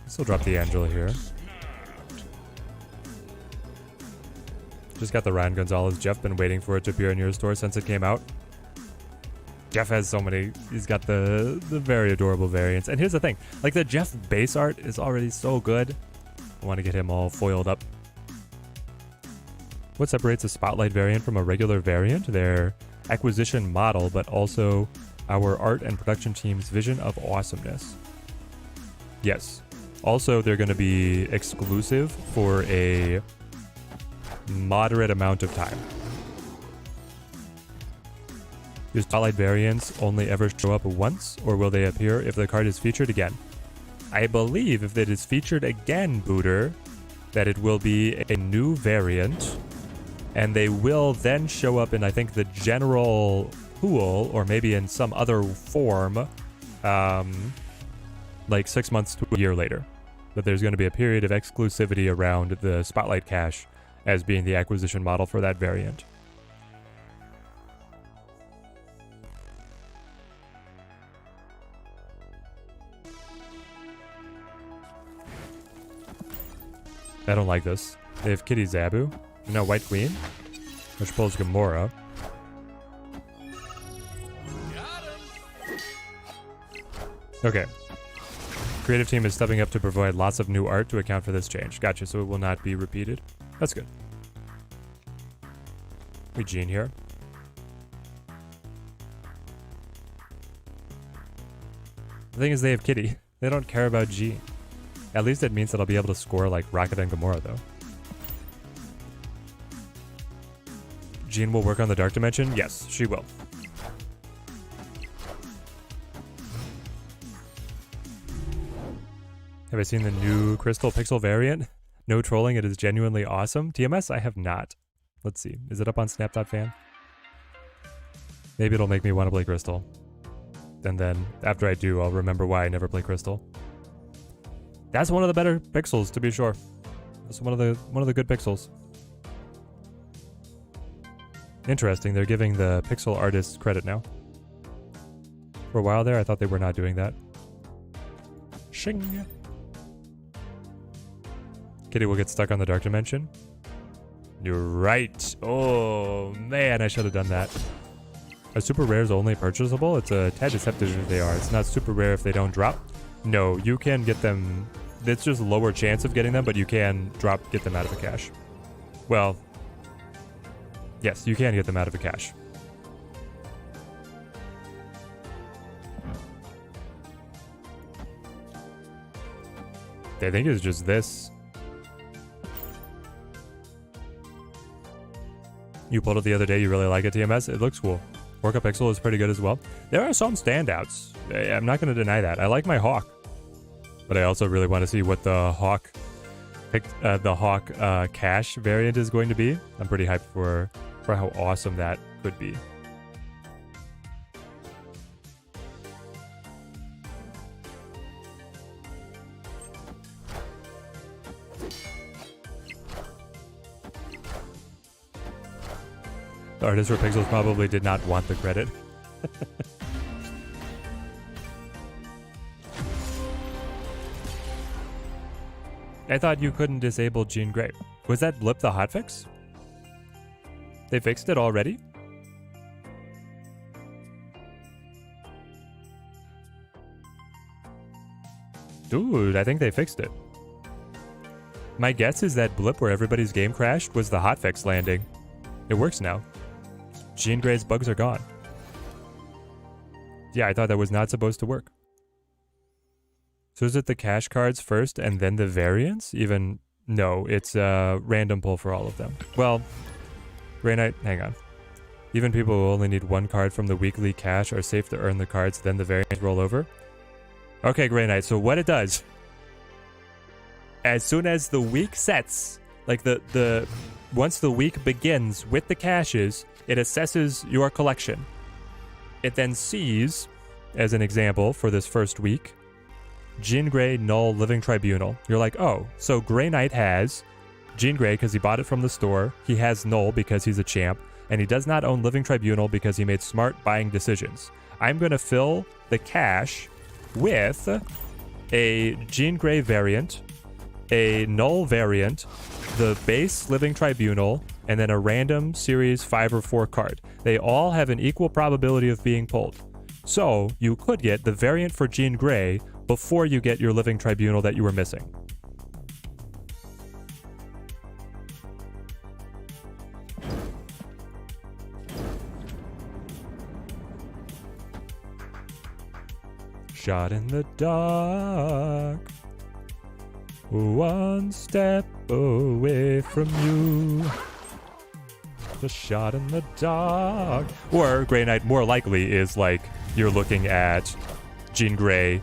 Speaker 1: Still drop the Angel here. Just got the Ryan Gonzalez Jeff, been waiting for it to appear in your store since it came out. Jeff has so many, he's got the very adorable variants. And here's the thing, like the Jeff base art is already so good. I want to get him all foiled up. What separates a Spotlight variant from a regular variant? Their acquisition model, but also our art and production team's vision of awesomeness. Yes. Also, they're going to be exclusive for a moderate amount of time. Do Spotlight variants only ever show up once, or will they appear if the card is featured again? I believe if it is featured again, Booter, that it will be a new variant, and they will then show up in, I think, the general pool, or maybe in some other form, like 6 months to a year later. But there's going to be a period of exclusivity around the Spotlight cache as being the acquisition model for that variant. I don't like this. They have Kitty Zabu. No, White Queen. Which pulls Gamora. Okay. Creative team is stepping up to provide lots of new art to account for this change. Gotcha, so it will not be repeated. That's good. We Jean here. The thing is, they have Kitty. They don't care about Jean. At least it means that I'll be able to score like Rocket and Gamora, though. Jean will work on the Dark Dimension? Yes, she will. Have I seen the new Crystal Pixel variant? No trolling, it is genuinely awesome. TMS, I have not. Let's see. Is it up on Snap.fan? Maybe it'll make me want to play Crystal. And then, after I do, I'll remember why I never play Crystal. That's one of the better pixels, to be sure. That's one of the good pixels. Interesting, they're giving the pixel artists credit now. For a while there, I thought they were not doing that. Shing! Kitty will get stuck on the Dark Dimension. You're right. Oh, man, I should have done that. Are super rares only purchasable? It's a tad deceptive if they are. It's not super rare if they don't drop. No, you can get them. It's just a lower chance of getting them, but you can get them out of a cache. Well, yes, you can get them out of a cache. I think it's just this. You pulled it the other day, you really like it, TMS? It looks cool. Orca Pixel is pretty good as well. There are some standouts. I'm not going to deny that. I like my Hawk. But I also really want to see what the Hawk cache variant is going to be. I'm pretty hyped for how awesome that could be. The artist for Pixels probably did not want the credit. I thought you couldn't disable Jean Grey. Was that blip the hotfix? They fixed it already? Dude, I think they fixed it. My guess is that blip where everybody's game crashed was the hotfix landing. It works now. Jean Grey's bugs are gone. Yeah, I thought that was not supposed to work. So is it the cache cards first and then the variants? Even, no, it's a random pull for all of them. Well, Grey Knight, hang on. Even people who only need one card from the weekly cache are safe to earn the cards, then the variants roll over. Okay, Grey Knight, so what it does, as soon as the week sets, like once the week begins with the caches, it assesses your collection. It then sees, as an example for this first week, Jean Grey, Null, Living Tribunal. You're like, oh, so Grey Knight has Jean Grey because he bought it from the store. He has Null because he's a champ. And he does not own Living Tribunal because he made smart buying decisions. I'm going to fill the cache with a Jean Grey variant, a Null variant, the base Living Tribunal, and then a random series 5 or 4 card. They all have an equal probability of being pulled. So you could get the variant for Jean Grey before you get your Living Tribunal that you were missing. shot in the dark. One step away from you. The shot in the dark. Or Grey Knight more likely is like you're looking at Jean Grey.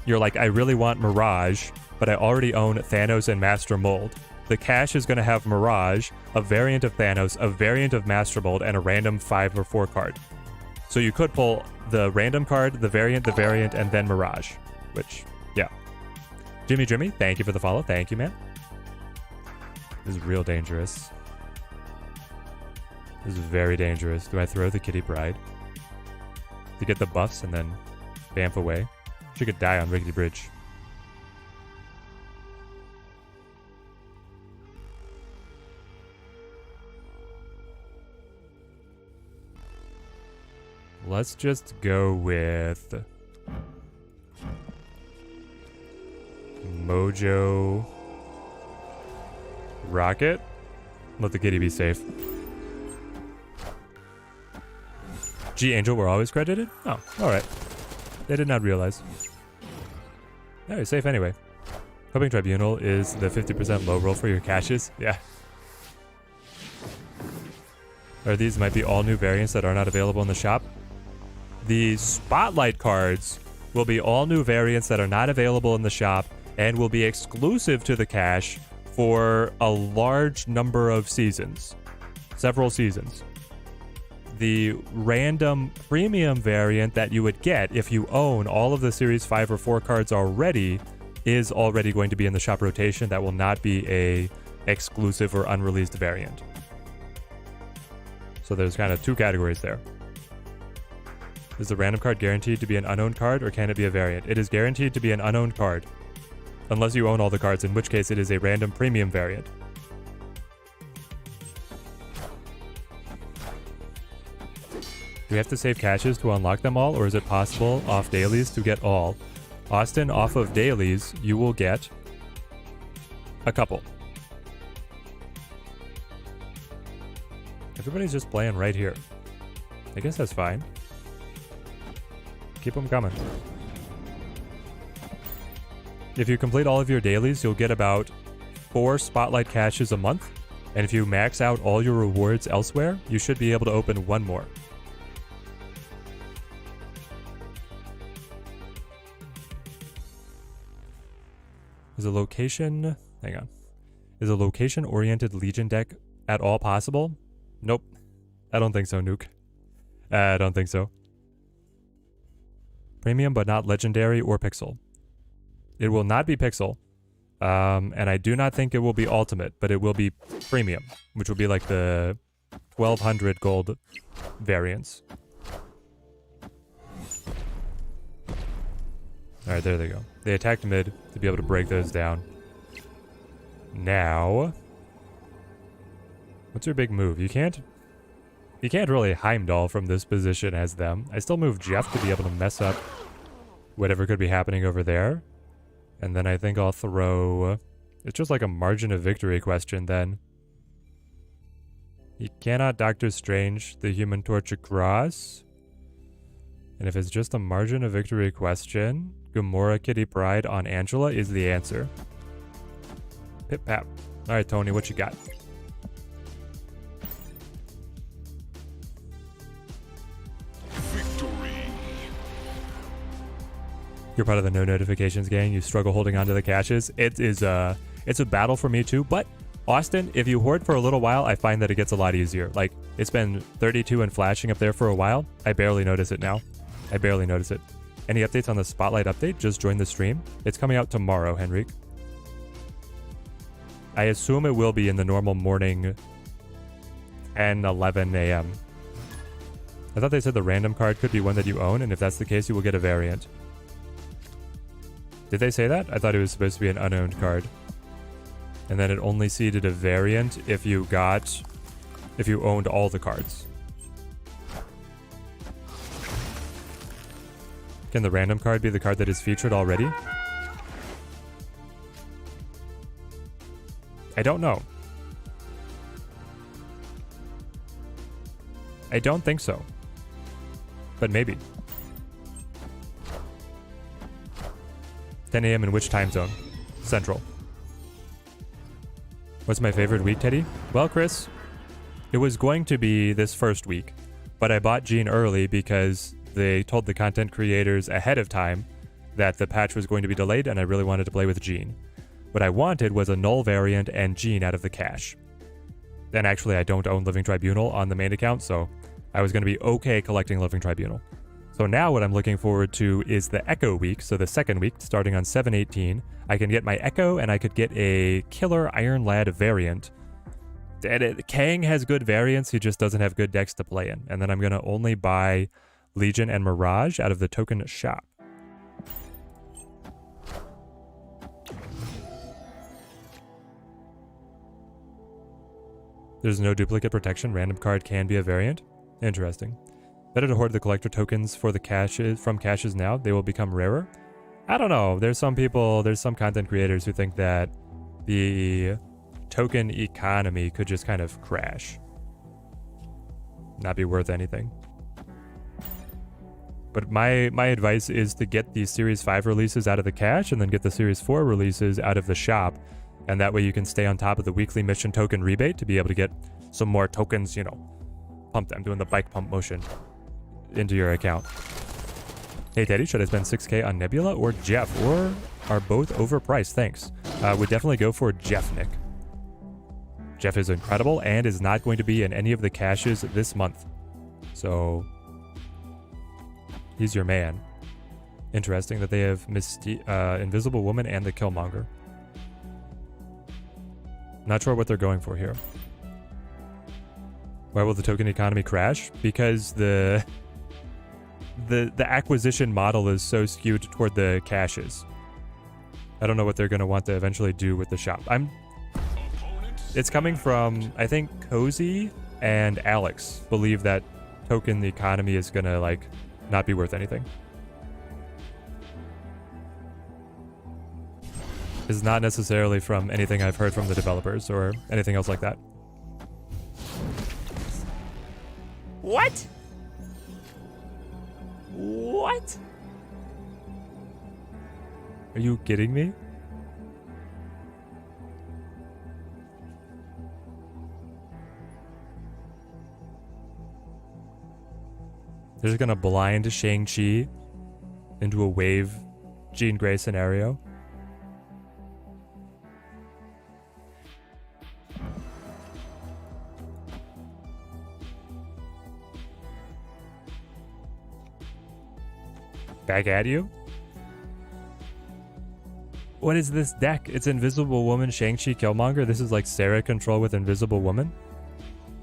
Speaker 1: You're like, I really want Mirage, but I already own Thanos and Master Mold. The cache is going to have Mirage, a variant of Thanos, a variant of Master Mold, and a random 5 or 4 card. So you could pull the random card, the variant, and then Mirage. Which, yeah. Jimmy, thank you for the follow. Thank you, man. This is real dangerous. This is very dangerous. Do I throw the Kitty Bride to get the buffs and then bamf away? She could die on Rickety Bridge. Let's just go with Mojo Rocket. Let the kitty be safe. G Angel were always credited? Oh, alright. They did not realize. Oh, you're safe anyway. Hoping Tribunal is the 50% low roll for your caches? Yeah. Or these might be all new variants that are not available in the shop. The Spotlight cards will be all new variants that are not available in the shop and will be exclusive to the cache for a large number of seasons. Several seasons. The random premium variant that you would get if you own all of the Series 5 or 4 cards already is already going to be in the shop rotation. That will not be a exclusive or unreleased variant. So there's kind of two categories there. Is the random card guaranteed to be an unowned card, or can it be a variant? It is guaranteed to be an unowned card. Unless you own all the cards, in which case it is a random premium variant. Do we have to save caches to unlock them all, or is it possible off dailies to get all? Austin, off of dailies, you will get a couple. Everybody's just playing right here. I guess that's fine. Keep them coming. If you complete all of your dailies, you'll get about 4 Spotlight caches a month. And if you max out all your rewards elsewhere, you should be able to open 1 more. Is a location... Hang on. Is a location-oriented Legion deck at all possible? Nope. I don't think so, Nuke. I don't think so. Premium, but not Legendary or Pixel. It will not be Pixel. And I do not think it will be Ultimate, but it will be Premium, which will be like the 1200 gold variants. Alright, there they go. They attacked mid to be able to break those down. Now... What's your big move? You can't really Heimdall from this position as them. I still move Jeff to be able to mess up whatever could be happening over there. And then I think I'll throw... It's just like a margin of victory question then. You cannot Doctor Strange the Human Torch across. And if it's just a margin of victory question, Gamora Kitty Pride on Angela is the answer. Pip pap. Alright, Tony, what you got? You're part of the no notifications gang. You struggle holding onto the caches. It's a battle for me too. But Austin, if you hoard for a little while, I find that it gets a lot easier. Like, it's been 32 and flashing up there for a while. I barely notice it now. I barely notice it. Any updates on the Spotlight update? Just join the stream. It's coming out tomorrow, Henrik. I assume it will be in the normal morning 10, 11 a.m. I thought they said the random card could be one that you own, and if that's the case, you will get a variant. Did they say that? I thought it was supposed to be an unowned card. And then it only seeded a variant if you owned all the cards. Can the random card be the card that is featured already? I don't know. I don't think so. But maybe. 10 a.m. in which time zone? Central. What's my favorite week, Teddy? Well, Chris, it was going to be this first week, but I bought Gene early because they told the content creators ahead of time that the patch was going to be delayed and I really wanted to play with Gene. What I wanted was a null variant and Gene out of the cache. And actually, I don't own Living Tribunal on the main account, so I was going to be okay collecting Living Tribunal. So now what I'm looking forward to is the Echo week, so the second week, starting on 7/18. I can get my Echo, and I could get a Killer Iron Lad variant. And Kang has good variants, he just doesn't have good decks to play in. And then I'm going to only buy Legion and Mirage out of the token shop. There's no duplicate protection. Random card can be a variant. Interesting. Better to hoard the collector tokens for the caches from caches now. They will become rarer. I don't know. There's some content creators who think that the token economy could just kind of crash. Not be worth anything. But my advice is to get the Series 5 releases out of the cache and then get the Series 4 releases out of the shop. And that way you can stay on top of the weekly mission token rebate to be able to get some more tokens, you know, pumped. I'm doing the bike pump motion into your account. Hey Teddy, should I spend 6k on Nebula or Jeff? Or are both overpriced? Thanks. Would definitely go for Jeff, Nick. Jeff is incredible and is not going to be in any of the caches this month. So he's your man. Interesting that they have Invisible Woman and the Killmonger. Not sure what they're going for here. Why will the token economy crash? Because the acquisition model is so skewed toward the caches. I don't know what they're going to want to eventually do with the shop. It's coming from, I think, Cozy and Alex believe that token economy is going to, like, not be worth anything. Is not necessarily from anything I've heard from the developers or anything else like that. What? What? Are you kidding me? They're just gonna blind Shang-Chi into a wave Jean Grey scenario. Back at you? What is this deck? It's Invisible Woman, Shang-Chi, Killmonger. This is like Sarah control with Invisible Woman.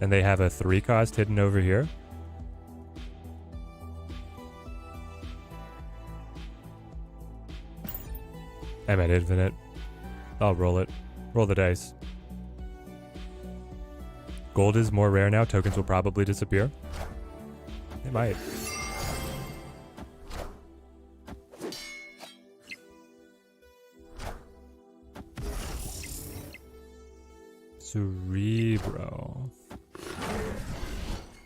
Speaker 1: And they have a 3 cost hidden over here. I'm at infinite. I'll roll it. Roll the dice. Gold is more rare now. Tokens will probably disappear. They might. Cerebro.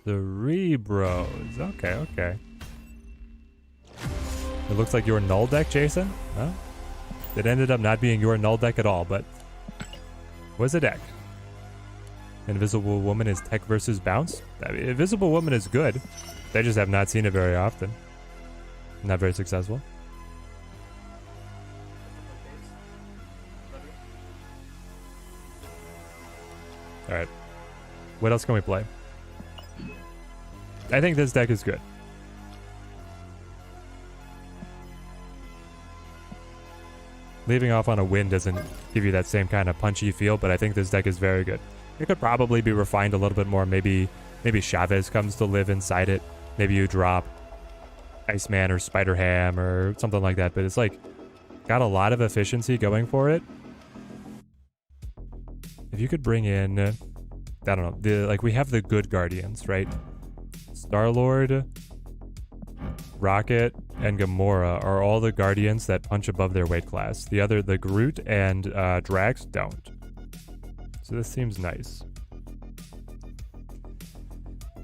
Speaker 1: Cerebros. Okay, okay. It looks like your null deck, Jason. Well, it ended up not being your null deck at all, but was a deck. Invisible Woman is tech versus bounce. I mean, Invisible Woman is good. They just have not seen it very often. Not very successful. Alright. What else can we play? I think this deck is good. Leaving off on a win doesn't give you that same kind of punchy feel, but I think this deck is very good. It could probably be refined a little bit more. Maybe Chavez comes to live inside it. Maybe you drop Iceman or Spider-Ham or something like that, but it's like got a lot of efficiency going for it. If you could bring in, I don't know, we have the good Guardians, right? Star-Lord, Rocket, and Gamora are all the Guardians that punch above their weight class. The Groot and Drax don't. So this seems nice.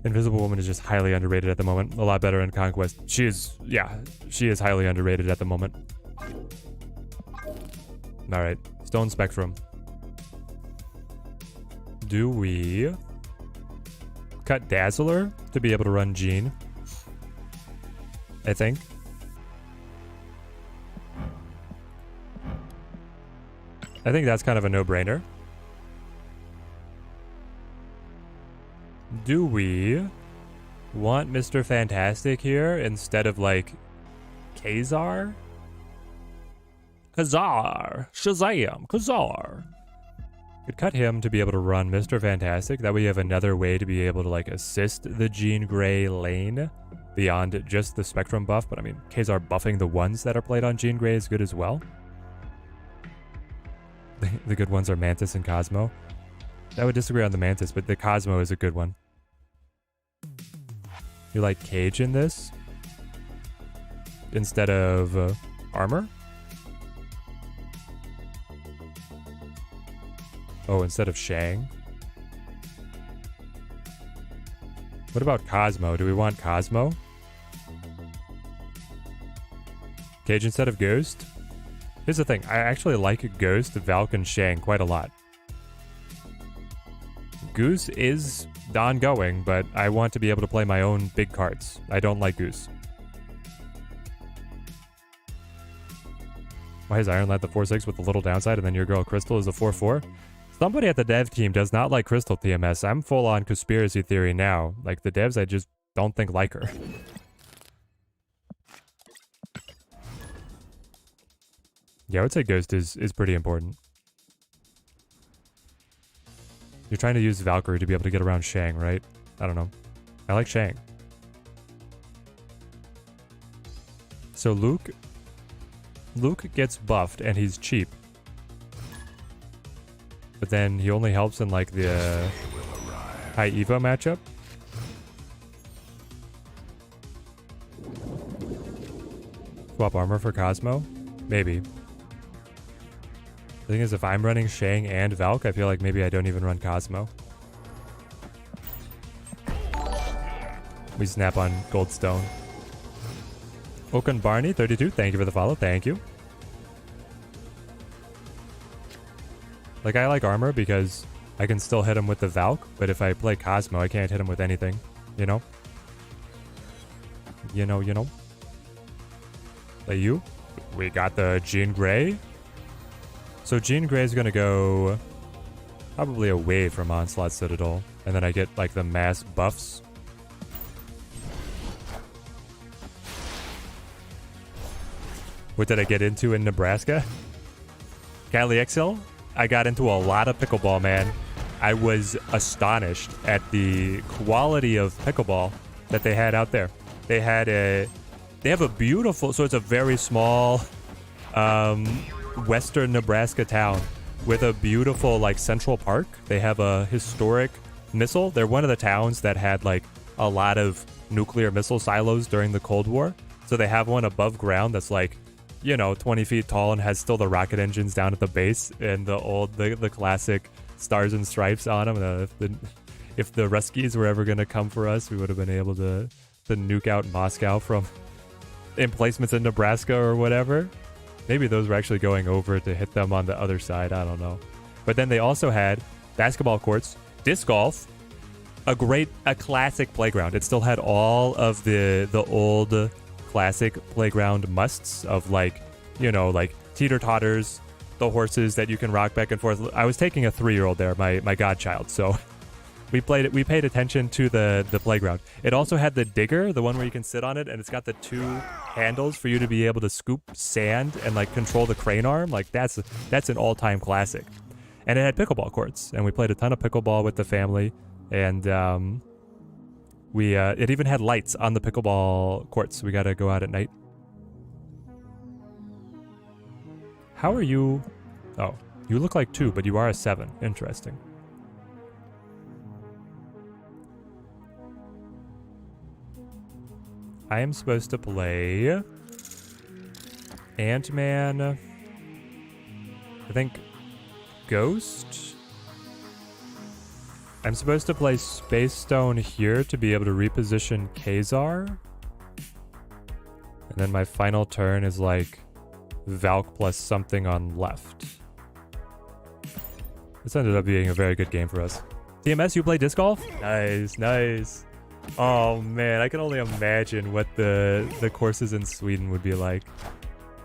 Speaker 1: Invisible Woman is just highly underrated at the moment. A lot better in Conquest. She is highly underrated at the moment. Alright, Stone Spectrum. Do we cut Dazzler to be able to run Gene? I think. I think that's kind of a no-brainer. Do we want Mr. Fantastic here instead of like Kazar? Kazar! Shazam! Kazar! Could cut him to be able to run Mr. Fantastic. That way you have another way to be able to like assist the Jean Grey lane beyond just the Spectrum buff. But I mean, Kazar buffing the ones that are played on Jean Grey is good as well. The good ones are Mantis and Cosmo. I would disagree on the Mantis, but the Cosmo is a good one. You like Cage in this? Instead of armor? Oh, instead of Shang? What about Cosmo? Do we want Cosmo? Cage instead of Ghost? Here's the thing, I actually like Ghost, Valk, and Shang quite a lot. Goose is ongoing, but I want to be able to play my own big cards. I don't like Goose. Why is Iron Lad the 4-6 with a little downside and then your girl Crystal is a 4-4? Somebody at the dev team does not like Crystal TMS. I'm full on conspiracy theory now. Like the devs, I just don't think like her. Yeah, I would say Ghost is pretty important. You're trying to use Valkyrie to be able to get around Shang, right? I don't know. I like Shang. So Luke gets buffed and he's cheap. But then he only helps in like the high Evo matchup. Swap armor for Cosmo? Maybe. The thing is, if I'm running Shang and Valk, I feel like maybe I don't even run Cosmo. We snap on Goldstone. Okan Barney, 32, thank you for the follow, thank you. Like, I like armor because I can still hit him with the Valk, but if I play Cosmo, I can't hit him with anything, you know? You know. Like you? We got the Jean Grey. So Jean Grey is going to go probably away from Onslaught Citadel. And then I get like the mass buffs. What did I get into in Nebraska? Cali XL? I got into a lot of pickleball, man. I was astonished at the quality of pickleball that they had out there. They have a beautiful, so it's a very small western Nebraska town with a beautiful like central park. They have a historic missile. They're one of the towns that had like a lot of nuclear missile silos during the Cold War. So they have one above ground that's like, you know, 20 feet tall and has still the rocket engines down at the base and the classic stars and stripes on them. If the Ruskies were ever going to come for us, we would have been able to nuke out Moscow from emplacements in Nebraska or whatever. Maybe those were actually going over to hit them on the other side. I don't know. But then they also had basketball courts, disc golf, a classic playground. It still had all of the old classic playground musts of like, you know, like teeter-totters, the horses that you can rock back and forth. I was taking a 3-year-old there, my godchild, so we paid attention to the playground. It also had the digger, the one where you can sit on it, and it's got the 2 handles for you to be able to scoop sand and like control the crane arm. Like that's an all-time classic. And it had pickleball courts, and we played a ton of pickleball with the family, and it even had lights on the pickleball courts, so we got to go out at night. How are you? Oh, you look like 2, but you are a 7. Interesting. I am supposed to play Ant-Man, I think Ghost? I'm supposed to play Space Stone here to be able to reposition Kazar. And then my final turn is like Valk plus something on left. This ended up being a very good game for us. TMS, you play disc golf? Nice, nice. Oh man, I can only imagine what the courses in Sweden would be like.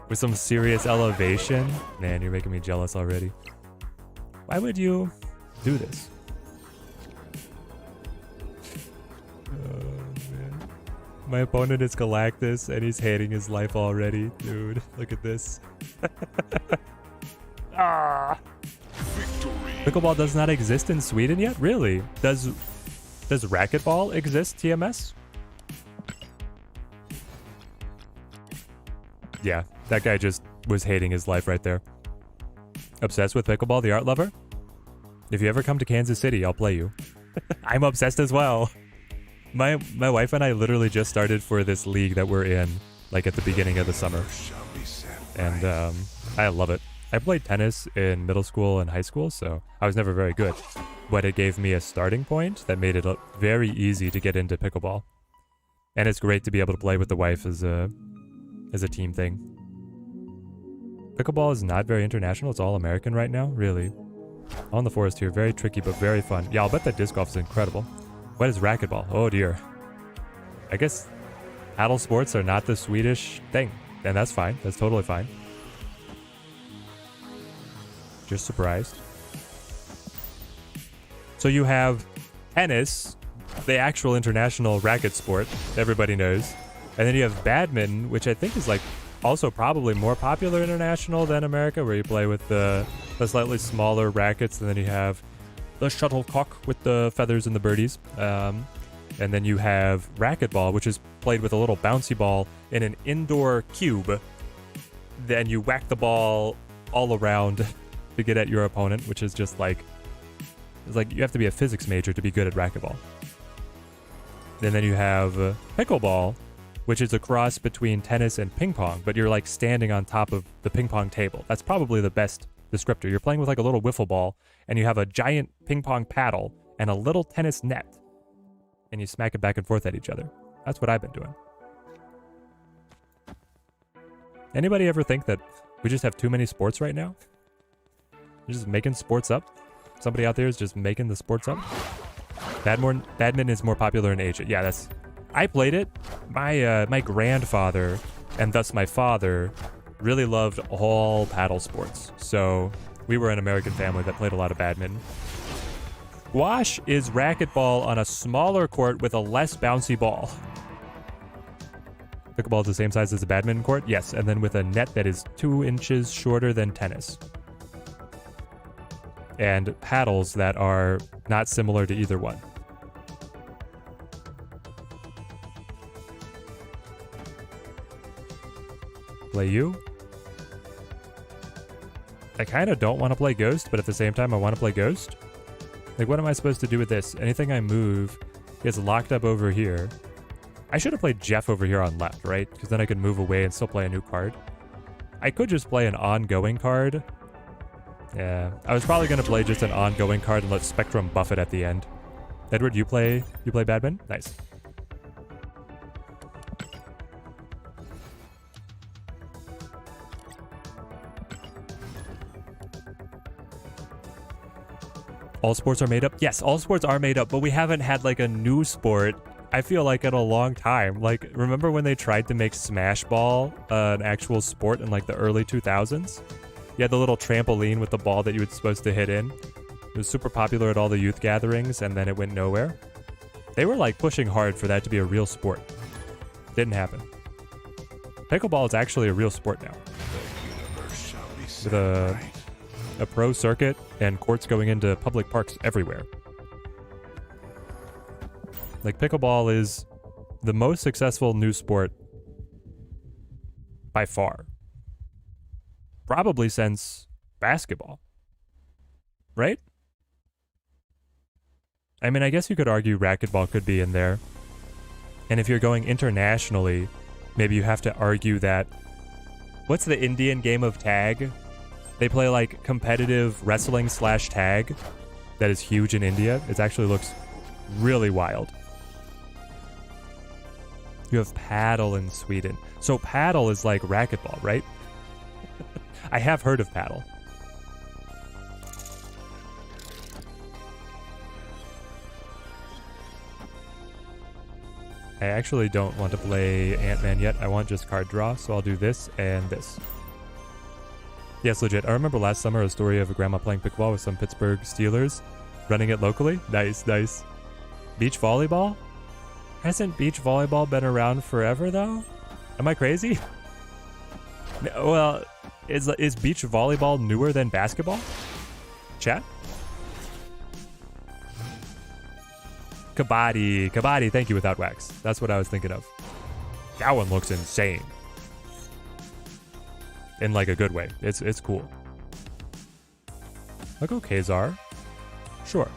Speaker 1: With some serious elevation. Man, you're making me jealous already. Why would you do this? Oh man. My opponent is Galactus and he's hating his life already. Dude, look at this. Ah. Pickleball does not exist in Sweden yet? Really? Does racquetball exist, TMS? Yeah, that guy just was hating his life right there. Obsessed with pickleball, the art lover? If you ever come to Kansas City, I'll play you. I'm obsessed as well. My wife and I literally just started for this league that we're in, like at the beginning of the summer. And I love it. I played tennis in middle school and high school, so I was never very good. But it gave me a starting point that made it very easy to get into pickleball. And it's great to be able to play with the wife as a team thing. Pickleball is not very international. It's all American right now, really. On the forest here, very tricky but very fun. Yeah, I'll bet that disc golf is incredible. What is racquetball? Oh dear. I guess paddle sports are not the Swedish thing. And that's fine. That's totally fine. Just surprised. So you have tennis, the actual international racket sport everybody knows. And then you have badminton, which I think is like also probably more popular international than America, where you play with the slightly smaller rackets. And then you have the shuttlecock with the feathers and the birdies. And then you have racquetball, which is played with a little bouncy ball in an indoor cube. Then you whack the ball all around to get at your opponent, which is just like, it's like you have to be a physics major to be good at racquetball. And then you have pickleball, which is a cross between tennis and ping pong, but you're like standing on top of the ping pong table. That's probably the best descriptor. You're playing with like a little wiffle ball, and you have a giant ping pong paddle and a little tennis net, and you smack it back and forth at each other. That's what I've been doing. Anybody ever think that we just have too many sports right now? You're just making sports up? Somebody out there is just making the sports up? Badminton is more popular in Asia. Yeah, that's... I played it. My grandfather, and thus my father, really loved all paddle sports. So we were an American family that played a lot of badminton. Squash is racquetball on a smaller court with a less bouncy ball. Pickleball is the same size as a badminton court? Yes, and then with a net that is 2 inches shorter than tennis. And paddles that are not similar to either one. Play you? I kind of don't want to play Ghost, but at the same time I want to play Ghost. Like, what am I supposed to do with this? Anything I move gets locked up over here. I should have played Jeff over here on left, right? Because then I could move away and still play a new card. I could just play an ongoing card. Yeah, I was probably going to play just an ongoing card and let Spectrum buff it at the end. Edward, you play badminton? Nice. All sports are made up? Yes, all sports are made up, but we haven't had like a new sport, I feel like, in a long time. Like, remember when they tried to make Smash Ball an actual sport in like the early 2000s? You had the little trampoline with the ball that you were supposed to hit in. It was super popular at all the youth gatherings, and then it went nowhere. They were like pushing hard for that to be a real sport. Didn't happen. Pickleball is actually a real sport now. With a pro circuit and courts going into public parks everywhere. Like, pickleball is the most successful new sport by far. Probably since basketball. Right? I mean, I guess you could argue racquetball could be in there. And if you're going internationally, maybe you have to argue that... What's the Indian game of tag? They play like competitive wrestling / tag that is huge in India. It actually looks really wild. You have paddle in Sweden. So paddle is like racquetball, right? I have heard of paddle. I actually don't want to play Ant-Man yet. I want just card draw, so I'll do this and this. Yes, legit. I remember last summer a story of a grandma playing pickleball with some Pittsburgh Steelers, running it locally. Nice, nice. Beach volleyball? Hasn't beach volleyball been around forever, though? Am I crazy? Well, is beach volleyball newer than basketball? Chat? Kabaddi. Kabaddi, thank you, Without Wax. That's what I was thinking of. That one looks insane. In like a good way. It's cool. I'll go Kazar. Sure.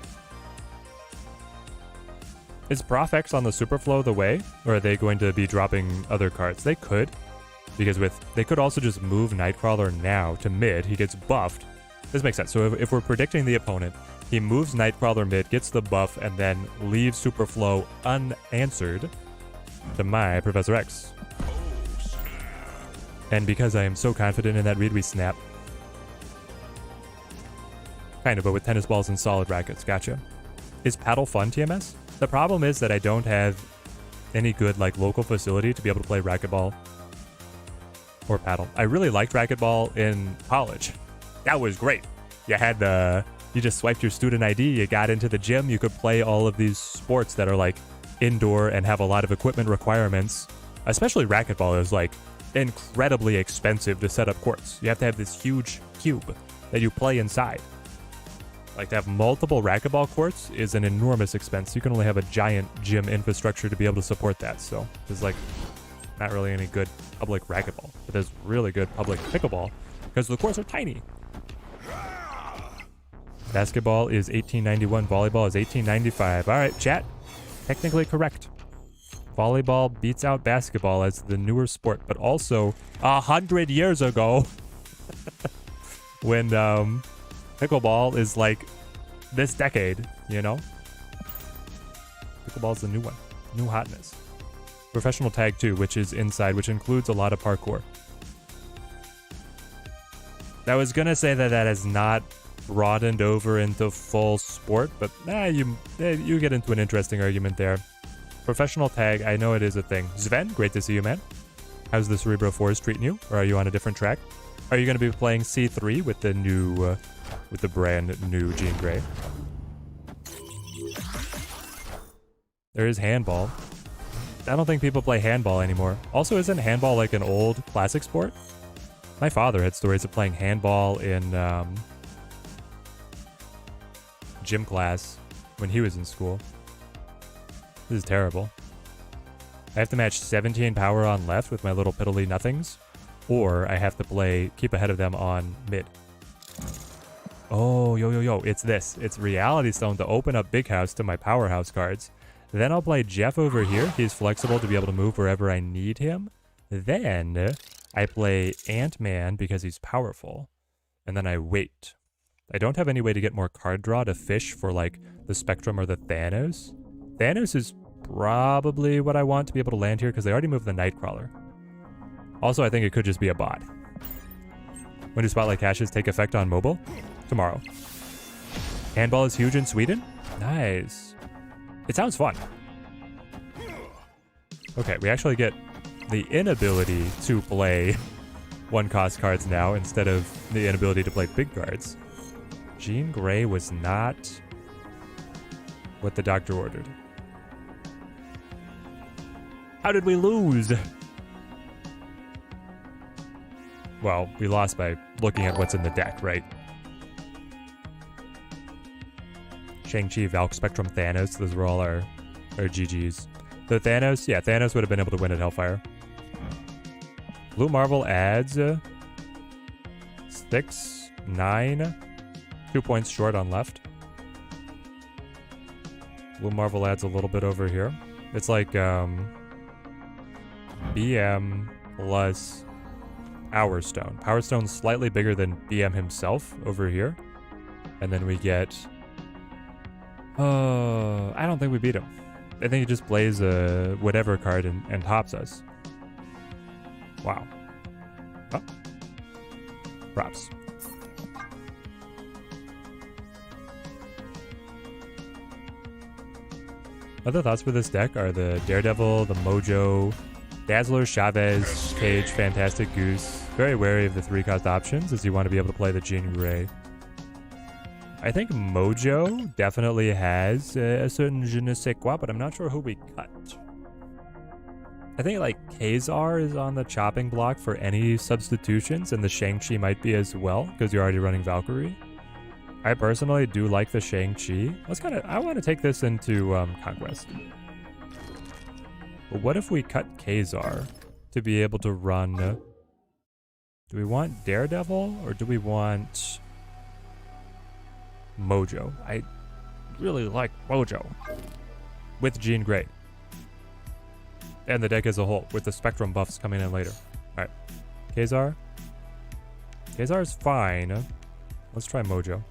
Speaker 1: Is Prof-X on the Superflow the way? Or are they going to be dropping other cards? They could. Because they could also just move Nightcrawler now to mid. He gets buffed. This makes sense. So if we're predicting the opponent, he moves Nightcrawler mid, gets the buff, and then leaves Superflow unanswered to my Professor X. And because I am so confident in that read, we snap. Kind of, but with tennis balls and solid rackets. Gotcha. Is paddle fun, TMS? The problem is that I don't have any good like local facility to be able to play racquetball or paddle. I really liked racquetball in college. That was great. You just swiped your student ID, you got into the gym, you could play all of these sports that are like indoor and have a lot of equipment requirements. Especially racquetball is like incredibly expensive to set up courts. You have to have this huge cube that you play inside. Like to have multiple racquetball courts is an enormous expense. You can only have a giant gym infrastructure to be able to support that. So there's like not really any good public racquetball, but there's really good public pickleball because the courts are tiny. Basketball is 1891. Volleyball is 1895. All right, chat. Technically correct. Volleyball beats out basketball as the newer sport, but also 100 years ago when pickleball is like this decade, you know? Pickleball's the new one. New hotness. Professional tag 2, which is inside, which includes a lot of parkour. I was going to say that has not broadened over into full sport, but you get into an interesting argument there. Professional tag, I know it is a thing. Sven, great to see you, man. How's the Cerebro Force treating you? Or are you on a different track? Are you going to be playing C3 with the new, with the brand new Jean Grey? There is handball. I don't think people play handball anymore. Also, isn't handball like an old classic sport? My father had stories of playing handball in gym class when he was in school. This is terrible. I have to match 17 power on left with my little piddly nothings, or I have to keep ahead of them on mid. Oh, yo, it's this. It's Reality Stone to open up Big House to my Powerhouse cards. Then I'll play Jeff over here. He's flexible to be able to move wherever I need him. Then I play Ant-Man because he's powerful. And then I wait. I don't have any way to get more card draw to fish for like the Spectrum or the Thanos. Thanos is probably what I want to be able to land here because they already moved the Nightcrawler. Also, I think it could just be a bot. When do Spotlight Caches take effect on mobile? Tomorrow. Handball is huge in Sweden? Nice. It sounds fun. Okay, we actually get the inability to play one-cost cards now instead of the inability to play big cards. Jean Grey was not what the doctor ordered. How did we lose? Well, we lost by looking at what's in the deck, right? Shang-Chi, Valk, Spectrum, Thanos. Those were all our GGs. The Thanos, yeah, Thanos would have been able to win at Hellfire. Blue Marvel adds 6, 9, 2 points short on left. Blue Marvel adds a little bit over here. It's like BM plus Power Stone. Power Stone's slightly bigger than BM himself over here. And then we get... I don't think we beat him. I think he just plays a whatever card and tops us. Wow. Oh. Props. Other thoughts for this deck are the Daredevil, the Mojo, Dazzler, Chavez, Cage, Fantastic Goose. Very wary of the 3-cost options as you want to be able to play the Jean Grey. I think Mojo definitely has a certain je ne sais quoi, but I'm not sure who we cut. I think like Kazar is on the chopping block for any substitutions, and the Shang-Chi might be as well because you're already running Valkyrie. I personally do like the Shang-Chi. I want to take this into Conquest. But what if we cut Kazar to be able to run? Do we want Daredevil or do we want Mojo? I really like Mojo with Jean Grey. And the deck as a whole with the Spectrum buffs coming in later. Alright. Kazar. Kazar is fine. Let's try Mojo.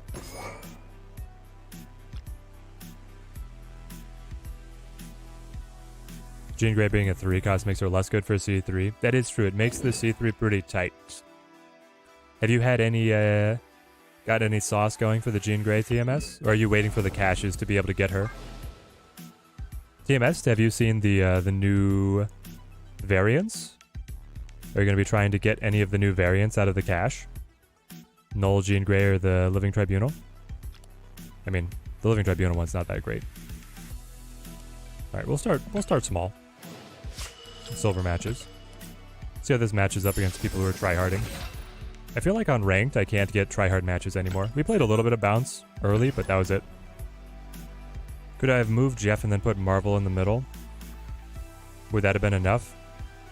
Speaker 1: Jean Grey being a 3-cost makes her less good for C3. That is true. It makes the C3 pretty tight. Have you had any, got any sauce going for the Jean Grey TMS? Or are you waiting for the caches to be able to get her? TMS, have you seen the new variants? Are you going to be trying to get any of the new variants out of the cache? Null, Jean Grey, or the Living Tribunal? I mean, the Living Tribunal one's not that great. Alright, we'll start small. Silver matches. See how this matches up against people who are tryharding. I feel like on ranked, I can't get tryhard matches anymore. We played a little bit of bounce early, but that was it. Could I have moved Jeff and then put Marvel in the middle? Would that have been enough?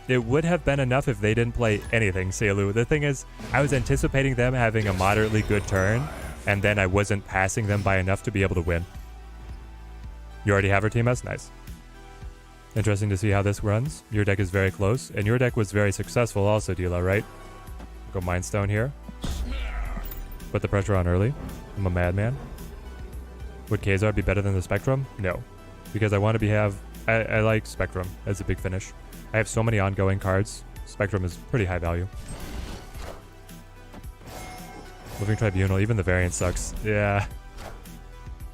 Speaker 1: It would have been enough if they didn't play anything, Seilu. The thing is, I was anticipating them having a moderately good turn, and then I wasn't passing them by enough to be able to win. You already have her TMS? Nice. Interesting to see how this runs. Your deck is very close, and your deck was very successful also, Dila, right? Go Mind Stone here. Put the pressure on early. I'm a madman. Would Kazar be better than the Spectrum? No. Because I want to I like Spectrum as a big finish. I have so many ongoing cards. Spectrum is pretty high value. Living Tribunal, even the variant sucks. Yeah.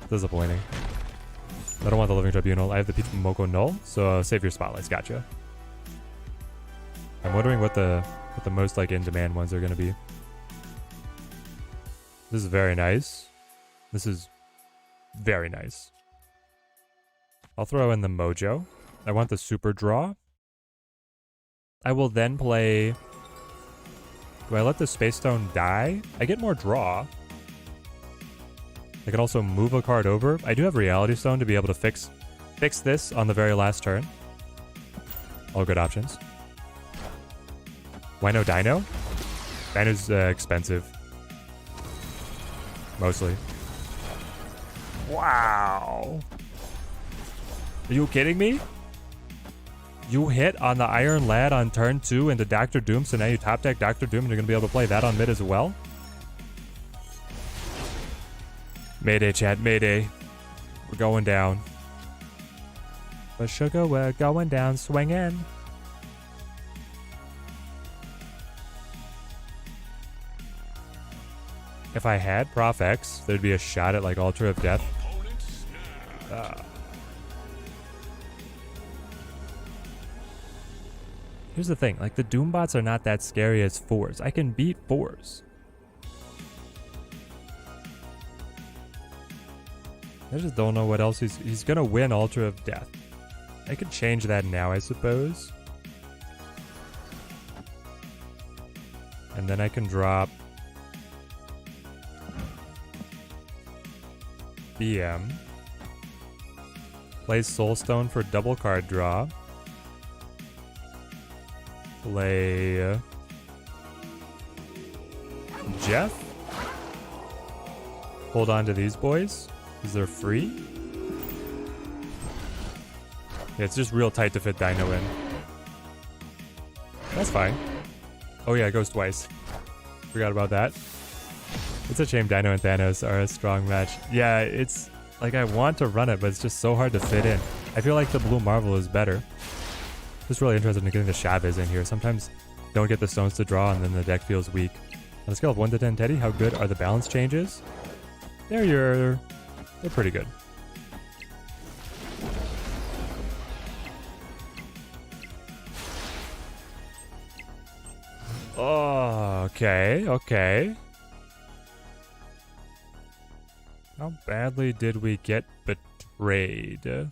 Speaker 1: Disappointing. I don't want the Living Tribunal. I have the Moko Null, so save your spotlights. Gotcha. I'm wondering what the most like in-demand ones are going to be. This is very nice. This is very nice. I'll throw in the Mojo. I want the Super Draw. I will then play... Do I let the Space Stone die? I get more draw. I can also move a card over. I do have Reality Stone to be able to fix this on the very last turn. All good options. Why no Dino? Dino's expensive. Mostly. Wow. Are you kidding me? You hit on the Iron Lad on turn 2 into Dr. Doom, so now you top deck Dr. Doom and you're going to be able to play that on mid as well? Mayday, chat, mayday. We're going down. But sugar, we're going down, swinging. If I had Prof X, there'd be a shot at like Altar of Death. Here's the thing, like the Doombots are not that scary as 4s. I can beat 4s. I just don't know what else he's gonna win Altar of Death. I could change that now, I suppose. And then I can drop BM. Play Soulstone for double card draw. Play Jeff. Hold on to these boys. Because they're free? Yeah, it's just real tight to fit Dino in. That's fine. Oh yeah, it goes twice. Forgot about that. It's a shame Dino and Thanos are a strong match. Yeah, it's like I want to run it, but it's just so hard to fit in. I feel like the Blue Marvel is better. Just really interested in getting the Chavez in here. Sometimes don't get the stones to draw and then the deck feels weak. On a scale of 1 to 10, Teddy, how good are the balance changes? They're pretty good. Oh, okay, okay. How badly did we get betrayed?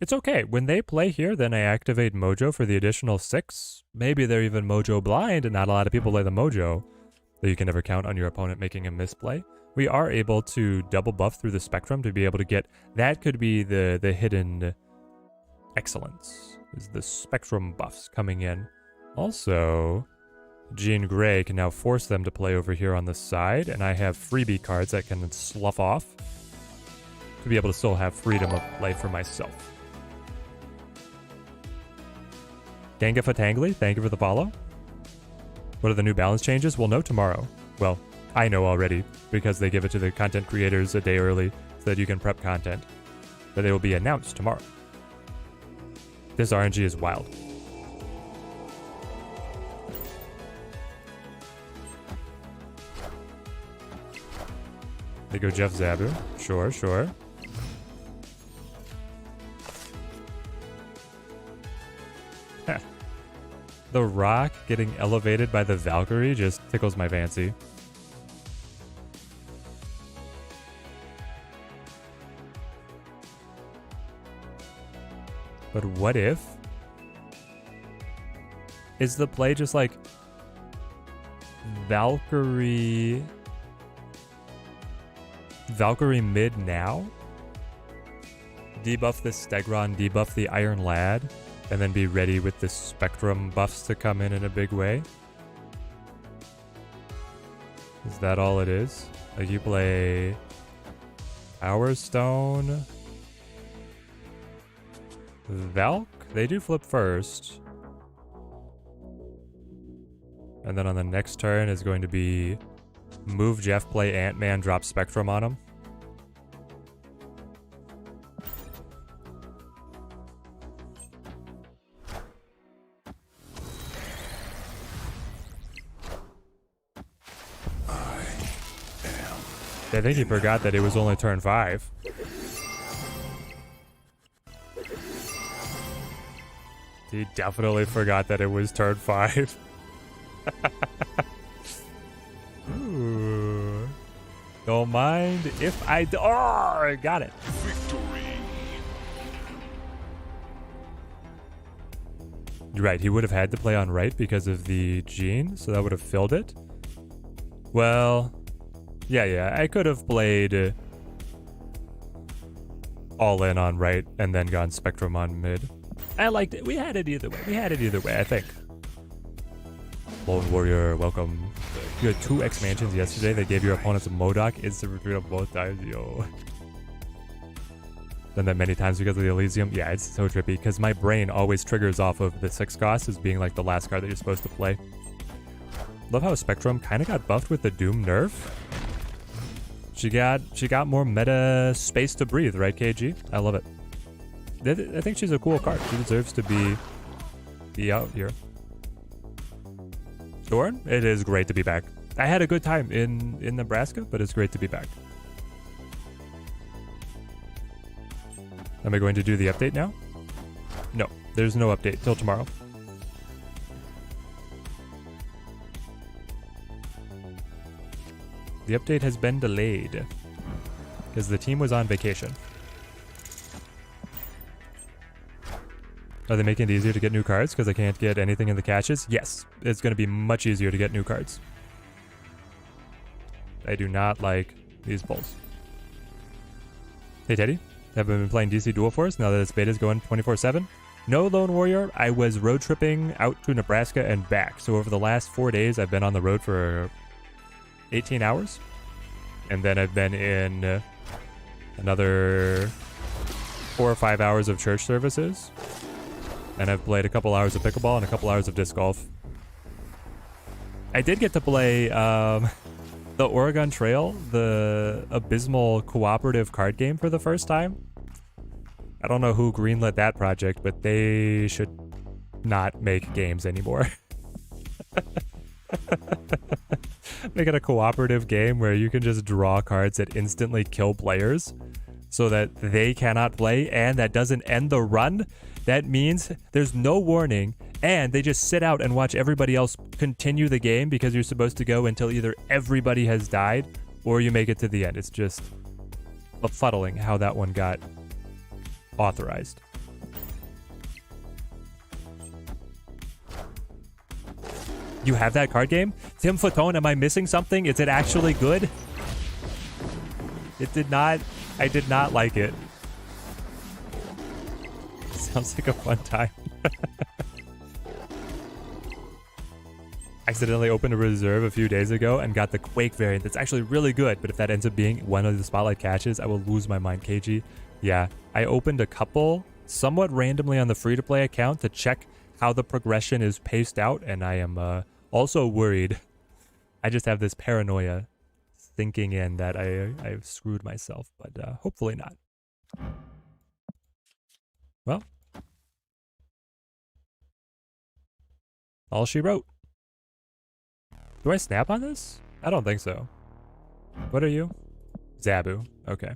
Speaker 1: It's okay. When they play here, then I activate Mojo for the additional 6. Maybe they're even Mojo blind, and not a lot of people play the Mojo. So you can never count on your opponent making a misplay. We are able to double buff through the spectrum to be able to get... That could be the hidden excellence, is the spectrum buffs coming in. Also, Jean Grey can now force them to play over here on the side, and I have freebie cards that can slough off to be able to still have freedom of play for myself. Ganga Fatangli, thank you for the follow. What are the new balance changes? We'll know tomorrow. Well, I know already, because they give it to the content creators a day early so that you can prep content. But they will be announced tomorrow. This RNG is wild. They go Jeff Zabu. Sure, sure. Heh. The Rock getting elevated by the Valkyrie just tickles my fancy. But what if? Is the play just like Valkyrie mid now? Debuff the Stegron, debuff the Iron Lad, and then be ready with the Spectrum buffs to come in a big way? Is that all it is? Like you play Power Stone, Valk? They do flip first. And then on the next turn is going to be move Jeff, play Ant-Man, drop Spectrum on him. I think he forgot that it was only turn 5. He definitely forgot that it was turn 5. Ooh. Don't mind if I... Oh, I got it.
Speaker 3: Victory.
Speaker 1: You're right, he would have had to play on right because of the gene, so that would have filled it. Well, yeah, I could have played all in on right and then gone Spectrum on mid. I liked it. We had it either way. I think. Lone Warrior, welcome. You had 2 expansions yesterday that gave your opponents a MODOK instant retreat on both times, yo. Done that many times because of the Elysium. Yeah, it's so trippy because my brain always triggers off of the 6 cost as being like the last card that you're supposed to play. Love how Spectrum kind of got buffed with the Doom nerf. She got more meta space to breathe, right, KG? I love it. I think she's a cool card. She deserves to be out here. Dorn, it is great to be back. I had a good time in Nebraska, but it's great to be back. Am I going to do the update now? No, there's no update till tomorrow. The update has been delayed because the team was on vacation. Are they making it easier to get new cards because I can't get anything in the caches? Yes, it's going to be much easier to get new cards. I do not like these pulls. Hey Teddy, have I been playing DC Dual Force now that its beta is going 24/7? No, Lone Warrior, I was road tripping out to Nebraska and back. So over the last 4 days, I've been on the road for 18 hours. And then I've been in another 4 or 5 hours of church services. And I've played a couple hours of pickleball and a couple hours of disc golf. I did get to play the Oregon Trail, the abysmal cooperative card game for the first time. I don't know who greenlit that project, but they should not make games anymore. Make it a cooperative game where you can just draw cards that instantly kill players so that they cannot play, and that doesn't end the run. That means there's no warning And they just sit out and watch everybody else continue the game because you're supposed to go until either everybody has died or you make it to the end. It's just befuddling how that one got authorized. You have that card game? Tim Fatone, am I missing something? Is it actually good? It did not. I did not like it. Sounds like a fun time. Accidentally opened a reserve a few days ago and got the Quake variant. That's actually really good, but if that ends up being one of the Spotlight catches, I will lose my mind, KG. Yeah, I opened a couple somewhat randomly on the free-to-play account to check how the progression is paced out, and I am also worried. I just have this paranoia thinking in that I've screwed myself, but hopefully not. Well, all she wrote. Do I snap on this? I don't think so. What are you? Zabu. Okay.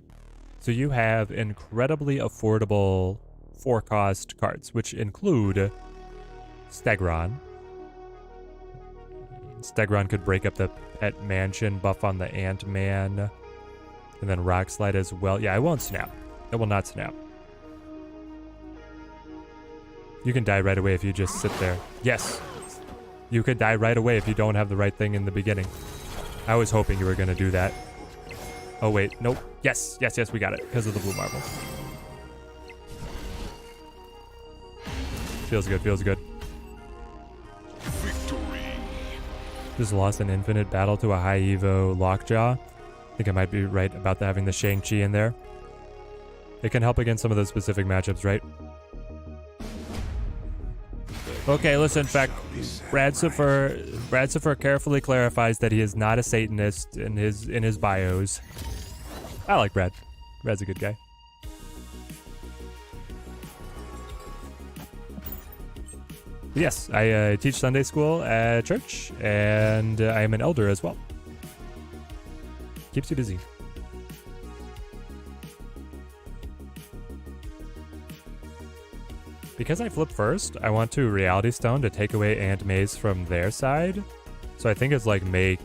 Speaker 1: So you have incredibly affordable 4-cost cards, which include Stegron. Stegron could break up the Pet Mansion buff on the Ant-Man. And then Rock Slide as well. Yeah, I won't snap. It will not snap. You can die right away if you just sit there. Yes. You could die right away if you don't have the right thing in the beginning. I was hoping you were going to do that. Oh, wait. Nope. Yes. Yes, yes, we got it. Because of the blue marble. Feels good. Feels good.
Speaker 3: Victory.
Speaker 1: Just lost an infinite battle to a high Evo Lockjaw. I think I might be right about having the Shang-Chi in there. It can help against some of those specific matchups, right? Okay, listen, Feck. Bradsifer carefully clarifies that he is not a Satanist in his bios. I like Brad. Brad's a good guy. But yes, I teach Sunday school at church, and I am an elder as well. Keeps you busy. Because I flipped first, I want to Reality Stone to take away Aunt May's from their side. So I think it's like make...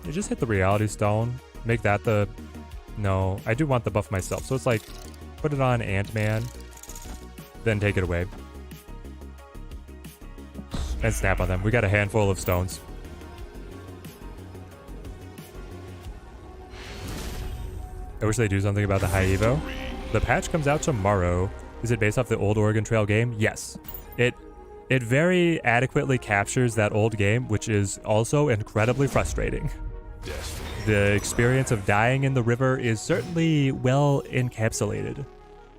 Speaker 1: You just hit the Reality Stone. Make that the... No, I do want the buff myself. So it's like, put it on Ant-Man. Then take it away. And snap on them. We got a handful of stones. I wish they'd do something about the high Evo. The patch comes out tomorrow. Is it based off the old Oregon Trail game? Yes. It very adequately captures that old game, which is also incredibly frustrating. The experience of dying in the river is certainly well encapsulated.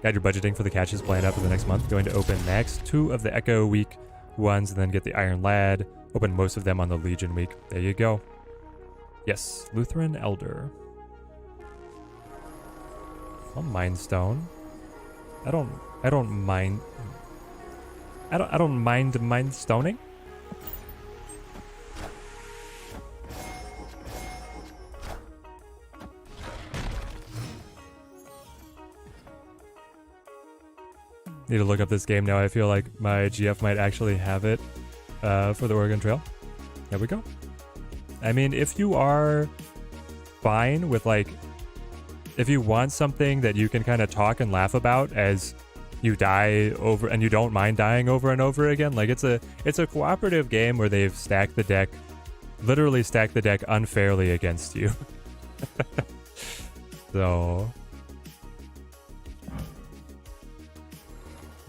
Speaker 1: Got your budgeting for the catches planned out for the next month. Going to open next 2 of the Echo Week ones, and then get the Iron Lad. Open most of them on the Legion Week. There you go. Yes, Lutheran Elder. Well, Mind Stone. I don't mind. I don't mind stoning. Need to look up this game now. I feel like my GF might actually have it for the Oregon Trail. There we go. I mean, if you are fine with like, if you want something that you can kind of talk and laugh about as you die over, and you don't mind dying over and over again, like it's a cooperative game where they've stacked the deck, literally stacked the deck unfairly against you. So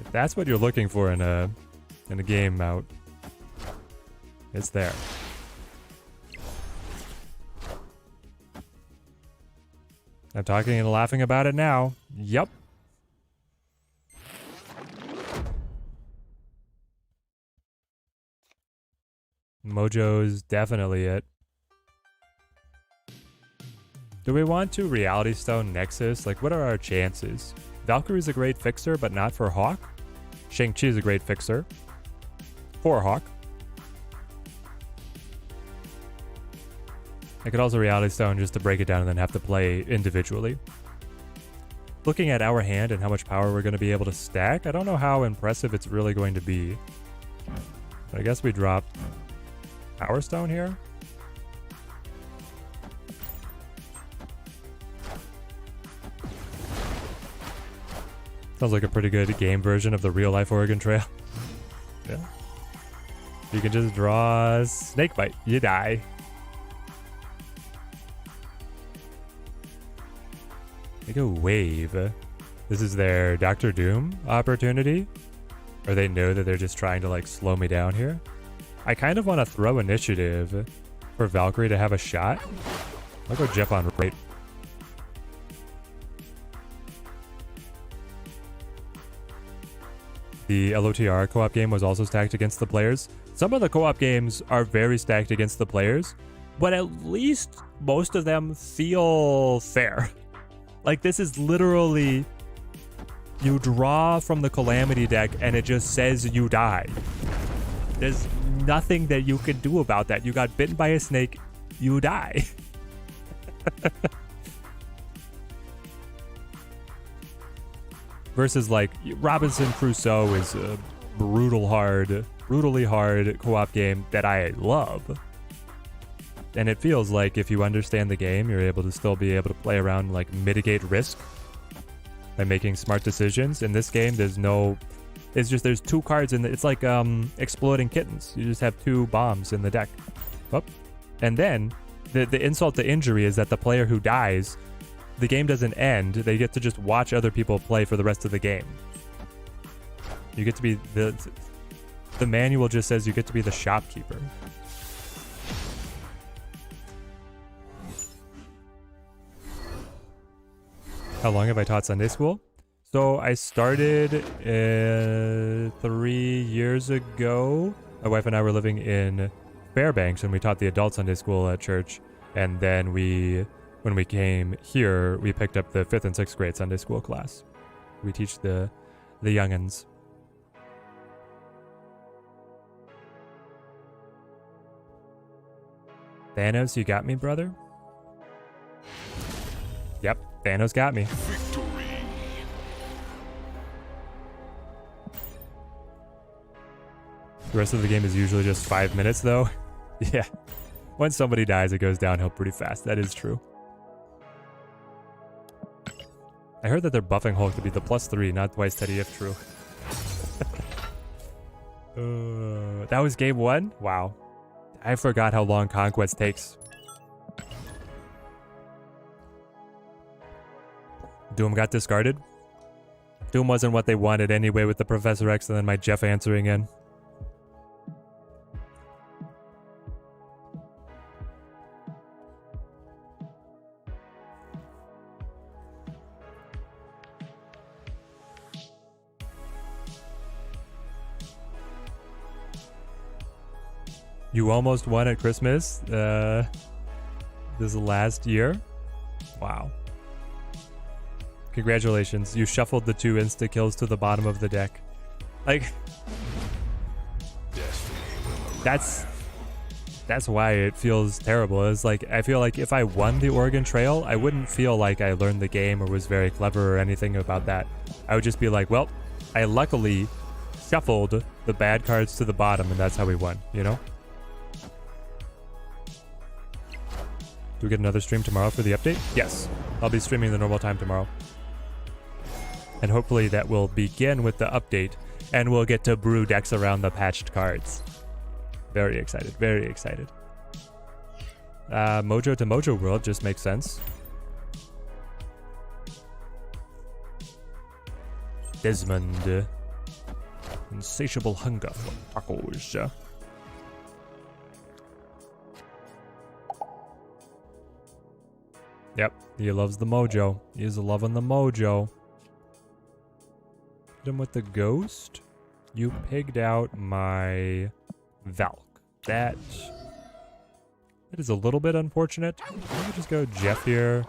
Speaker 1: if that's what you're looking for in a game out, it's there. I'm talking and laughing about it now. Yup. Mojo's definitely it. Do we want to Reality Stone Nexus? Like, what are our chances? Valkyrie's a great fixer, but not for Hawk. Shang-Chi is a great fixer for Hawk. I could also Reality Stone just to break it down and then have to play individually. looking at our hand and how much power we're going to be able to stack, I don't know how impressive it's really going to be. But I guess we dropped Power Stone here. Sounds like a pretty good game version of the real life Oregon Trail. Yeah. You can just draw Snake Bite. You die. Make a wave. This is their Doctor Doom opportunity. Or they know that they're just trying to like slow me down here. I kind of want to throw initiative for Valkyrie to have a shot. I'll go Jeff on right. The LOTR co-op game was also stacked against the players. Some of the co-op games are very stacked against the players, but at least most of them feel fair. Like this is literally, you draw from the Calamity deck and it just says you die. There's nothing that you can do about that. You got bitten by a snake, you die. Versus like Robinson Crusoe is a brutally hard co-op game that I love. And it feels like if you understand the game, you're able to still be able to play around and like mitigate risk by making smart decisions. In this game, there's two cards in it's like exploding kittens. You just have 2 bombs in the deck. Oh. And then the insult to injury is that the player who dies, the game doesn't end. They get to just watch other people play for the rest of the game. You get to be the manual just says you get to be the shopkeeper. How long have I taught Sunday school? So I started 3 years ago. My wife and I were living in Fairbanks and we taught the adult Sunday school at church. And then when we came here, we picked up the 5th and 6th grade Sunday school class. We teach the youngins. Thanos, you got me, brother? Yep, Thanos got me.
Speaker 3: Victory.
Speaker 1: The rest of the game is usually just 5 minutes, though. Yeah. When somebody dies, it goes downhill pretty fast. That is true. I heard that they're buffing Hulk to be the +3, not twice Teddy if true. That was game 1? Wow. I forgot how long Conquest takes. Doom got discarded. Doom wasn't what they wanted anyway with the Professor X and then my Jeff answering in. You almost won at Christmas this last year. Wow. Congratulations. You shuffled the 2 insta-kills to the bottom of the deck. Like, that's why it feels terrible. It's like, I feel like if I won the Oregon Trail, I wouldn't feel like I learned the game or was very clever or anything about that. I would just be like, well, I luckily shuffled the bad cards to the bottom and that's how we won, you know? Do we get another stream tomorrow for the update? Yes. I'll be streaming the normal time tomorrow. And hopefully that will begin with the update and we'll get to brew decks around the patched cards. Very excited. Very excited. Mojo to Mojo World just makes sense. Desmond. Insatiable hunger for tacos. Yep, he loves the mojo. He is loving the mojo. Hit him with the ghost. You pigged out my Valk. That is a little bit unfortunate. Let me just go Jeff here.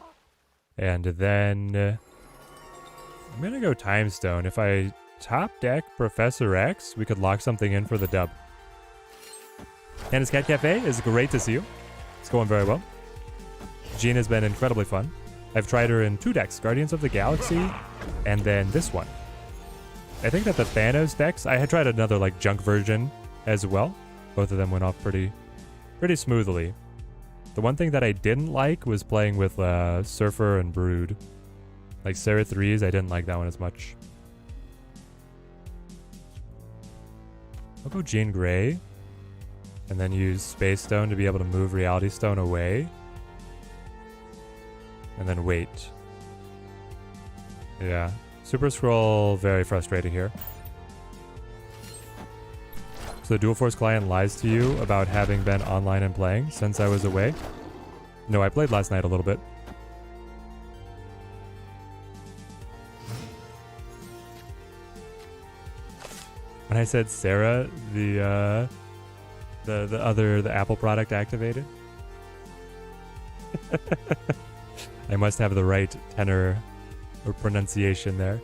Speaker 1: And then I'm going to go Time Stone. If I top deck Professor X, we could lock something in for the dub. And his Cat Cafe is great to see you. It's going very well. Gene has been incredibly fun. I've tried her in 2 decks, Guardians of the Galaxy, and then this one. I think that the Thanos decks, I had tried another like junk version as well. Both of them went off pretty smoothly. The one thing that I didn't like was playing with Surfer and Brood. Like Sarah 3s, I didn't like that one as much. I'll go Jean Grey. And then use Space Stone to be able to move Reality Stone away. And then wait. Yeah. Super Scroll, very frustrating here. So the Dual Force client lies to you about having been online and playing since I was away? No, I played last night a little bit. When I said Sarah, the Apple product activated. I must have the right tenor or pronunciation there.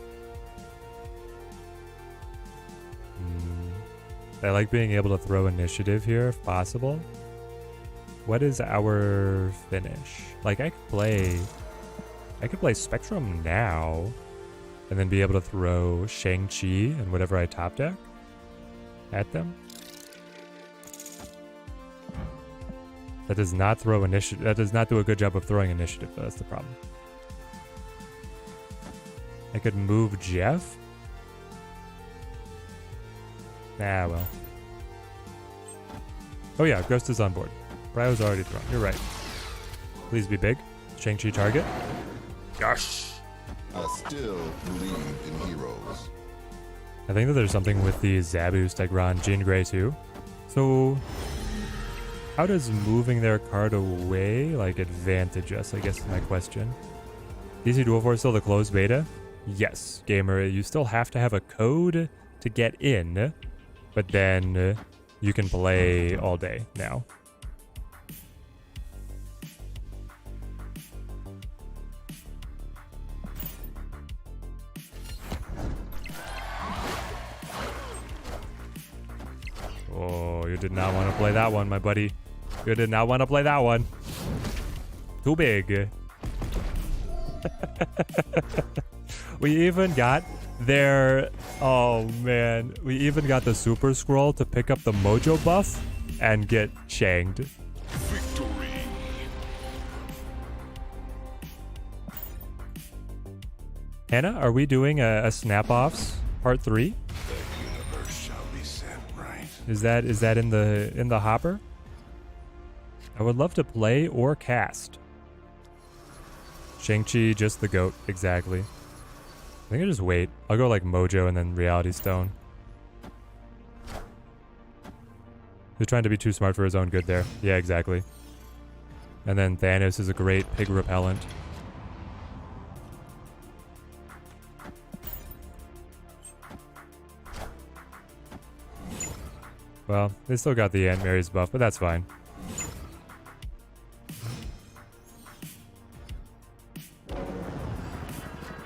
Speaker 1: I like being able to throw initiative here if possible. What is our finish? Like I could play Spectrum now and then be able to throw Shang-Chi and whatever I top deck at them. That does not throw initiative. That does not do a good job of throwing initiative, though. That's the problem. I could move Jeff. Ah, well. Oh yeah, Ghost is on board. Brio's already thrown. You're right. Please be big. Shang-Chi target. Gosh.
Speaker 5: I still believe in heroes.
Speaker 1: I think that there's something with the Zabu, Stegron, Jean Grey too. So, how does moving their card away like advantage us, I guess is my question. DC Dual Force still the closed beta? Yes, gamer, you still have to have a code to get in, but then you can play all day now. Oh, you did not want to play that one, my buddy. You did not want to play that one. Too big. We even got their... Oh, man. We even got the Super Scroll to pick up the Mojo buff and get shanged.
Speaker 3: Victory.
Speaker 1: Hannah, are we doing a Snap-Offs Part 3?
Speaker 3: The universe shall be set right.
Speaker 1: Is that in the hopper? I would love to play or cast. Shang-Chi, just the GOAT, exactly. I think I just wait. I'll go like Mojo and then Reality Stone. He's trying to be too smart for his own good there. Yeah, exactly. And then Thanos is a great pig repellent. Well, they still got the Aunt Mary's buff, but that's fine.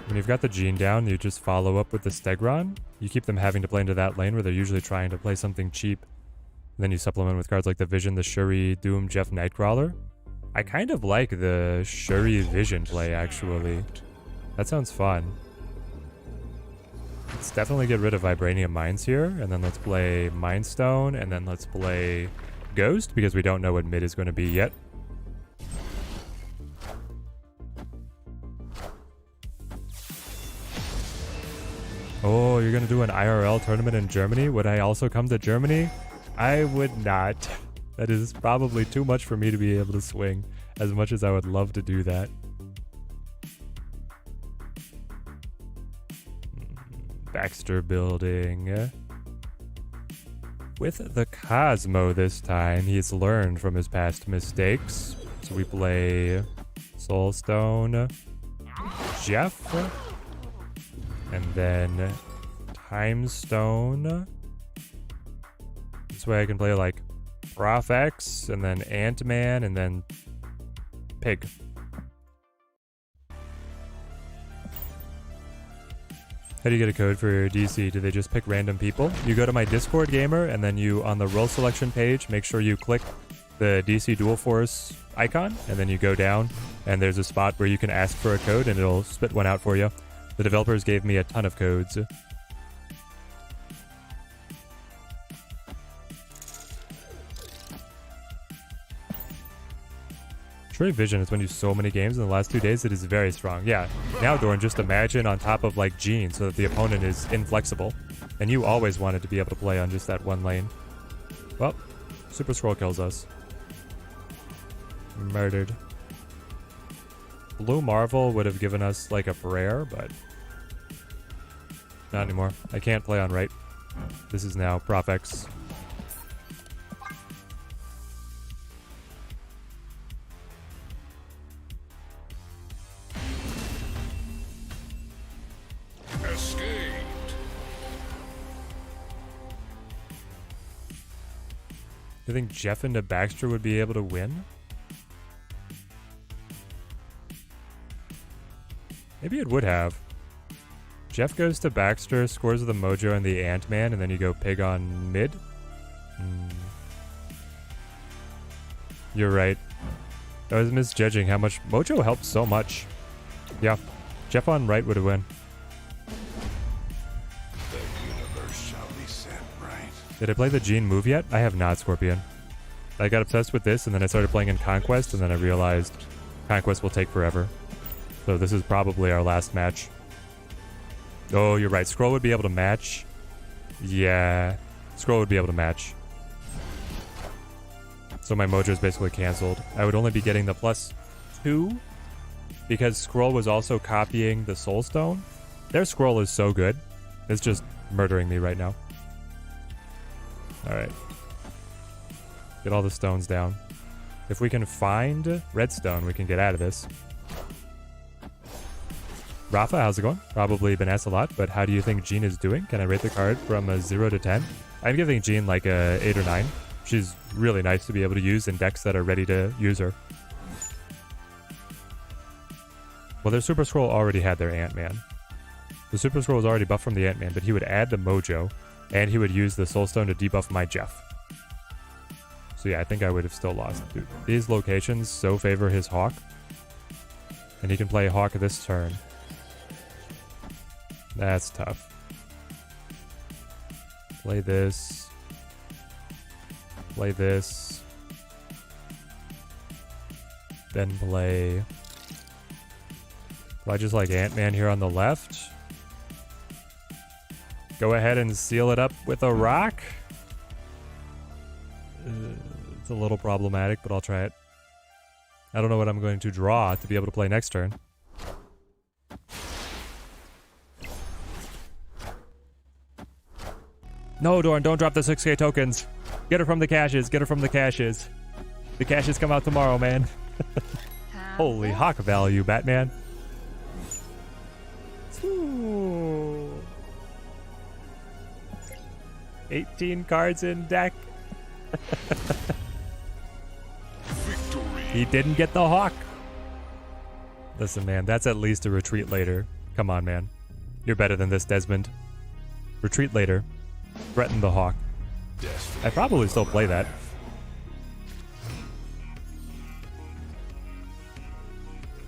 Speaker 1: When you've got the Jean down, you just follow up with the Stegron. You keep them having to play into that lane where they're usually trying to play something cheap. And then you supplement with cards like the Vision, the Shuri, Doom, Jeff, Nightcrawler. I kind of like the Shuri Vision play, actually. That sounds fun. Let's definitely get rid of Vibranium Mines here. And then let's play Mind Stone. And then let's play Ghost, because we don't know what mid is going to be yet. Oh, you're going to do an IRL tournament in Germany? Would I also come to Germany? I would not. That is probably too much for me to be able to swing, as much as I would love to do that. Baxter building. With the Cosmo this time, he's learned from his past mistakes. So we play Soulstone, Jeff, and then Time Stone. This way I can play like Prof X, and then Ant-Man, and then Pig. How do you get a code for your DC? Do they just pick random people? You go to my Discord, gamer, and then you, on the role selection page, make sure you click the DC Dual Force icon, and then you go down, and there's a spot where you can ask for a code, and it'll spit one out for you. The developers gave me a ton of codes. True Vision has won you so many games in the last 2 days. It is very strong. Yeah. Now, Dorn, just imagine on top of like Jean so that the opponent is inflexible. And you always wanted to be able to play on just that one lane. Well, Super Scroll kills us. Murdered. Blue Marvel would have given us like a prayer, but not anymore. I can't play on right. This is now Prof X. You think Jeff into Baxter would be able to win? Maybe it would have. Jeff goes to Baxter, scores with the Mojo and the Ant-Man, and then you go Pig on mid? You're right. I was misjudging how much Mojo helped so much. Yeah, Jeff on right would have won.
Speaker 3: The universe shall be sent right.
Speaker 1: Did I play the Jean move yet? I have not, Scorpion. I got obsessed with this, and then I started playing in Conquest, and then I realized Conquest will take forever. So this is probably our last match. Oh, you're right. Scroll would be able to match. Yeah. Scroll would be able to match. So my Mojo is basically canceled. I would only be getting the +2 because Scroll was also copying the Soul Stone. Their Scroll is so good. It's just murdering me right now. Alright. Get all the stones down. If we can find redstone, we can get out of this. Rafa, how's it going? Probably been asked a lot, but how do you think Jean is doing? Can I rate the card from a 0 to 10? I'm giving Jean like a 8 or 9. She's really nice to be able to use in decks that are ready to use her. Well, their Super Scroll already had their Ant-Man. The Super Scroll was already buffed from the Ant-Man, but he would add the Mojo, and he would use the Soul Stone to debuff my Jeff. So yeah, I think I would have still lost. Dude, these locations so favor his Hawk. And he can play Hawk this turn. That's tough. Play this. Play this. Then play... Do I just like Ant-Man here on the left? Go ahead and seal it up with a rock? It's a little problematic, but I'll try it. I don't know what I'm going to draw to be able to play next turn. No, Dorn, don't drop the 6k tokens. Get her from the caches. Get her from the caches. The caches come out tomorrow, man. Holy Hawk value, Batman. Ooh. 18 cards in deck.
Speaker 3: Victory.
Speaker 1: He didn't get the Hawk. Listen, man, that's at least a retreat later. Come on, man. You're better than this, Desmond. Retreat later. Threaten the Hawk. I probably still play that.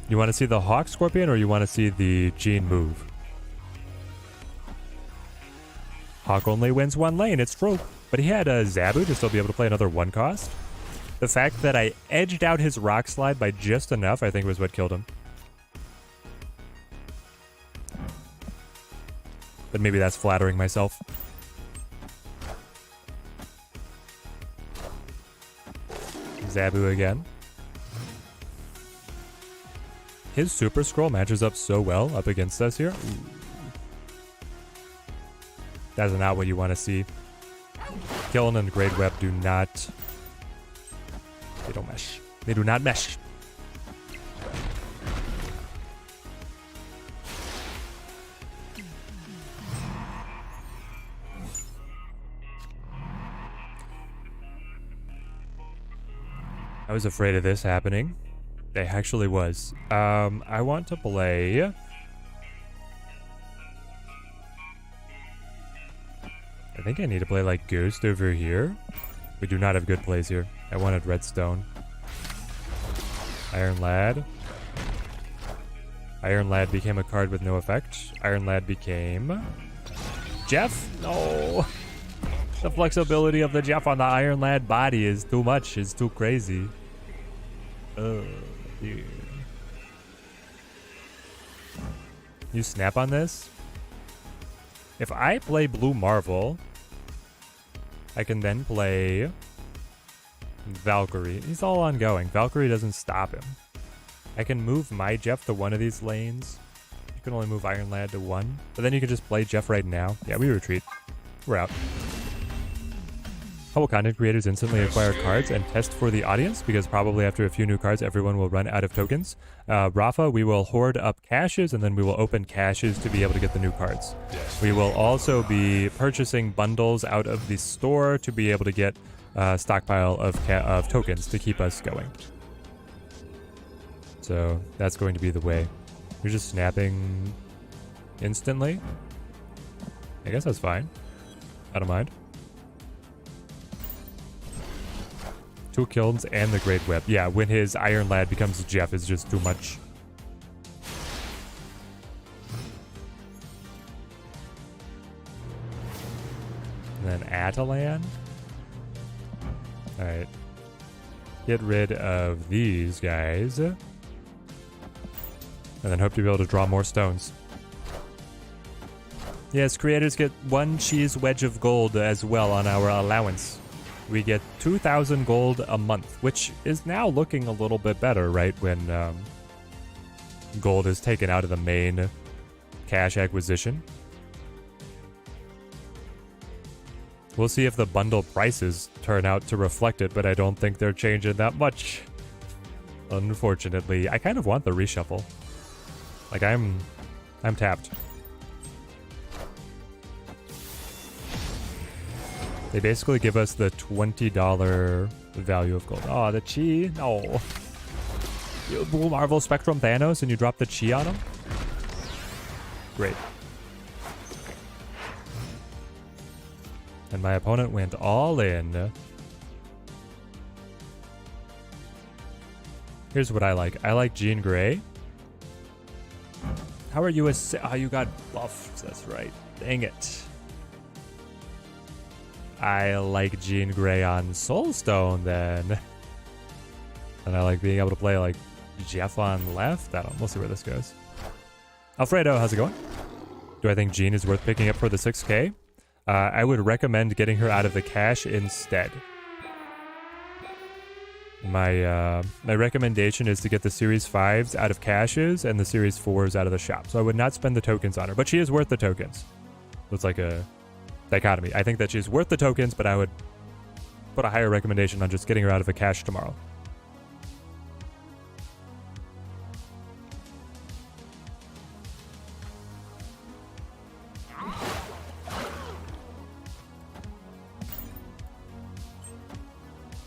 Speaker 1: You want to see the Hawk, Scorpion, or you want to see the Jean move? Hawk only wins one lane, it's true. But he had a Zabu to still be able to play another 1 cost. The fact that I edged out his Rock Slide by just enough, I think, was what killed him. But maybe that's flattering myself. Zabu again. His Super Scroll matches up so well up against us here. Ooh. That's not what you want to see. Killen and Great Web do not... They don't mesh. They do not mesh. I was afraid of this happening. It actually was. I want to play... I think I need to play like Ghost over here. We do not have good plays here. I wanted redstone. Iron Lad. Iron Lad became a card with no effect. Iron Lad became... Jeff? No! The flexibility of the Jeff on the Iron Lad body is too much. It's too crazy. Oh, dear. You snap on this? If I play Blue Marvel, I can then play Valkyrie. He's all ongoing. Valkyrie doesn't stop him. I can move my Jeff to one of these lanes. You can only move Iron Lad to one. But then you can just play Jeff right now. Yeah, we retreat. We're out. How will content creators instantly acquire cards and test for the audience? Because probably after a few new cards, everyone will run out of tokens. Rafa, we will hoard up caches, and then we will open caches to be able to get the new cards. We will also be purchasing bundles out of the store to be able to get a stockpile of tokens to keep us going. So that's going to be the way. You're just snapping instantly. I guess that's fine. I don't mind. 2 kills and the Great Whip. Yeah, when his Iron Lad becomes Jeff is just too much. And then Atalan. Alright. Get rid of these guys. And then hope to be able to draw more stones. Yes, creators get 1 cheese wedge of gold as well on our allowance. We get 2,000 gold a month, which is now looking a little bit better, right? When gold is taken out of the main cash acquisition. We'll see if the bundle prices turn out to reflect it, but I don't think they're changing that much. Unfortunately, I kind of want the reshuffle. Like I'm tapped. They basically give us the $20 value of gold. Oh, the chi? No. You Blue Marvel Spectrum Thanos and you drop the chi on him? Great. And my opponent went all in. Here's what I like. I like Jean Grey. How are you oh, you got buffed. That's right. Dang it. I like Jean Grey on Soulstone then. And I like being able to play like Jeff on left. I don't know. We'll see where this goes. Alfredo, how's it going? Do I think Jean is worth picking up for the 6K? I would recommend getting her out of the cash instead. My recommendation is to get the Series 5s out of caches and the Series 4s out of the shop. So I would not spend the tokens on her, but she is worth the tokens. It's like a dichotomy. I think that she's worth the tokens, but I would put a higher recommendation on just getting her out of the cache tomorrow.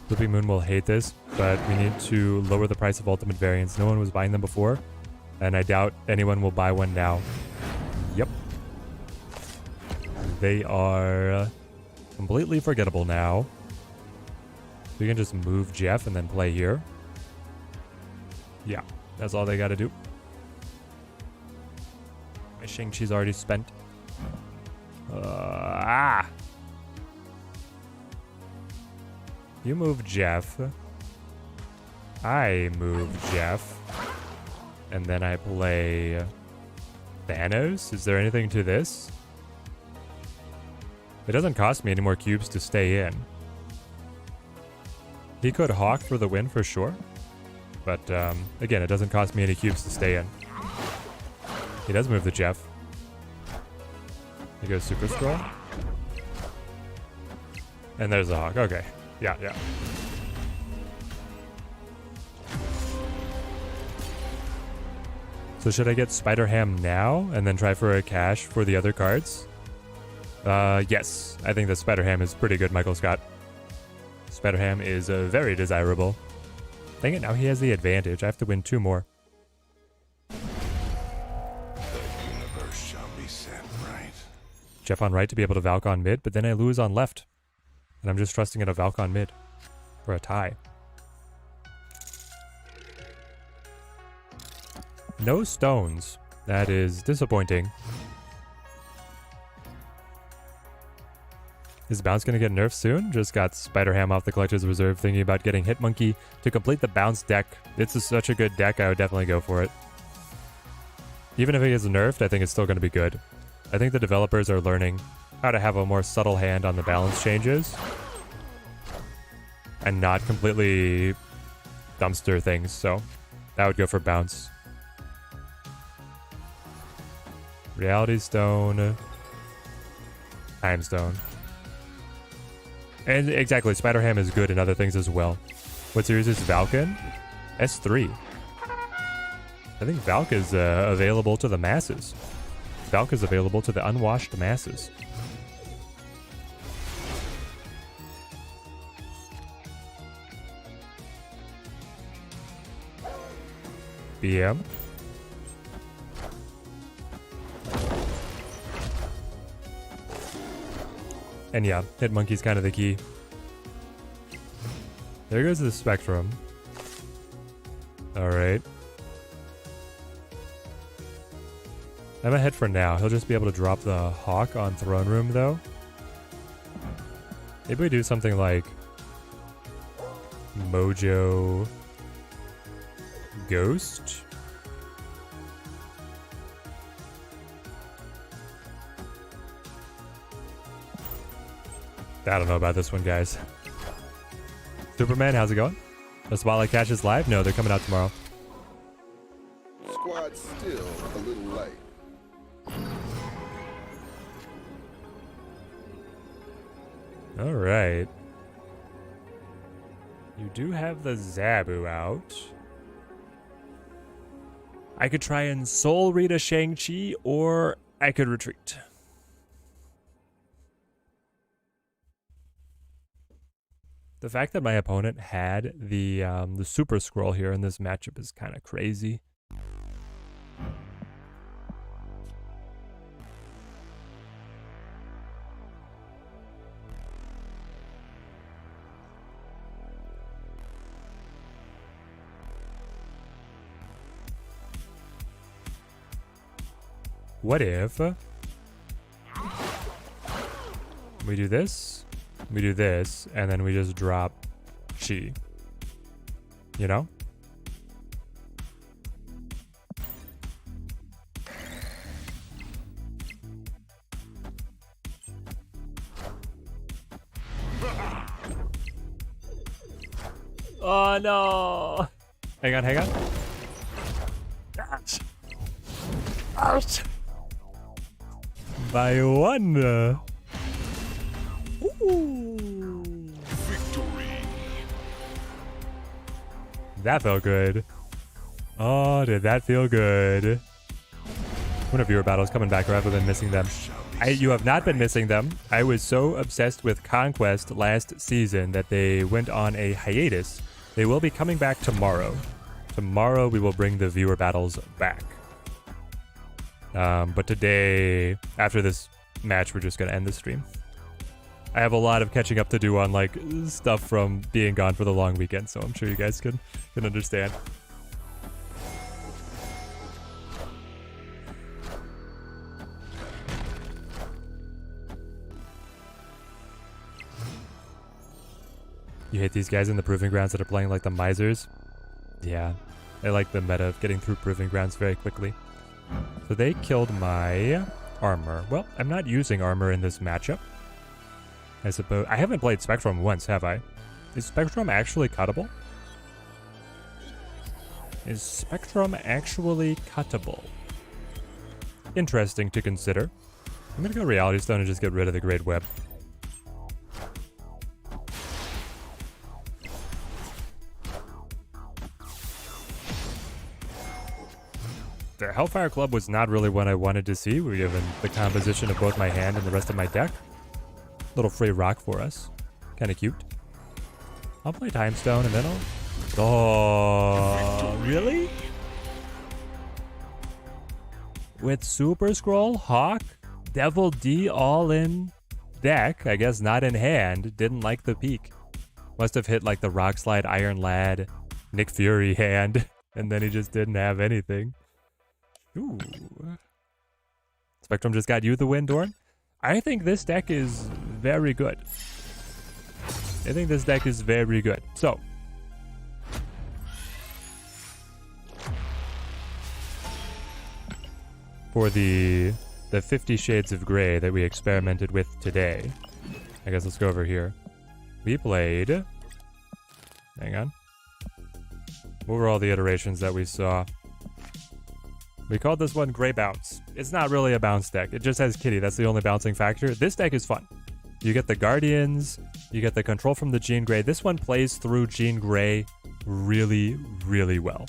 Speaker 1: Flipping Moon will hate this, but we need to lower the price of ultimate variants. No one was buying them before, and I doubt anyone will buy one now. Yep. They are completely forgettable now. We can just move Jeff and then play here. Yeah, that's all they got to do. My Shang-Chi's already spent. You move Jeff. I move Jeff. And then I play Thanos. Is there anything to this? It doesn't cost me any more cubes to stay in. He could Hawk for the win for sure. But again, it doesn't cost me any cubes to stay in. He does move the Jeff. He goes Super Scroll. And there's the Hawk. Okay. Yeah, yeah. So should I get Spider-Ham now and then try for a cash for the other cards? Yes. I think that Spider-Ham is pretty good, Michael Scott. Spider-Ham is very desirable. Dang it, now he has the advantage. I have to win 2 more.
Speaker 3: The universe shall be set right.
Speaker 1: Jeff on right to be able to Valk on mid, but then I lose on left. And I'm just trusting in a Valk on mid. for a tie. No stones. That is disappointing. Is Bounce going to get nerfed soon? Just got Spider-Ham off the Collector's Reserve, thinking about getting Hitmonkey to complete the Bounce deck. It's such a good deck, I would definitely go for it. Even if it gets nerfed, I think it's still going to be good. I think the developers are learning how to have a more subtle hand on the balance changes. And not completely dumpster things, so that would go for Bounce. Reality Stone. Time Stone. And exactly, Spider-Ham is good in other things as well. What series is Valken? S3. I think Valk is available to the masses. Valk is available to the unwashed masses. BM. And yeah, Hitmonkey's kind of the key. There goes the Spectrum. Alright. I'm ahead for now. He'll just be able to drop the Hawk on Throne Room, though. Maybe we do something like Mojo Ghost. I don't know about this one, guys. Superman, how's it going? The Spotlight Cache is live? No, they're coming out tomorrow.
Speaker 5: Squad still a little light.
Speaker 1: Alright. You do have the Zabu out. I could try and Soul Read a Shang-Chi, or I could retreat. The fact that my opponent had the Super Scroll here in this matchup is kind of crazy. What if we do this? We do this, and then we just drop Chi. You know? Oh no! Hang on, hang on. Ouch. Ouch. By one.
Speaker 3: Victory.
Speaker 1: That felt good. Oh, did that feel good? One of your battles coming back rather than missing them. You have not been missing them. I was so obsessed with Conquest last season that they went on a hiatus. They will be coming back tomorrow. Tomorrow we will bring the viewer battles back. But today, after this match, we're just going to end the stream. I have a lot of catching up to do on like stuff from being gone for the long weekend, so I'm sure you guys can understand. You hate these guys in the Proving Grounds that are playing like the Misers? Yeah, I like the meta of getting through Proving Grounds very quickly. So they killed my armor. Well, I'm not using armor in this matchup. I suppose. I haven't played Spectrum once, have I? Is Spectrum actually cuttable? Is Spectrum actually cuttable? Interesting to consider. I'm gonna go Reality Stone and just get rid of the Great Web. The Hellfire Club was not really what I wanted to see, given the composition of both my hand and the rest of my deck. Little free rock for us. Kind of cute. I'll play Time Stone and then I'll... Oh, really? With Super Scroll, Hawk, Devil D all in deck, I guess not in hand, didn't like the peak. Must have hit like the Rock Slide, Iron Lad, Nick Fury hand, and then he just didn't have anything. Ooh. Spectrum just got you the win, Dorn. I think this deck is very good. I think this deck is very good. So, for the 50 Shades of Grey that we experimented with today, I guess let's go over here. We played... Hang on. What were all the iterations that we saw? We called this one Grey Bounce. It's not really a bounce deck. It just has Kitty. That's the only bouncing factor. This deck is fun. You get the Guardians. You get the control from the Jean Grey. This one plays through Jean Grey really, really well.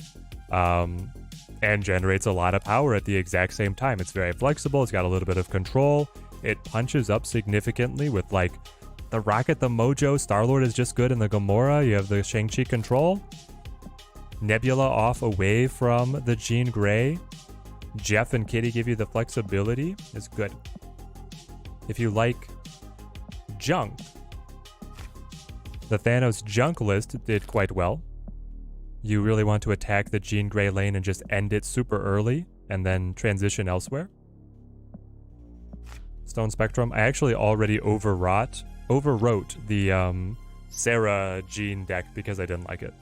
Speaker 1: And generates a lot of power at the exact same time. It's very flexible. It's got a little bit of control. It punches up significantly with like the Rocket, the Mojo. Star-Lord is just good in the Gamora. You have the Shang-Chi control. Nebula off away from the Jean Grey. Jeff and Kitty give you the flexibility. It's good. If you like junk, the Thanos junk list did quite well. You really want to attack the Jean Grey lane and just end it super early and then transition elsewhere. Stone Spectrum. I actually already overwrote the Sarah Jean deck because I didn't like it.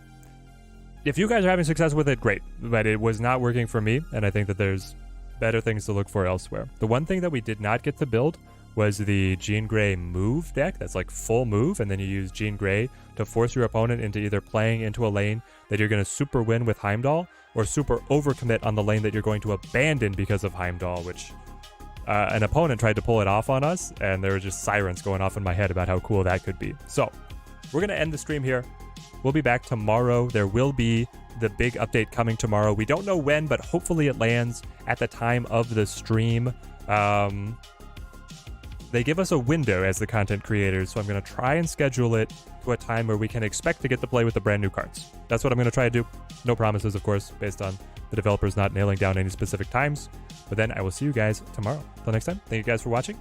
Speaker 1: If you guys are having success with it, great. But it was not working for me, and I think that there's better things to look for elsewhere. The one thing that we did not get to build was the Jean Grey move deck. That's like full move, and then you use Jean Grey to force your opponent into either playing into a lane that you're going to super win with Heimdall, or super overcommit on the lane that you're going to abandon because of Heimdall, which an opponent tried to pull it off on us, and there were just sirens going off in my head about how cool that could be. So, we're going to end the stream here. We'll be back tomorrow. There will be the big update coming tomorrow. We don't know when, but hopefully it lands at the time of the stream. They give us a window as the content creators, so I'm going to try and schedule it to a time where we can expect to get to play with the brand new cards. That's what I'm going to try to do. No promises, of course, based on the developers not nailing down any specific times. But then I will see you guys tomorrow. Till next time, thank you guys for watching.